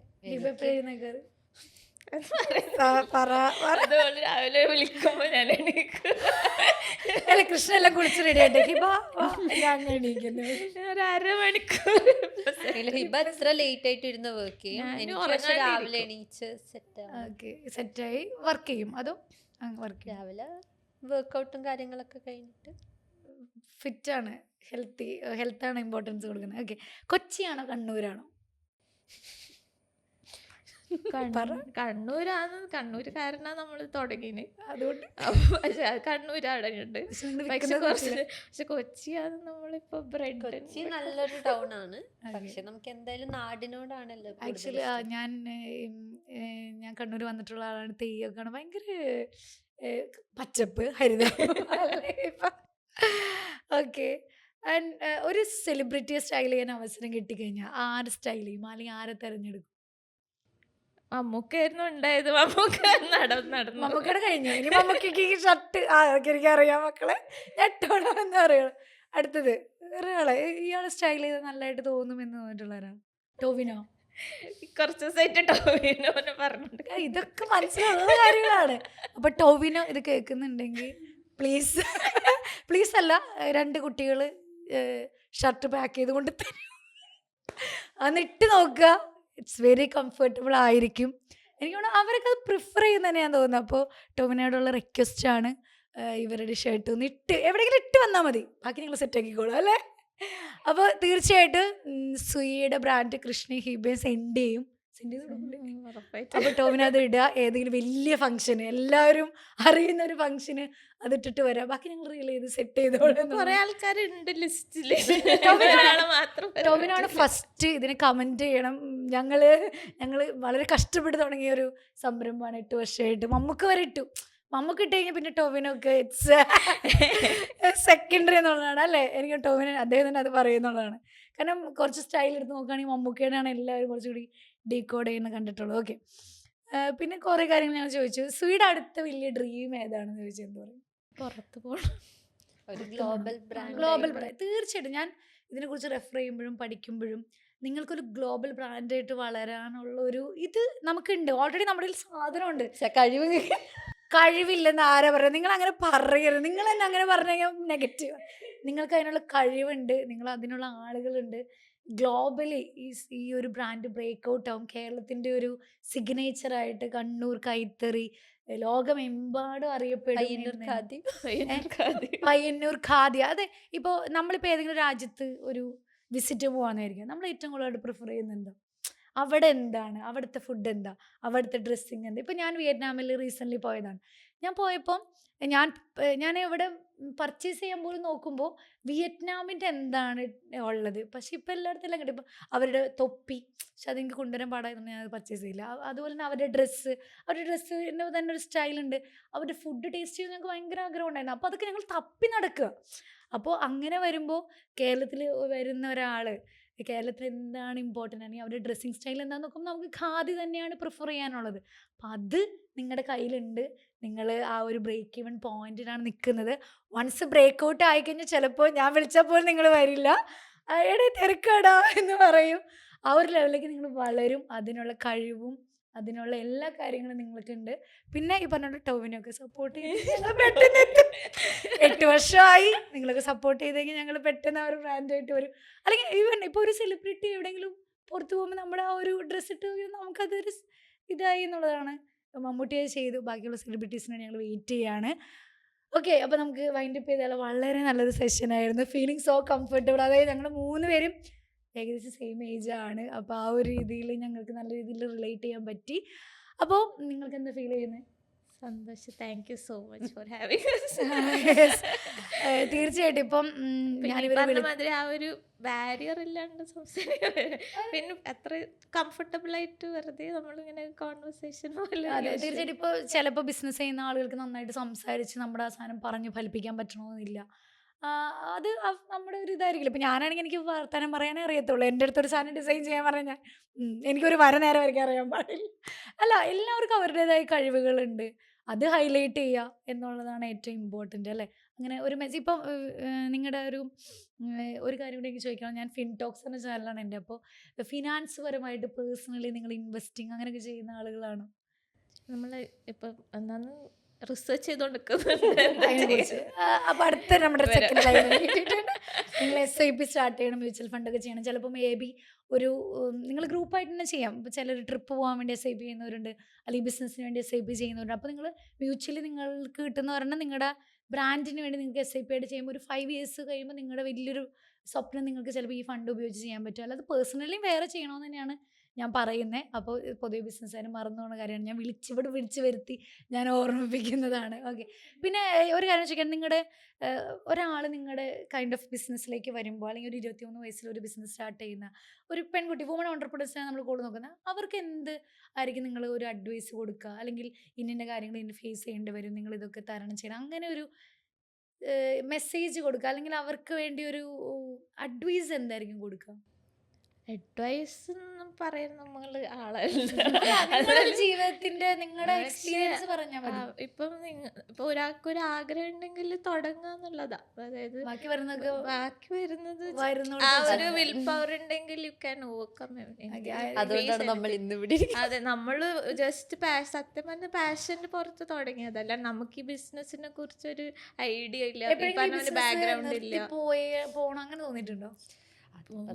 രാവിലെ വിളിക്കുമ്പോ ഞാൻ എണീക്കും. അല്ല, കൃഷ്ണ എല്ലാം കുളിച്ച് റെഡി ആയിട്ട് ഒരു അരമണിക്കൂർ. ഹിബ എത്ര ലേറ്റ് ആയിട്ട് ഇരുന്ന് വർക്ക് ചെയ്യും. എനിക്ക് രാവിലെ എണീച്ച് സെറ്റായി വർക്ക് ചെയ്യും. അതോ രാവിലെ വർക്കൗട്ടും കാര്യങ്ങളൊക്കെ കഴിഞ്ഞിട്ട് ഫിറ്റാണ്, ഹെൽത്താണ് ഇമ്പോർട്ടൻസ് കൊടുക്കുന്നത്. ഓക്കെ, കൊച്ചിയാണോ കണ്ണൂരാണോ? കണ്ണൂരാണ്. കണ്ണൂരുകാരനാ നമ്മൾ തുടങ്ങിന്, അതുകൊണ്ട്. പക്ഷെ കണ്ണൂരാണ് ഉണ്ട്. പക്ഷെ കൊച്ചിയാണ് നമ്മളിപ്പോ ബ്രെഡ്. കൊച്ചി നല്ലൊരു ടൗൺ ആണ്. പക്ഷെ നമുക്ക് എന്തായാലും നാടിനോടാണല്ലോ. ആക്ച്വലി ഞാൻ കണ്ണൂർ വന്നിട്ടുള്ള ആളാണ്. തെയ്യൊക്കെയാണ് ഭയങ്കര പച്ചപ്പ് ഹരിതം. ഓക്കെ. ആൻഡ് ഒരു സെലിബ്രിറ്റിയെ സ്റ്റൈൽ ചെയ്യാൻ അവസരം കിട്ടിക്കഴിഞ്ഞാൽ ആര് സ്റ്റൈൽ ചെയ്യും അല്ലെങ്കിൽ ആരെ തെരഞ്ഞെടുക്കും? മമ്മൂക്കായിരുന്നു ഉണ്ടായത്. മമ്മൂക്കയുടെ കഴിഞ്ഞു. ഇനി മമ്മൂക്കയ്ക്ക് ഷർട്ട് എനിക്കറിയാം മക്കളെ, ഞെട്ടോണോ എന്ന് അറിയണം. അടുത്തത് ഒരാളെ ഇയാളെ സ്റ്റൈൽ ചെയ്ത് നല്ലതായിട്ട് തോന്നുമെന്ന് തോന്നിയിട്ടുള്ള ഒരാൾ. ടോവിനോ? കുറച്ച് ദിവസമായിട്ട് ടോവിനോ പറഞ്ഞിട്ട്. ഇതൊക്കെ മനസ്സിലുള്ള കാര്യങ്ങളാണ്. അപ്പൊ ടോവിനോ ഇത് കേൾക്കുന്നുണ്ടെങ്കിൽ പ്ലീസ് അല്ല, 2 കുട്ടികൾ ഷർട്ട് പാക്ക് ചെയ്ത് കൊണ്ട് തരും. എന്നിട്ട് നോക്കുക, ഇറ്റ്സ് വെരി കംഫർട്ടബിൾ ആയിരിക്കും. എനിക്ക് തോന്നുന്നു അവരൊക്കെ അത് പ്രിഫർ ചെയ്യുന്നതന്നെ ഞാൻ തോന്നുന്നു. അപ്പോൾ ടോവിനോടുള്ള റിക്വസ്റ്റ് ആണ് ഇവരുടെ ഷർട്ട് ഒന്ന് എവിടെയെങ്കിലും ഇട്ട് വന്നാൽ മതി, ബാക്കി നിങ്ങൾ സെറ്റ് ആക്കിക്കോളൂ അല്ലേ? അപ്പോൾ തീർച്ചയായിട്ടും സുയിയുടെ ബ്രാൻഡ് കൃഷ്ണ ഹിബയെ സെൻഡ് ചെയ്യും. സെൻഡ് ചെയ്ത് കൊടുക്കുന്നുണ്ട്. ഉറപ്പായിട്ടും. അപ്പോൾ ടോവിനോ അത് ഇടുക, ഏതെങ്കിലും വലിയ ഫംഗ്ഷന്, എല്ലാവരും അറിയുന്ന ഒരു ഫംഗ്ഷന് അതിട്ടിട്ട് വരാം. ബാക്കി ഞങ്ങൾ റീൽ ചെയ്ത് സെറ്റ് ചെയ്തോളാം. കുറെ ആൾക്കാരുണ്ട് ലിസ്റ്റില്. മാത്രം ടോവിനോണ് ഫസ്റ്റ് ഇതിന് കമൻറ്റ് ചെയ്യണം. ഞങ്ങള് വളരെ കഷ്ടപ്പെട്ട് തുടങ്ങിയ ഒരു സംരംഭമാണ് 8 വർഷമായിട്ട്. മമ്മൂക്ക് വരെ ഇട്ടു. മമ്മൂക്ക് ഇട്ട് കഴിഞ്ഞാൽ പിന്നെ ടോവിനോക്ക് ഇറ്റ്സ് സെക്കൻഡറി എന്നുള്ളതാണ് അല്ലേ. എനിക്ക് ടോവിനോ അദ്ദേഹം തന്നെ അത് പറയുന്നുള്ളതാണ്. കാരണം കുറച്ച് സ്റ്റൈൽ എടുത്ത് നോക്കുകയാണെങ്കിൽ മമ്മൂക്കയുടെയാണ് എല്ലാവരും കുറച്ചുകൂടി ഡീകോഡ് ചെയ്യുന്നത് കണ്ടിട്ടുള്ളൂ. ഓക്കെ, പിന്നെ കുറേ കാര്യങ്ങൾ ഞാൻ ചോദിച്ചു. സുയുടെ അടുത്ത വലിയ ഡ്രീം ഏതാണെന്ന് ചോദിച്ചു. എന്താ പറയും? പുറത്ത് പോകണം. ഒരു ഗ്ലോബൽ ബ്രാൻഡ്. ഗ്ലോബൽ ബ്രാൻഡ് തീർച്ചയായിട്ടും. ഞാൻ ഇതിനെക്കുറിച്ച് റെഫർ ചെയ്യുമ്പോഴും പഠിക്കുമ്പോഴും നിങ്ങൾക്കൊരു ഗ്ലോബൽ ബ്രാൻഡായിട്ട് വളരാനുള്ള ഒരു ഇത് നമുക്കുണ്ട്. ഓൾറെഡി നമ്മുടെ കയ്യിൽ സാധനമുണ്ട്. കഴിവില്ലെന്ന് ആരാ പറയുക? നിങ്ങൾ അങ്ങനെ പറയരുത്. നിങ്ങൾ തന്നെ അങ്ങനെ പറഞ്ഞു കഴിഞ്ഞാൽ നെഗറ്റീവ്. നിങ്ങൾക്ക് അതിനുള്ള കഴിവുണ്ട്, നിങ്ങൾ അതിനുള്ള ആളുകളുണ്ട്. ഗ്ലോബലി ഈ ഒരു ബ്രാൻഡ് ബ്രേക്ക് ഔട്ട് ആവും. കേരളത്തിൻ്റെ ഒരു സിഗ്നേച്ചറായിട്ട് കണ്ണൂർ കൈത്തറി ലോകമെമ്പാടും അറിയപ്പെടും. പയ്യന്നൂർ ഖാദി. അതെ, ഇപ്പോൾ നമ്മളിപ്പോൾ ഏതെങ്കിലും രാജ്യത്ത് ഒരു വിസിറ്റ് പോകാമെന്നായിരിക്കും, നമ്മൾ ഏറ്റവും കൂടുതൽ പ്രിഫർ ചെയ്യുന്നത് അവിടെ എന്താണ്, അവിടുത്തെ ഫുഡ് എന്താ, അവിടുത്തെ ഡ്രസ്സിങ് എന്താ. ഇപ്പം ഞാൻ വിയറ്റ്നാമിൽ റീസെൻ്റ്ലി പോയതാണ്. ഞാൻ പോയപ്പം ഞാൻ ഇവിടെ പർച്ചേസ് ചെയ്യാൻ പോലും നോക്കുമ്പോൾ വിയറ്റ്നാമിൻ്റെ എന്താണ് ഉള്ളത്. പക്ഷെ ഇപ്പം എല്ലായിടത്തും എല്ലാം കിട്ടും. ഇപ്പം അവരുടെ തൊപ്പി, പക്ഷെ അതെനിക്ക് കൊണ്ടുവരാൻ പാടായതുകൊണ്ട് ഞാൻ അത് പർച്ചേസ് ചെയ്യില്ല. അതുപോലെ തന്നെ അവരുടെ ഡ്രസ്സിൻ്റെ തന്നെ ഒരു സ്റ്റൈലുണ്ട്. അവരുടെ ഫുഡ് ടേസ്റ്റ് ചെയ്ത് ഞങ്ങൾക്ക് ഭയങ്കര ആഗ്രഹം ഉണ്ടായിരുന്നു. അപ്പോൾ അതൊക്കെ ഞങ്ങൾ തപ്പി നടക്കുക. അപ്പോൾ അങ്ങനെ വരുമ്പോൾ കേരളത്തിൽ വരുന്ന ഒരാൾ കേരളത്തിൽ എന്താണ് ഇമ്പോർട്ടൻ്റ് ആണെങ്കിൽ അവരുടെ ഡ്രസ്സിങ് സ്റ്റൈൽ എന്താണെന്ന് നോക്കുമ്പോൾ നമുക്ക് ഖാദി തന്നെയാണ് പ്രിഫർ ചെയ്യാനുള്ളത്. അപ്പം അത് നിങ്ങളുടെ കയ്യിലുണ്ട്. നിങ്ങൾ ആ ഒരു ബ്രേക്ക് ഈവൻ പോയിന്റിലാണ് നിൽക്കുന്നത്. വൺസ് ബ്രേക്ക് ഔട്ട് ആയിക്കഴിഞ്ഞാൽ ചിലപ്പോൾ ഞാൻ വിളിച്ചപ്പോൾ നിങ്ങൾ വരില്ല, എടേ തിരക്കാടാ എന്ന് പറയും. ആ ഒരു ലെവലിലേക്ക് നിങ്ങൾ വളരും. അതിനുള്ള കഴിവും അതിനുള്ള എല്ലാ കാര്യങ്ങളും നിങ്ങൾക്കുണ്ട്. പിന്നെ ഈ പറഞ്ഞ ടോവിനൊക്കെ സപ്പോർട്ട് ചെയ്ത് പെട്ടെന്ന് 8 വർഷമായി നിങ്ങളൊക്കെ സപ്പോർട്ട് ചെയ്തെങ്കിൽ ഞങ്ങൾ പെട്ടെന്ന് ആ ഒരു ബ്രാൻഡായിട്ട് വരും. അല്ലെങ്കിൽ ഈവൻ ഇപ്പോൾ ഒരു സെലിബ്രിറ്റി എവിടെയെങ്കിലും പുറത്ത് പോകുമ്പോൾ നമ്മുടെ ആ ഒരു ഡ്രസ്സ് ഇട്ട് നമുക്കതൊരു ഇതായി എന്നുള്ളതാണ്. മമ്മൂട്ടിയെ ചെയ്തു. ബാക്കിയുള്ള സെലിബ്രിറ്റീസിനെ ഞങ്ങൾ വെയിറ്റ് ചെയ്യാണ്. ഓക്കെ, അപ്പോൾ നമുക്ക് വൈൻഡ് അപ്പ് ചെയ്താൽ വളരെ നല്ലൊരു സെഷനായിരുന്നു. Feeling so comfortable. അതായത് ഞങ്ങൾ 3 പേരും ഏകദേശം സെയിം ഏജാണ്. അപ്പോൾ ആ ഒരു രീതിയിൽ ഞങ്ങൾക്ക് നല്ല രീതിയിൽ റിലേറ്റ് ചെയ്യാൻ പറ്റി. അപ്പോൾ നിങ്ങൾക്ക് എന്താ ഫീൽ ചെയ്യുന്നത്? സന്തോഷം. Thank you so much for having. തീർച്ചയായിട്ടും. ഇപ്പം പറഞ്ഞ മാതിരി ആ ഒരു ബാരിയർ ഇല്ലാണ്ട് സംസാരിക്കാൻ പിന്നെ അത്ര കംഫർട്ടബിൾ ആയിട്ട് വെറുതെ നമ്മളിങ്ങനെ കോൺവെർസേഷൻ പോലെ. അതെ, തീർച്ചയായിട്ടും. ഇപ്പോൾ ചിലപ്പോൾ ബിസിനസ് ചെയ്യുന്ന ആളുകൾക്ക് നന്നായിട്ട് സംസാരിച്ച് നമ്മുടെ ആ സാധനം പറഞ്ഞ് ഫലിപ്പിക്കാൻ പറ്റണമെന്നില്ല. അത് നമ്മുടെ ഒരു ഇതായിരിക്കില്ല. ഇപ്പം ഞാനാണെങ്കിൽ എനിക്ക് വർത്തമാനം പറയാനേ അറിയത്തുള്ളൂ. എൻ്റെ അടുത്തൊരു സാധനം ഡിസൈൻ ചെയ്യാൻ പറഞ്ഞാൽ എനിക്കൊരു നേരെ വരയ്ക്കാൻ അറിയാൻ പാടില്ല. അല്ല, എല്ലാവർക്കും അവരുടേതായ കഴിവുകളുണ്ട്. അത് ഹൈലൈറ്റ് ചെയ്യുക എന്നുള്ളതാണ് ഏറ്റവും ഇമ്പോർട്ടൻ്റ് അല്ലേ. അങ്ങനെ ഒരു ഇപ്പം നിങ്ങളുടെ ഒരു കാര്യം കൂടി എനിക്ക് ചോദിക്കണം. ഞാൻ ഫിൻടോക്സ് എന്ന ചാനലാണ് എൻ്റെ. അപ്പോൾ ഫിനാൻസ് പരമായിട്ട് പേഴ്സണലി നിങ്ങൾ ഇൻവെസ്റ്റിങ് അങ്ങനെയൊക്കെ ചെയ്യുന്ന ആളുകളാണ്? നമ്മൾ ഇപ്പം എന്നാന്ന് റിസർച്ച് ചെയ്തോണ്ടിരിക്കുന്നുണ്ട്. അപ്പോൾ അടുത്ത നമ്മുടെ സെക്കൻഡ് ലൈവ് നിങ്ങൾ SIP സ്റ്റാർട്ട് ചെയ്യണം, മ്യൂച്വൽ ഫണ്ടൊക്കെ ചെയ്യണം. ചിലപ്പോൾ MB ഒരു നിങ്ങൾ ഗ്രൂപ്പായിട്ട് തന്നെ ചെയ്യാം. ഇപ്പോൾ ചിലർ ട്രിപ്പ് പോകാൻ വേണ്ടി SIP ചെയ്യുന്നവരുണ്ട്, അല്ലെങ്കിൽ ബിസിനസ്സിന് വേണ്ടി SIP ചെയ്യുന്നവരുണ്ട്. അപ്പോൾ നിങ്ങൾ മ്യൂച്വലി നിങ്ങൾക്ക് കിട്ടുന്ന പറഞ്ഞാൽ നിങ്ങളുടെ ബ്രാൻഡിന് വേണ്ടി നിങ്ങൾക്ക് SIP ആയിട്ട് ചെയ്യുമ്പോൾ ഒരു 5 years കഴിയുമ്പോൾ നിങ്ങളുടെ വലിയൊരു സ്വപ്നം നിങ്ങൾക്ക് ചിലപ്പോൾ ഈ ഫണ്ട് ഉപയോഗിച്ച് ചെയ്യാൻ പറ്റും. അല്ലാതെ പേഴ്സണലി വേറെ ചെയ്യണമെന്ന് തന്നെയാണ് ഞാൻ പറയുന്നത്. അപ്പോൾ പൊതുവെ ബിസിനസ്സുകാർ മറന്നു പോകുന്ന കാര്യമാണ്. ഞാൻ വിളിച്ചു വരുത്തി ഞാൻ ഓർമ്മിപ്പിക്കുന്നതാണ്. ഓക്കെ, പിന്നെ ഒരു കാര്യം ചോദിക്കാൻ, നിങ്ങളുടെ ഒരാൾ നിങ്ങളുടെ കൈൻഡ് ഓഫ് ബിസിനസ്സിലേക്ക് വരുമ്പോൾ, അല്ലെങ്കിൽ ഒരു 23 വയസ്സിൽ ഒരു ബിസിനസ് സ്റ്റാർട്ട് ചെയ്യുന്ന ഒരു പെൺകുട്ടി, വുമൺ ഓൺട്രപ്രണേഴ്സിനെ നമ്മൾ കൂടെ നോക്കുന്നത്, അവർക്ക് എന്ത് ആയിരിക്കും നിങ്ങൾ ഒരു അഡ്വൈസ് കൊടുക്കുക? അല്ലെങ്കിൽ ഇന്ന കാര്യങ്ങൾ ഇന്ന് ഫേസ് ചെയ്യേണ്ടി വരും, നിങ്ങൾ ഇതൊക്കെ തരണം ചെയ്യണം, അങ്ങനെ ഒരു മെസ്സേജ് കൊടുക്കുക, അല്ലെങ്കിൽ അവർക്ക് വേണ്ടി ഒരു അഡ്വൈസ് എന്തായിരിക്കും കൊടുക്കുക? അഡ്വൈസ് ഒന്നും പറയാൻ നമ്മൾ ആളല്ല. ജീവിതത്തിന്റെ നിങ്ങളുടെ എക്സ്പീരിയൻസ് പറഞ്ഞാൽ മതി. ഇപ്പം ഇപ്പൊ ഒരാൾക്കൊരു ആഗ്രഹം ഉണ്ടെങ്കിൽ തുടങ്ങുക എന്നുള്ളതാ. അതായത് ബാക്കി വരുന്നത് ആ ഒരു വിൽ പവർ ഉണ്ടെങ്കിൽ യു ക്യാൻ ഓവർകം. അതുകൊണ്ടാണ് നമ്മൾ ഇന്ന് ഇവിടെ. അതെ, നമ്മള് ജസ്റ്റ് സത്യം പറഞ്ഞ പാഷന്റെ പുറത്ത് തുടങ്ങിയതല്ല. നമുക്ക് ഈ ബിസിനസിനെ കുറിച്ചൊരു ഐഡിയ ഇല്ല, ബാക്ക്ഗ്രൗണ്ട് ഇല്ല. പോണം അങ്ങനെ തോന്നിയിട്ടുണ്ടോ?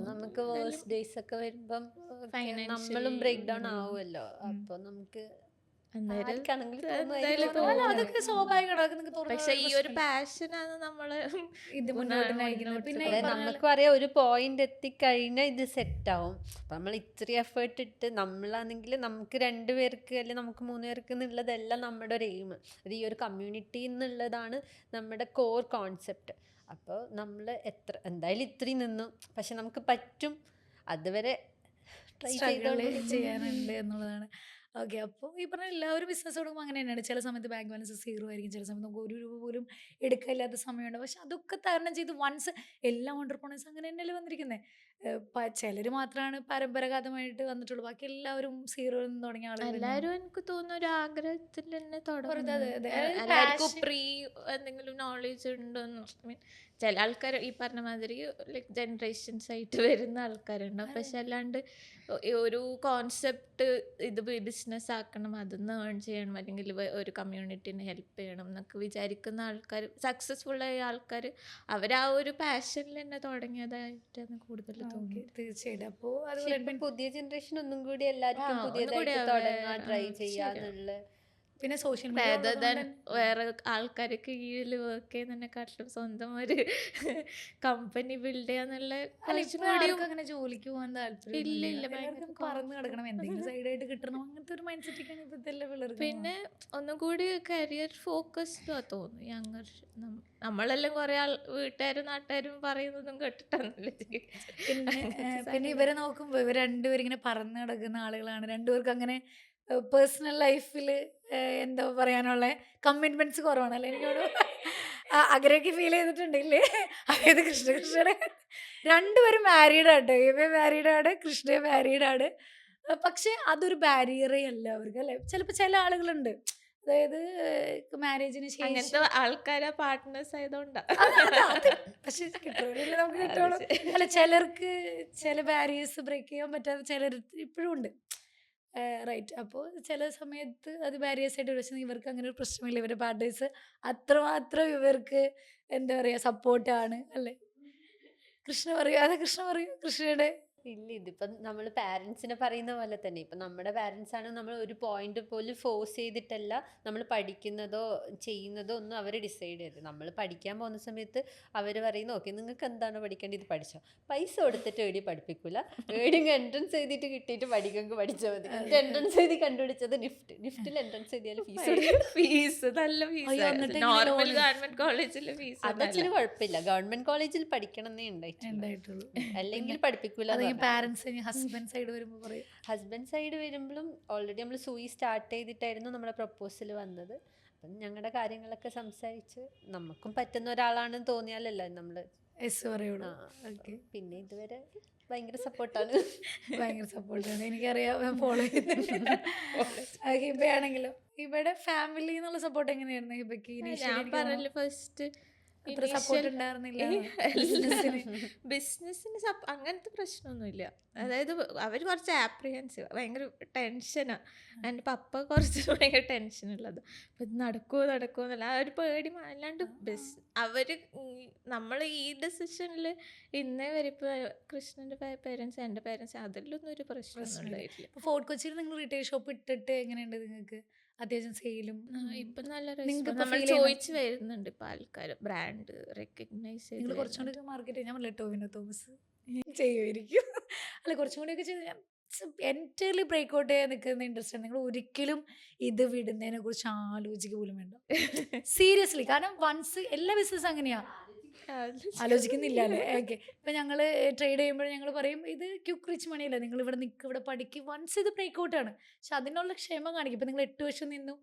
നമുക്ക് വേഴ്സ്റ്റ് ഡേയ്സ് ഒക്കെ വരുമ്പം നമ്മളും ബ്രേക്ക് ഡൗൺ ആവുമല്ലോ. അപ്പൊ നമുക്ക് അന്നേരം ആർക്കാണെങ്കിലും എന്തായാലും തോന്നുമായിരിക്കും. തോന്നും. അല്ല, അതൊക്കെ സ്വാഭാവികമാണ്. അതൊക്കെ നിങ്ങൾക്ക് തോന്നുന്നത് പക്ഷെ ഈ ഒരു പ്രശ്നമില്ല. പാഷനാണ് നമ്മള് ഇത് മുന്നോട്ട് നയിക്കുന്നത്. പിന്നെ ഈ അതായത് പറഞ്ഞ പോലെ നമുക്കും അറിയാം ഒരു പോയിന്റ് എത്തിക്കഴിഞ്ഞാൽ ഇത് സെറ്റാവും. അപ്പം നമ്മൾ ഇത്രയും എഫേർട്ട് ഇട്ട് നമ്മളാണെങ്കിൽ നമുക്ക് 2 പേർക്ക് അല്ലെങ്കിൽ നമുക്ക് 3 പേർക്ക് എന്നുള്ളതെല്ലാം നമ്മുടെ ഒരു എയിം. അത് ഈ ഒരു കമ്മ്യൂണിറ്റി എന്നുള്ളതാണ് നമ്മുടെ കോർ കോൺസെപ്റ്റ്. അപ്പോൾ നമ്മൾ എന്തായാലും ഇത്രയും നിന്നു, പക്ഷെ നമുക്ക് പറ്റും. അതുവരെ ട്രൈ സ്ട്രഗിൾ ചെയ്തോണ്ടിരിക്കും. ചെയ്യാനുണ്ട് എന്നുള്ളതാണ്. ഓക്കെ. അപ്പോൾ ഈ പറഞ്ഞ എല്ലാവരും ബിസിനസ് തുടങ്ങുമ്പോൾ അങ്ങനെ തന്നെയാണ്. ചില സമയത്ത് ബാങ്ക് ബാലൻസ് സീറോ ആയിരിക്കും. ചില സമയത്ത് നമുക്ക് 1 രൂപ പോലും എടുക്കാനില്ലാത്ത സമയമുണ്ട്. പക്ഷെ അതൊക്കെ തരണം ചെയ്ത് വൺസ് എല്ലാ ഓണ്ടർപ്രണേഴ്സും അങ്ങനെ തന്നെയല്ലേ വന്നിരിക്കുന്നത്. ചിലർ മാത്രമാണ് പരമ്പരാഗതമായിട്ട് വന്നിട്ടുള്ളൂ. ബാക്കി എല്ലാവരും സീറോയിൽ നിന്ന് തുടങ്ങിയ ആളുകൾ തന്നെയാണ്. എല്ലാരും എനിക്ക് തോന്നുന്നു ഒരു ആഗ്രഹത്തിൽ തന്നെ അതെ, അതെ, തുടങ്ങുന്നത്. അതെ. അതായത് എല്ലാവർക്കും passion. പ്രീ എന്തെങ്കിലും നോളേജ് ഉണ്ടോന്ന് മീൻ ചില ആൾക്കാർ ഈ പറഞ്ഞ മാതിരി ലൈക്ക് ജനറേഷൻസ് ആയിട്ട് വരുന്ന ആൾക്കാരുണ്ടാവും. അതെ. പക്ഷെ അല്ലാണ്ട് ഒരു കോൺസെപ്റ്റ് ഇത് ബിസിനസ് ആക്കണം, അതിന്ന് ഏൺ ചെയ്യണം, അല്ലെങ്കിൽ ഒരു കമ്മ്യൂണിറ്റിനെ ഹെൽപ്പ് ചെയ്യണം എന്നൊക്കെ വിചാരിക്കുന്ന ആൾക്കാർ, സക്സസ്ഫുൾ ആയ ആൾക്കാർ, അവർ ആ ഒരു പാഷനിൽ തന്നെ തുടങ്ങിയതായിട്ടാണ് കൂടുതൽ ഓക്കെ, തോന്നുന്നത്. തീർച്ചയായിട്ടും. അപ്പോൾ പക്ഷെ അതുപോലെ ഇപ്പൊ തന്നെ പുതിയ ജനറേഷൻ ഒന്നും കൂടി എല്ലാവർക്കും ഒന്നും കൂടി പുതിയതായിട്ട് തുടങ്ങാൻ ട്രൈ ചെയ്യാന്നുള്ള പിന്നെ സോഷ്യൽ മീഡിയ rather than വേറെ ആൾക്കാരെ കീഴിൽ വർക്ക് ചെയ്യുന്നതിനെക്കാട്ടിലും സ്വന്തം ഒരു കമ്പനി ബിൽഡ് ചെയ്യാന്നുള്ള കുറച്ചും കൂടി അങ്ങനെ ജോലിക്ക് പോകാൻ ഇല്ല, താല്പര്യം ഭയങ്കര പറന്ന് കിടക്കണം, എന്തെങ്കിലും സൈഡായിട്ട് കിട്ടണം, അങ്ങനത്തെ ഒരു മൈൻഡ് സെറ്റ് ഒക്കെയാണ് ഇപ്പോഴത്തെ എല്ലാ പിള്ളേർക്ക്. പിന്നെ ഒന്നും കൂടി കരിയർ ഫോക്കസ്ഡ് തോന്നുന്നു യങ്ങർ. നമ്മളെല്ലാം കുറെ വീട്ടുകാരും നാട്ടുകാരും പറയുന്നതും കേട്ടിട്ടാണല്ലോ പിന്നെ പിന്നെ ഇവരെ നോക്കുമ്പോൾ ഇവർ രണ്ടുപേരും ഇങ്ങനെ പറന്ന് കിടക്കുന്ന ആളുകളാണ്. രണ്ടുപേർക്ക് അങ്ങനെ പേഴ്സണൽ ലൈഫിൽ എന്താ പറയാനുള്ള കമ്മിറ്റ്മെന്റ്സ് കുറവാണ് അല്ലേ? എനിക്കോട് അങ്ങനെയൊക്കെ ഫീൽ ചെയ്തിട്ടുണ്ടില്ലേ? അതായത് കൃഷ്ണയുടെ രണ്ടുപേരും മാരീഡ് ആട്ടോ. ഇവ മാരീഡ് ആണ്, കൃഷ്ണ മാരീഡ് ആണ്. പക്ഷെ അതൊരു ബാരിയറേ അല്ല അവർക്ക് അല്ലേ? ചിലപ്പോൾ ചില ആളുകളുണ്ട്, അതായത് മാരേജിന് ശേഷം അങ്ങനത്തെ ആൾക്കാരെ പാർട്ട്നേഴ്സ് ആയതുകൊണ്ടാ. പക്ഷെ കിട്ടുമല്ലോ, നമുക്ക് കിട്ടുള്ളൂ. അല്ല, ചിലർക്ക് ചില ബാരിയേഴ്സ് ബ്രേക്ക് ചെയ്യാൻ പറ്റാതെ ചിലർ ഇപ്പോഴും ഉണ്ട്. റൈറ്റ്. അപ്പോൾ ചില സമയത്ത് അത് ബാരിയേഴ്സ് ആയിട്ട് വരും. പക്ഷേ ഇവർക്ക് അങ്ങനെ ഒരു പ്രശ്നമില്ല. ഇവരുടെ പാർട്ട്നേഴ്സ് അത്രമാത്രം ഇവർക്ക് എന്താ പറയുക സപ്പോർട്ടാണ് അല്ലേ? കൃഷ്ണ പറയൂ, അതെ കൃഷ്ണ പറയൂ കൃഷ്ണയുടെ. ഇല്ല, ഇതിപ്പം നമ്മൾ പാരൻസിനെ പറയുന്ന പോലെ തന്നെ ഇപ്പം നമ്മുടെ പാരൻസ് ആണ്, നമ്മൾ ഒരു പോയിന്റ് പോലും ഫോഴ്സ് ചെയ്തിട്ടല്ല നമ്മൾ പഠിക്കുന്നതോ ചെയ്യുന്നതോ ഒന്നും അവർ ഡിസൈഡ് ചെയ്ത്. നമ്മൾ പഠിക്കാൻ പോകുന്ന സമയത്ത് അവർ പറയുന്നു ഓക്കെ നിങ്ങൾക്ക് എന്താണ് പഠിക്കേണ്ടത് ഇത് പഠിച്ചോ. പൈസ കൊടുത്തിട്ട് എഴുതി പഠിപ്പിക്കില്ല, എഴുതി എൻട്രൻസ് എഴുതിയിട്ട് കിട്ടിയിട്ട് പഠിക്കുമെങ്കിൽ പഠിച്ചാൽ മതി. എൻട്രൻസ് എഴുതി കണ്ടുപിടിച്ചത് നിഫ്റ്റിൽ എൻട്രൻസ് എഴുതിയാൽ ഫീസ് നല്ല അയ്യോ, എന്നിട്ട് ഫീസ്. ഇങ്ങനെ നോർമൽ loan. ഗവൺമെന്റ് കോളേജിലെ ഫീസ് അതച്ഛന് കുഴപ്പമില്ല, ഗവൺമെന്റ് കോളേജിൽ പഠിക്കണമെന്നേ ഉണ്ടായിട്ടുള്ളൂ. അല്ലെങ്കിൽ പഠിപ്പിക്കൂല. അത് ഈ പാരന്റ്സ് ഹസ്ബൻഡ് സൈഡ് വരുമ്പോൾ പറയും. ഹസ്ബൻഡ് സൈഡ് വരുമ്പോഴും ഓൾറെഡി നമ്മൾ സൂയി സ്റ്റാർട്ട് ചെയ്തിട്ടായിരുന്നു നമ്മുടെ പ്രപ്പോസൽ വന്നത്. അപ്പം ഞങ്ങളുടെ കാര്യങ്ങളൊക്കെ സംസാരിച്ച് നമുക്കും പറ്റുന്ന ഒരാളാണെന്ന് തോന്നിയാലല്ലോ നമ്മൾ എസ് പറയുള്ളൂ. ഓക്കെ. പിന്നെ ഇതുവരെ ഭയങ്കര സപ്പോർട്ടാണ്. ഭയങ്കര സപ്പോർട്ടാണ്, എനിക്കറിയാം, ഫോളോ ചെയ്യുന്നുണ്ട്. ഹിബയാണെങ്കിലും ഹിബയുടെ ഫാമിലി എന്നുള്ള സപ്പോർട്ട് എങ്ങനെയായിരുന്നു ഹിബയ്ക്ക്? ഞാൻ പറഞ്ഞില്ല ഫസ്റ്റ് അത്ര സപ്പോർട്ട് ഉണ്ടായിരുന്നില്ല ബിസിനസ്സിന് അങ്ങനത്തെ പ്രശ്നമൊന്നുമില്ല. അതായത് അവർ കുറച്ച് ആപ്രിഹെൻസീവ്, ഭയങ്കര ടെൻഷനാണ്. എൻ്റെ പപ്പ കുറച്ച് ഭയങ്കര ടെൻഷനുള്ളത്. അപ്പം ഇത് നടക്കുമോ എന്നല്ല ആ ഒരു പേടി. അല്ലാണ്ട് അവർ നമ്മൾ ഈ ഡെസിഷനിൽ ഇന്നേ വരെ ഇപ്പോൾ കൃഷ്ണൻ്റെ പേരൻസ് എൻ്റെ പേരൻസ് അതിലൊന്നും ഒരു പ്രശ്നം ഉണ്ടായിട്ടില്ല. ഇപ്പോൾ ഫോർട്ട് കൊച്ചിയിൽ നിങ്ങൾ റീറ്റെയിൽ ഷോപ്പ് ഇട്ടിട്ട് എങ്ങനെയുണ്ട് നിങ്ങൾക്ക്? അത്യാവശ്യം സെയിലും ഇപ്പം നല്ല നിങ്ങൾക്ക് നമ്മൾ feel ചെയ്യുന്ന- ചോദിച്ചു വരുന്നുണ്ട് ഇപ്പം ആൾക്കാർ ബ്രാൻഡ് റെക്കഗ്നൈസ് നിങ്ങൾ ചെയ്ത്. കുറച്ചുകൂടി മാർക്കറ്റ് ഞാൻ പറഞ്ഞില്ല ടോവിനോ തോമസ് ചെയ്യുമായിരിക്കും. അല്ല, കുറച്ചും കൂടിയൊക്കെ ചെയ്ത് എൻറ്റയർലി ബ്രേക്ക് ഔട്ട് ചെയ്യാൻ നിൽക്കുന്ന ഇൻട്രസ്റ്റ് ആണ്. നിങ്ങൾ ഒരിക്കലും ഇത് വിടുന്നതിനെ കുറിച്ച് ആലോചിക്കുക പോലും വേണ്ട, സീരിയസ്ലി. കാരണം വൺസ് എല്ലാ ബിസിനസ് അങ്ങനെയാ, ആലോചിക്കുന്നില്ല അല്ലേ? ഓക്കെ. ഇപ്പം ഞങ്ങൾ ട്രേഡ് ചെയ്യുമ്പോൾ ഞങ്ങൾ പറയും ഇത് ക്യുക്ക് റിച്ച് മണിയല്ല, നിങ്ങൾ ഇവിടെ നിൽക്കുക, ഇവിടെ പഠിക്കുക. വൺസ് ഇത് ബ്രേക്ക് ഔട്ടാണ്. പക്ഷെ അതിനുള്ള ക്ഷമ കാണിക്കും. ഇപ്പം നിങ്ങൾ 8 വർഷം നിന്നു,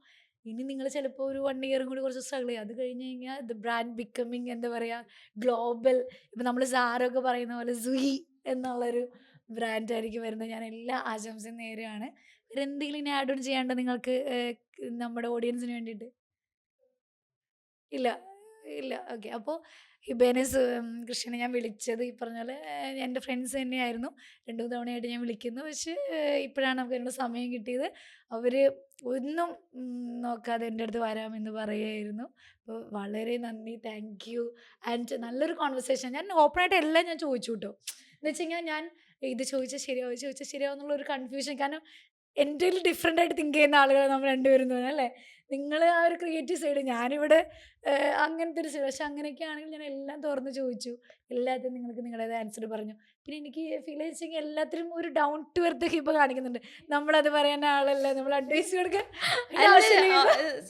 ഇനി നിങ്ങൾ ചിലപ്പോൾ ഒരു 1 ഇയറും കൂടി കുറച്ച് സ്ട്രഗിൾ ചെയ്യുക. അത് കഴിഞ്ഞ് കഴിഞ്ഞാൽ ദ ബ്രാൻഡ് ബിക്കമിങ് എന്താ പറയുക ഗ്ലോബൽ. ഇപ്പം നമ്മൾ സാറൊക്കെ പറയുന്ന പോലെ സുയി എന്നുള്ളൊരു ബ്രാൻഡായിരിക്കും വരുന്നത്. ഞാൻ എല്ലാ ആശംസയും നേരെയാണ്. എന്തെങ്കിലും ഇനി ആഡ് ഓൺ ചെയ്യാണ്ടോ നിങ്ങൾക്ക് നമ്മുടെ ഓഡിയൻസിന് വേണ്ടിയിട്ട്? ഇല്ല ഇല്ല. ഓക്കെ. അപ്പോൾ ഹിബേനെ കൃഷ്ണനെ ഞാൻ വിളിച്ചത് ഈ പറഞ്ഞ പോലെ എൻ്റെ ഫ്രണ്ട്സ് തന്നെയായിരുന്നു. 2 തവണയായിട്ട് ഞാൻ വിളിക്കുന്നു. പക്ഷേ ഇപ്പോഴാണ് നമുക്ക് അതിനുള്ള സമയം കിട്ടിയത്. അവർ ഒന്നും നോക്കാതെ എൻ്റെ അടുത്ത് വരാമെന്ന് പറയുകയായിരുന്നു. അപ്പോൾ വളരെ നന്ദി, താങ്ക് യു. ആൻഡ് നല്ലൊരു കോൺവെർസേഷൻ. ഞാൻ ഓപ്പണായിട്ട് എല്ലാം ഞാൻ ചോദിച്ചു കേട്ടോ. എന്ന് വെച്ച് കഴിഞ്ഞാൽ ഞാൻ ഇത് ചോദിച്ചാൽ ശരിയാവും, ഇത് ചോദിച്ചാൽ ശരിയാവും എന്നുള്ളൊരു കൺഫ്യൂഷൻ. കാരണം എൻ്റെ ഡിഫറെൻ്റ് ആയിട്ട് തിങ്ക് ചെയ്യുന്ന ആളുകളാണ് നമ്മൾ രണ്ടുപേരും തോന്നുന്നു അല്ലേ. നിങ്ങൾ ആ ഒരു ക്രിയേറ്റീവ് സൈഡ്, ഞാനിവിടെ അങ്ങനത്തെ ഒരു സൈഡ്. പക്ഷെ അങ്ങനെയൊക്കെ ആണെങ്കിൽ ഞാൻ എല്ലാം തുറന്ന് ചോദിച്ചു, എല്ലാത്തിനും നിങ്ങൾക്ക് നിങ്ങളുടേത് ആൻസർ പറഞ്ഞു. പിന്നെ എനിക്ക് ഫീൽ വെച്ചെങ്കിൽ എല്ലാത്തിനും ഒരു ഡൗൺ ടു എർത്ത് ഇപ്പോൾ കാണിക്കുന്നുണ്ട്. നമ്മളത് പറയാൻ ആളല്ല, നമ്മൾ അഡ്വൈസ് കൊടുക്കാൻ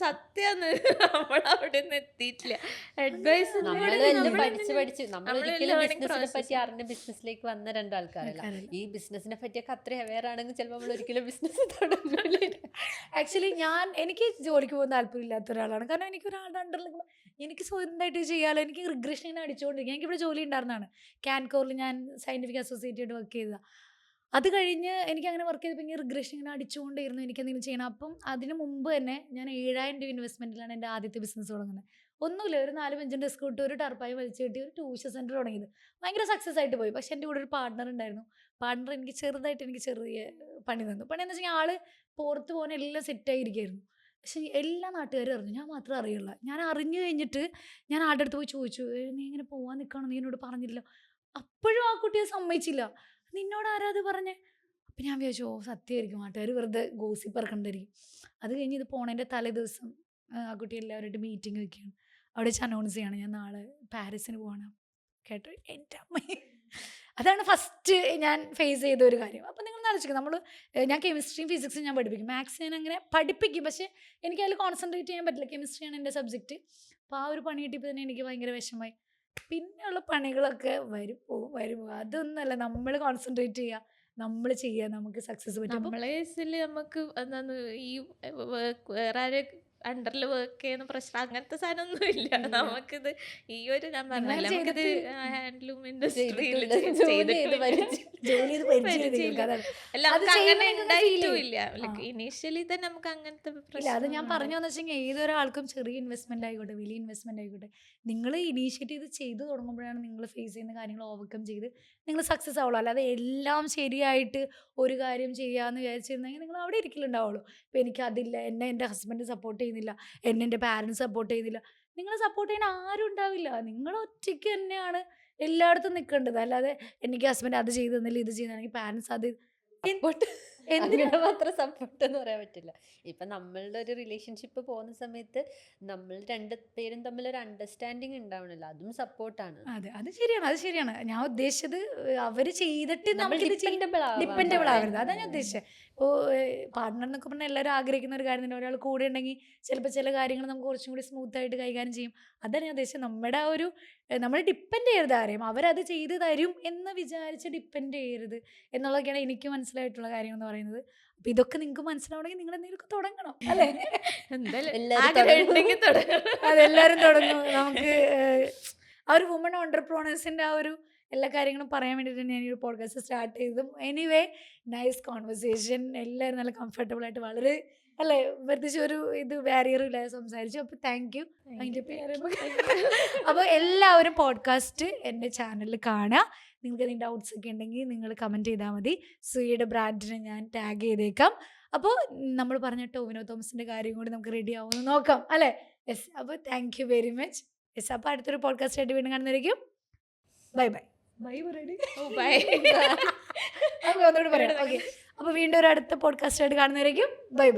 സത്യം നമ്മളവിടെ ഒന്നും എത്തിയിട്ടില്ല. അഡ്വൈസ് പഠിച്ച് നമ്മളൊരിക്കലും ബിസിനസിനെ പറ്റി അറിഞ്ഞ ബിസിനസ്സിലേക്ക് വന്ന രണ്ടാൾക്കാരല്ല. ഈ ബിസിനസിനെ പറ്റിയൊക്കെ അത്ര അവെയർ ആണെങ്കിൽ ചിലപ്പോൾ നമ്മൾ ഒരിക്കലും ബിസിനസ് തുടങ്ങില്ല. ആക്ച്വലി എനിക്ക് ജോലിക്ക് പോകാൻ താല്പര്യമില്ലാത്ത ഒരാളാണ്. കാരണം എനിക്ക് ഒരാളുടെ അണ്ടറിൽ എനിക്ക് സ്വന്തമായിട്ട് ചെയ്യാമല്ലോ. എനിക്ക് റിഗ്രഷൻ ഇങ്ങനെ അടിച്ചുകൊണ്ടിരിക്കുക. എനിക്കിവിടെ ജോലി ഉണ്ടായിരുന്നതാണ്. കാൻകോറിൽ ഞാൻ സയൻറ്റിഫിക് അസോസിയേറ്റ് ആയിട്ട് വർക്ക് ചെയ്തതാണ്. അത് കഴിഞ്ഞ് എനിക്ക് അങ്ങനെ വർക്ക് ചെയ്തപ്പോൾ ഇങ്ങനെ റിഗ്രഷൻ ഇങ്ങനെ അടിച്ചുകൊണ്ടിരുന്നു, എനിക്ക് എന്തെങ്കിലും ചെയ്യണം. അപ്പം അതിന് മുമ്പ് തന്നെ ഞാൻ 7,000 രൂപ ഇൻവെസ്റ്റ്മെൻറ്റിലാണ് എൻ്റെ ആദ്യത്തെ ബിസിനസ് തുടങ്ങുന്നത്. ഒന്നുമില്ല, ഒരു 4 ബെഞ്ചും ഡെസ്ക് ഇട്ട് ഒരു ടർപ്പായി വലിച്ചു കെട്ടി ഒരു ട്യൂഷൻ സെൻറ്റർ തുടങ്ങിയത്. ഭയങ്കര സക്സസ് ആയിട്ട് പോയി. പക്ഷേ എൻ്റെ കൂടെ ഒരു പാർട്ട്ണർ ഉണ്ടായിരുന്നു. പാർട്ട്ണർ എനിക്ക് ചെറിയ പണി തന്നു. പണി എന്ന് വെച്ചാൽ ആൾ പുറത്ത് പോകാൻ എല്ലാം സെറ്റായിരിക്കുമായിരുന്നു. പക്ഷേ എല്ലാ നാട്ടുകാരും അറിഞ്ഞു, ഞാൻ മാത്രം അറിയില്ല. ഞാൻ അറിഞ്ഞു കഴിഞ്ഞിട്ട് ഞാൻ ആളുടെ അടുത്ത് പോയി ചോദിച്ചു, നീ ഇങ്ങനെ പോകാൻ നിൽക്കണം, നീ എന്നോട് പറഞ്ഞില്ല. അപ്പോഴും ആ കുട്ടിയെ സമ്മതിച്ചില്ല. നിന്നോട് ആരാ അത് പറഞ്ഞേ? അപ്പം ഞാൻ വിചാരിച്ചു, സത്യമായിരിക്കും, നാട്ടുകാർ വെറുതെ ഗോസിപ്പ് ഇറക്കണ്ടായിരിക്കും. അത് കഴിഞ്ഞ് ഇത് പോണതിൻ്റെ തലേ ദിവസം ആ കുട്ടി എല്ലാവരുമായിട്ട് മീറ്റിംഗ് വെക്കുകയാണ്. അവിടെ വെച്ച് അനൗൺസ് ചെയ്യാണ്, ഞാൻ നാളെ പാരീസിന് പോവാണ്. കേട്ടോ, എൻ്റെ അമ്മ, അതാണ് ഫസ്റ്റ് ഞാൻ ഫേസ് ചെയ്ത ഒരു കാര്യം. അപ്പം നിങ്ങൾ ആലോചിക്കും, ഞാൻ കെമിസ്ട്രിയും ഫിസിക്സും ഞാൻ പഠിപ്പിക്കും, മാത്സ് ഞാൻ അങ്ങനെ പഠിപ്പിക്കും. പക്ഷേ എനിക്ക് അതിൽ കോൺസെൻട്രേറ്റ് ചെയ്യാൻ പറ്റില്ല. കെമിസ്ട്രിയാണ് എൻ്റെ സബ്ജക്റ്റ്. അപ്പോൾ ആ ഒരു പണി കിട്ടിയപ്പോൾ തന്നെ എനിക്ക് ഭയങ്കര വിഷമമായി. പിന്നെയുള്ള പണികളൊക്കെ വരും പോകും. അതൊന്നുമല്ല, നമ്മൾ കോൺസെൻട്രേറ്റ് ചെയ്യുക, നമ്മൾ ചെയ്യുക, നമുക്ക് സക്സസ് പറ്റും. നമ്മളെ കേസിൽ നമുക്ക് എന്താണ് ഈ വേറെ ആരെ അണ്ടറിൽ വർക്ക് ചെയ്യുന്ന പ്രശ്നം അങ്ങനത്തെ സാധനമൊന്നും ഇല്ല. നമുക്കിത് ഈ ഒരു ഞാൻ പറഞ്ഞില്ല, നമുക്കിത് ഹാൻഡ്ലൂം ഇൻഡസ്ട്രിയിൽ അല്ല, നമുക്ക് അങ്ങനെ ഉണ്ടായിട്ടുമില്ല. ഇനീഷ്യലി തന്നെ നമുക്ക് അങ്ങനത്തെ ഇല്ല. അത് ഞാൻ പറഞ്ഞതെന്ന് വെച്ചെങ്കിൽ ഏതൊരാൾക്കും ചെറിയ ഇൻവെസ്റ്റ്മെന്റ് ആയിക്കോട്ടെ, വലിയ ഇൻവെസ്റ്റ്മെന്റ് ആയിക്കോട്ടെ, നിങ്ങൾ ഇനീഷ്യേറ്റ് ചെയ്ത് തുടങ്ങുമ്പോഴാണ് നിങ്ങൾ ഫേസ് ചെയ്യുന്ന കാര്യങ്ങൾ ഓവർകം ചെയ്ത് നിങ്ങൾ സക്സസ് ആവുള്ളൂ. അല്ലാതെ എല്ലാം ശരിയായിട്ട് ഒരു കാര്യം ചെയ്യാമെന്ന് വിചാരിച്ചിരുന്നെങ്കിൽ നിങ്ങൾ അവിടെ ഇരിക്കലുണ്ടാവുള്ളൂ. ഇപ്പോൾ എനിക്കതില്ല, എൻ്റെ ഹസ്ബൻഡ് സപ്പോർട്ട് ചെയ്യുന്നില്ല, എൻ്റെ പാരൻസ് സപ്പോർട്ട് ചെയ്യുന്നില്ല, നിങ്ങളെ സപ്പോർട്ട് ചെയ്യാൻ ആരും ഉണ്ടാവില്ല. നിങ്ങൾ ഒറ്റയ്ക്ക് തന്നെയാണ് എല്ലായിടത്തും നിൽക്കേണ്ടത്. അല്ലാതെ എനിക്ക് ഹസ്ബൻഡ് അത് ചെയ്ത് തന്നില്ല, ഇത് ചെയ്താണെങ്കിൽ പാരൻസ് അത് എന്തിനാ മാത്രം സപ്പോർട്ട് എന്ന് പറയാൻ പറ്റില്ല. ഇപ്പം നമ്മളുടെ ഒരു റിലേഷൻഷിപ്പ് പോകുന്ന സമയത്ത് നമ്മൾ പേരും തമ്മിൽ ഒരു അണ്ടർസ്റ്റാൻഡിങ് ഉണ്ടാവണല്ലോ, അതും സപ്പോർട്ടാണ്. അതെ, അത് ശരിയാണ്. ഞാൻ ഉദ്ദേശിച്ചത് അവർ ചെയ്തിട്ട് ഡിപ്പെൻഡബിൾ ആവരുത്, അതാണ് ഞാൻ ഉദ്ദേശിച്ചത്. ഇപ്പോൾ പാർട്ട്ണർ എന്നൊക്കെ പറഞ്ഞാൽ എല്ലാവരും ആഗ്രഹിക്കുന്ന ഒരു കാര്യം തന്നെ. ഒരാൾ കൂടെ ഉണ്ടെങ്കിൽ ചിലപ്പോൾ ചില കാര്യങ്ങൾ നമുക്ക് കുറച്ചും കൂടി സ്മൂത്തായിട്ട് കൈകാര്യം ചെയ്യും. അതാണ് ഞാൻ ഉദ്ദേശിച്ചത്. നമ്മൾ ഡിപ്പെൻഡ് ചെയ്യരുത് ആരെയും, അവരത് ചെയ്ത് തരും എന്ന് വിചാരിച്ച് ഡിപ്പെൻഡ് ചെയ്യരുത് എന്നുള്ളതൊക്കെയാണ് എനിക്ക് മനസ്സിലായിട്ടുള്ള കാര്യങ്ങൾ എന്ന് പറയുന്നത്. അപ്പം ഇതൊക്കെ നിങ്ങൾക്ക് മനസ്സിലാവണമെങ്കിൽ നിങ്ങൾ എന്തെങ്കിലുമൊക്കെ തുടങ്ങണം, അല്ലേ? അതെല്ലാവരും തുടങ്ങും. നമുക്ക് ആ ഒരു വുമൺ ഓണ്ടർപ്രണേഴ്സിൻ്റെ ആ ഒരു എല്ലാ കാര്യങ്ങളും പറയാൻ വേണ്ടിയിട്ട് ഞാൻ ഈ ഒരു പോഡ്കാസ്റ്റ് സ്റ്റാർട്ട് ചെയ്തതും. Anyway, nice conversation. എല്ലാവരും നല്ല കംഫർട്ടബിൾ ആയിട്ട് വളരെ അല്ലേ, പ്രത്യേകിച്ച് ഒരു ബാരിയറും ഇല്ലാതെ സംസാരിച്ചു. അപ്പോൾ താങ്ക് യു. അതിൻ്റെ പേര് അപ്പോൾ എല്ലാവരും പോഡ്കാസ്റ്റ് എൻ്റെ ചാനലിൽ കാണുക. നിങ്ങൾക്ക് എന്തെങ്കിലും ഡൗട്ട്സ് ഒക്കെ ഉണ്ടെങ്കിൽ നിങ്ങൾ കമൻറ്റ് ചെയ്താൽ മതി. സുയുടെ ബ്രാൻഡിനെ ഞാൻ ടാഗ് ചെയ്തേക്കാം. അപ്പോൾ നമ്മൾ പറഞ്ഞ ടോവിനോ തോമസിൻ്റെ കാര്യം കൂടി നമുക്ക് റെഡി ആവുമെന്ന് നോക്കാം, അല്ലേ? യെസ്. അപ്പോൾ thank you very much. Yes. അപ്പോൾ അടുത്തൊരു പോഡ്കാസ്റ്റ് ആയിട്ട് വീണ്ടും കാണുന്നതായിരിക്കും. ബൈ. ഒന്നുകൂടി പറയാം. ഓക്കെ, അപ്പോൾ വീണ്ടും ഒരു അടുത്ത പോഡ്കാസ്റ്റ് ആയിട്ട് കാണുന്നതായിരിക്കും. ബൈ.